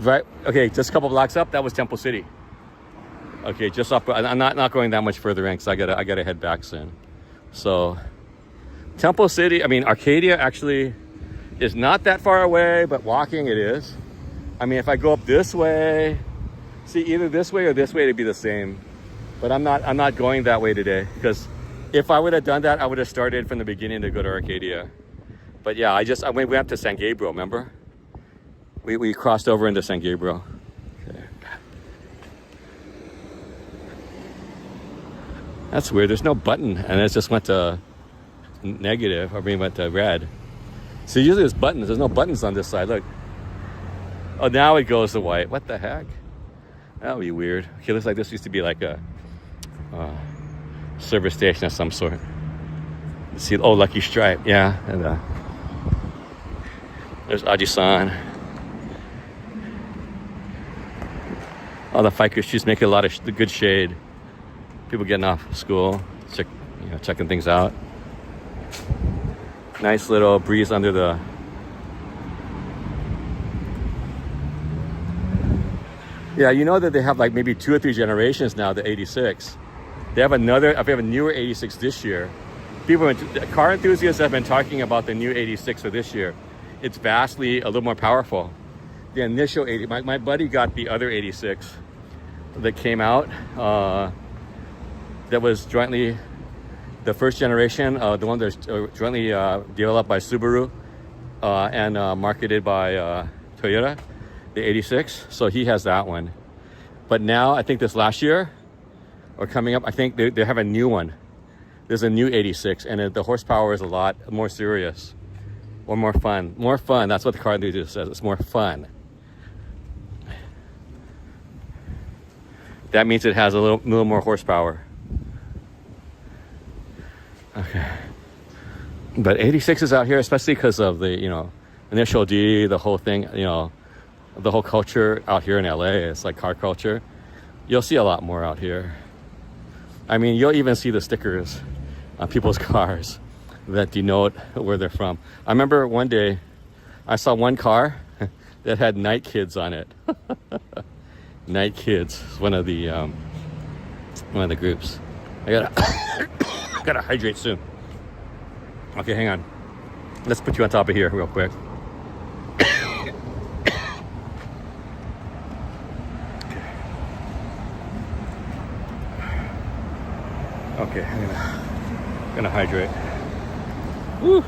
Right? Okay, just a couple blocks up, that was Temple City. Okay, just up. I'm not going that much further in because I gotta head back soon. So Temple City, I mean Arcadia actually is not that far away, but walking it is. I mean, if I go up this way, see, either this way or this way, it'd be the same. But I'm not going that way today because if I would have done that, I would have started from the beginning to go to Arcadia. But yeah, we went up to San Gabriel, remember? We crossed over into San Gabriel. Okay. That's weird, there's no button, and it just went to negative, went to red. So usually there's buttons, there's no buttons on this side, look. Oh, now it goes to white, what the heck? That would be weird. Okay, looks like this used to be like a service station of some sort. Let's see, oh, Lucky Stripe, yeah. And there's Aji-san. Oh, the Fikers, she's making a lot of good shade. People getting off school, checking things out. Nice little breeze under the. Yeah, you know that they have like maybe 2 or 3 generations now, the 86. They have a newer 86 this year. Car enthusiasts have been talking about the new 86 for this year. It's vastly a little more powerful. The initial 80, my buddy got the other 86 that came out. That was jointly the first generation, the one that's jointly developed by Subaru and marketed by Toyota, the 86. So he has that one. But now, I think this last year, or coming up, I think they have a new one. There's a new 86, and the horsepower is a lot more serious. Or more fun. More fun, that's what the car enthusiast says. It's more fun. That means it has a little more horsepower. Okay. But 86 is out here, especially because of the, initial D, the whole thing, the whole culture out here in LA. It's like car culture. You'll see a lot more out here. I mean, you'll even see the stickers on people's cars that denote where they're from. I remember one day I saw one car that had Night Kids on it. Night Kids is one of the groups. I gotta hydrate soon. Okay, hang on. Let's put you on top of here real quick. Okay, I'm gonna hydrate. Woo.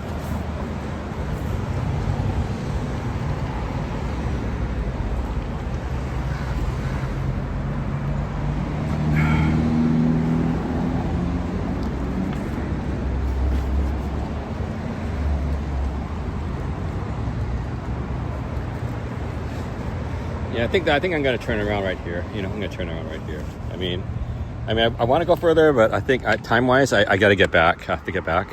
Yeah, I think I'm gonna turn around right here. You know, I'm gonna turn around right here. I mean, I want to go further, but I think time-wise, I got to get back. I have to get back.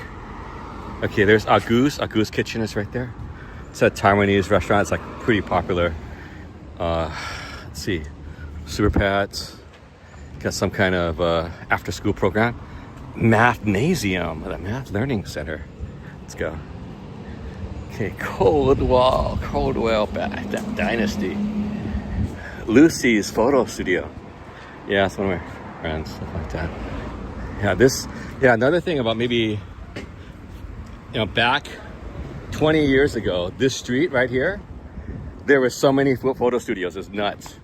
Okay, there's Agu's. Agu's Kitchen is right there. It's a Taiwanese restaurant. It's like pretty popular. Let's see, Super Pets. Got some kind of after-school program. Mathnasium, the Math Learning Center. Let's go. Okay, Coldwell Dynasty. Lucy's Photo Studio. Yeah, that's one of my friends, stuff like that. Yeah, another thing about maybe, back 20 years ago, this street right here, there were so many photo studios. It's nuts.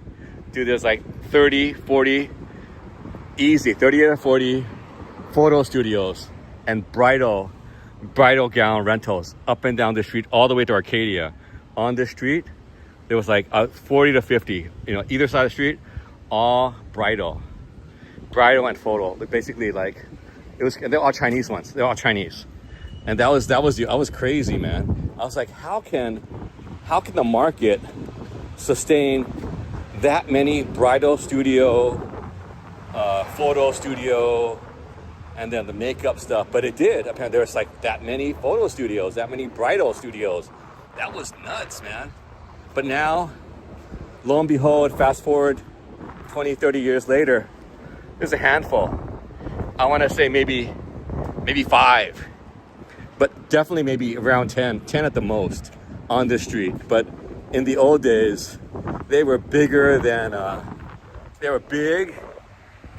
Dude, there's like 30 to 40 photo studios and bridal gown rentals up and down the street, all the way to Arcadia. On this street, there was like 40 to 50, either side of the street, all bridal and photo. Basically, like, they're all Chinese ones. They're all Chinese. And I was crazy, man. I was like, how can the market sustain that many bridal studio, photo studio, and then the makeup stuff? But it did. Apparently there was like that many photo studios, that many bridal studios. That was nuts, man. But now, lo and behold, fast forward 20, 30 years later, there's a handful. I want to say maybe 5, but definitely maybe around 10 at the most on this street. But in the old days, they were bigger than, they were big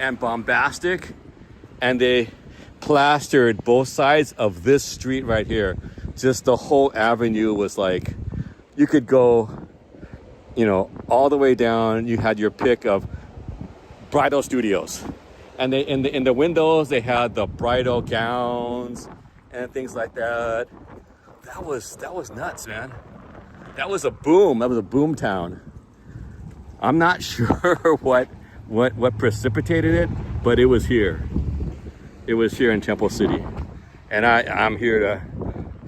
and bombastic, and they plastered both sides of this street right here. Just the whole avenue was like, you could go, all the way down. You had your pick of bridal studios, and they in the windows they had the bridal gowns and things like that. That was nuts, man. That was a boom. That was a boom town. I'm not sure what precipitated it, but it was here. It was here in Temple City, and I'm here to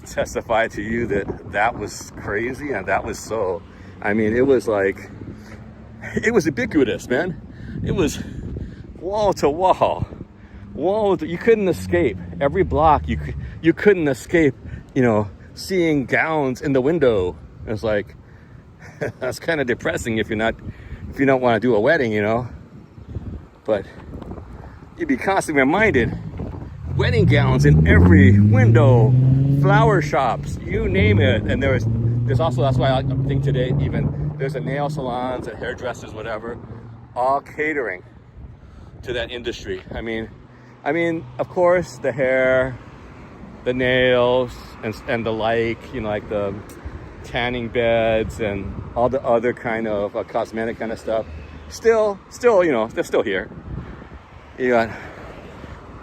testify to you that was crazy, and that was so. I mean, it was ubiquitous, man. It was wall to wall. You couldn't escape. Every block, you couldn't escape, seeing gowns in the window. It's like, that's kind of depressing if you don't want to do a wedding, But you'd be constantly reminded, wedding gowns in every window, flower shops, you name it. And there's also, that's why I think today even, there's a nail salons and hairdressers, whatever, all catering to that industry. I mean, of course, the hair, the nails, and the like the tanning beds and all the other kind of cosmetic kind of stuff. Still, they're still here. You got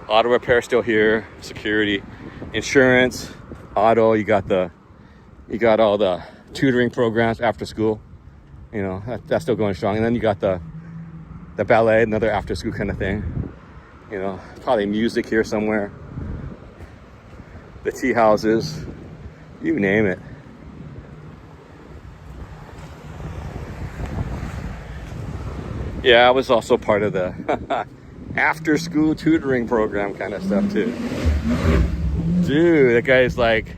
auto repair still here, security, insurance, auto. You got all the tutoring programs after school. That's still going strong. And then you got the ballet, another after school kind of thing. Probably music here somewhere. The tea houses, you name it. Yeah, I was also part of the after school tutoring program kind of stuff too. Dude, that guy's like,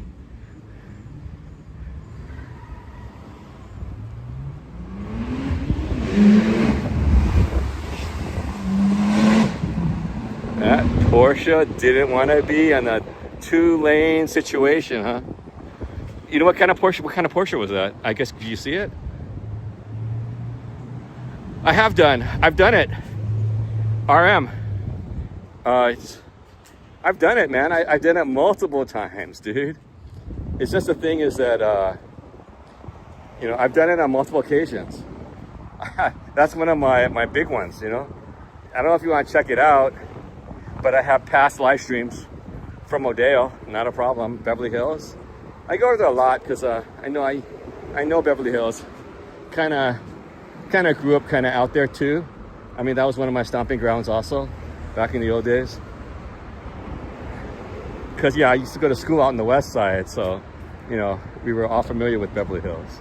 That Porsche didn't want to be in a 2-lane situation, huh? You know what kind of Porsche was that? I guess, did you see it? I've done it. RM. I've done it, man. I've done it multiple times, dude. It's just the thing is that, you know, I've done it on multiple occasions. That's one of my big ones, you know. I don't know if you want to check it out, but I have past live streams from Rodeo, not a problem. Beverly Hills. I go there a lot because I know Beverly Hills. Kind of grew up kind of out there too. I mean, that was one of my stomping grounds also, back in the old days. Because yeah, I used to go to school out in the west side, so you know, we were all familiar with Beverly Hills.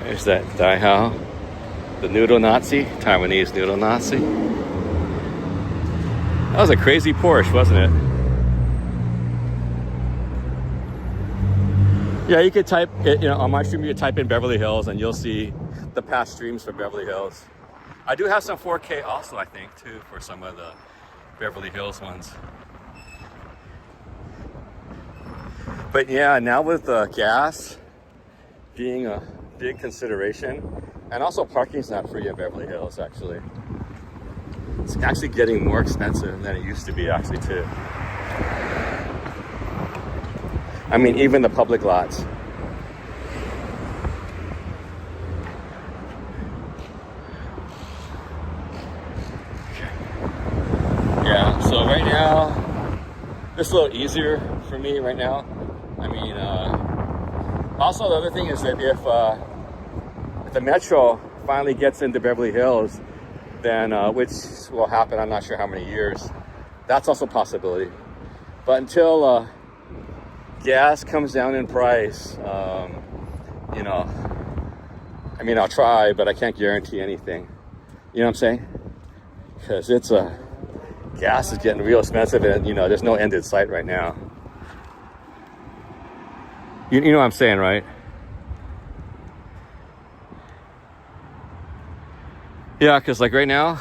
There's that Daihao, the noodle Nazi, Taiwanese noodle Nazi. That was a crazy Porsche, wasn't it? Yeah, you could type it, you know, on my stream, you could type in Beverly Hills and you'll see the past streams for Beverly Hills. I do have some 4K also, I think, too, for some of the Beverly Hills ones. But yeah, now with gas being a big consideration, and also parking's not free in Beverly Hills, actually. It's actually getting more expensive than it used to be, actually, too. I mean, even the public lots. Yeah, so right now, this is a little easier for me right now. I mean, also the other thing is that if the metro finally gets into Beverly Hills, then which will happen, I'm not sure how many years, that's also a possibility. But until gas comes down in price, you know, I mean, I'll try, but I can't guarantee anything. You know what I'm saying? Because it's gas is getting real expensive, and you know, there's no end in sight right now. You know what I'm saying, right? Yeah, because like right now,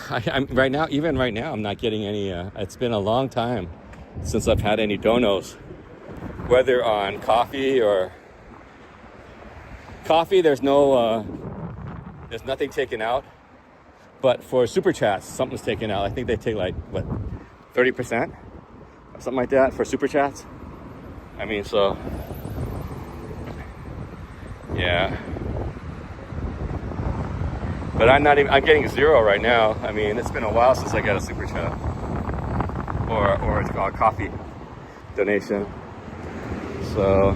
even right now, I'm not getting any. It's been a long time since I've had any donos, whether on coffee or coffee. There's nothing taken out, but for super chats, something's taken out. I think they take like what, 30% or something like that for super chats. I mean, so yeah. But I'm getting zero right now. I mean, it's been a while since I got a super chat or it's called coffee donation. So,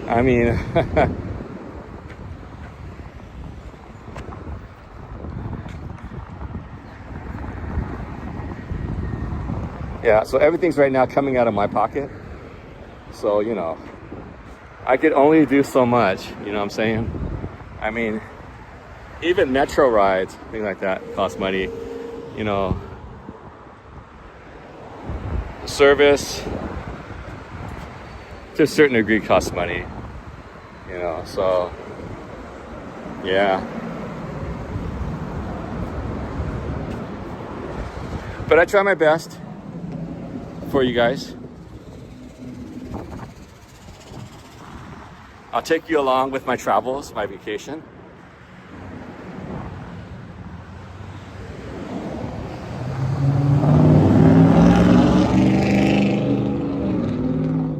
I mean, yeah, so everything's right now coming out of my pocket. So, you know, I could only do so much, you know what I'm saying? I mean, even metro rides, things like that, cost money. You know, service to a certain degree costs money. You know, so yeah. But I try my best for you guys. I'll take you along with my travels, my vacation.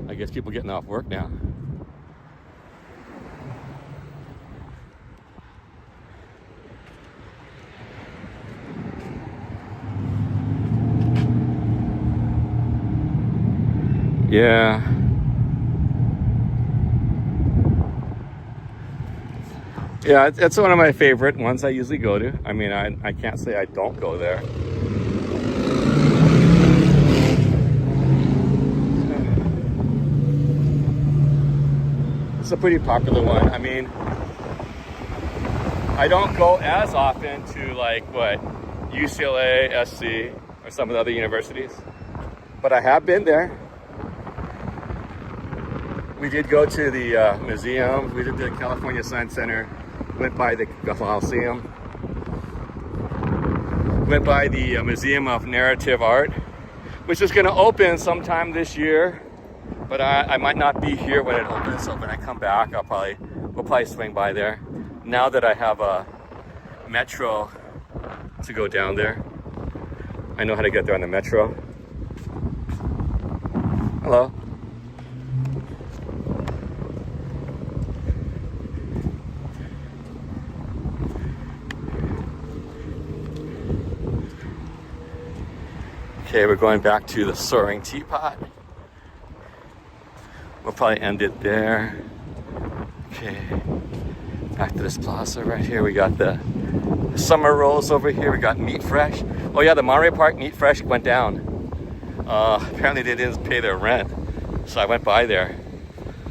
I guess people getting off work now. Yeah. Yeah, it's one of my favorite ones I usually go to. I mean, I can't say I don't go there. It's a pretty popular one. I mean, I don't go as often to like what UCLA, SC, or some of the other universities, but I have been there. We did go to the museum. We did the California Science Center. Went by the Coliseum. Went by the Museum of Narrative Art, which is going to open sometime this year. But I might not be here when it opens. So when I come back, we'll probably swing by there. Now that I have a metro to go down there, I know how to get there on the metro. Hello. Okay, we're going back to the Soaring Teapot. We'll probably end it there. Okay, back to this plaza right here. We got the summer rolls over here. We got Meat Fresh. Oh yeah, the Monterey Park Meat Fresh went down. Apparently they didn't pay their rent. So I went by there.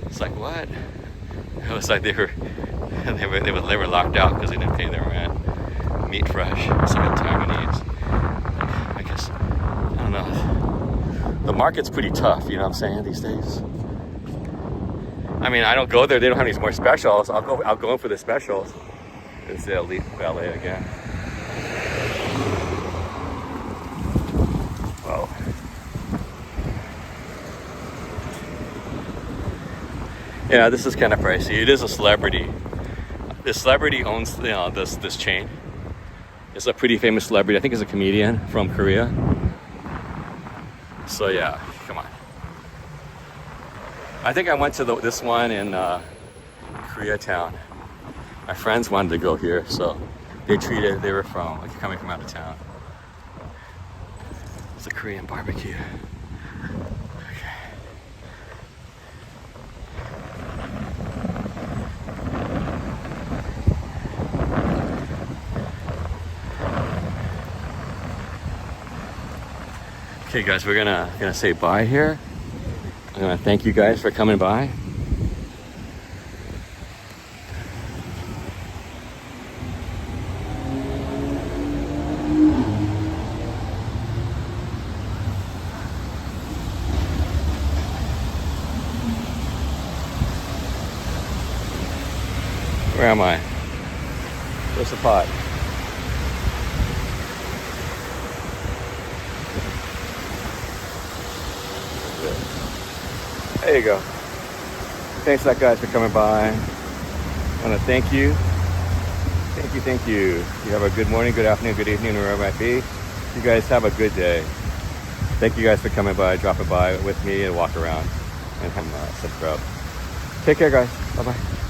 It's like, what? It was like they were locked out because they didn't pay their rent. Meat Fresh. It's like a Taiwanese. I guess, I don't know. The market's pretty tough, you know what I'm saying, these days. I mean, I don't go there. They don't have any more specials. I'll go in for the specials. It's the Elite Ballet again. Whoa. Yeah, this is kind of pricey. It is a celebrity. This celebrity owns, you know, this chain. It's a pretty famous celebrity. I think he's a comedian from Korea. So yeah, come on. I think I went to this one in Koreatown. My friends wanted to go here, so they were coming from out of town. It's a Korean barbecue. Okay guys, we're gonna say bye here. I'm gonna thank you guys for coming by. Where am I? Where's the pot? There you go. Thanks a lot, guys, for coming by. I want to thank you. Thank you. You have a good morning, good afternoon, good evening, wherever it might be. You guys have a good day. Thank you guys for coming by, dropping by with me and walk around and have some grub. Take care, guys. Bye-bye.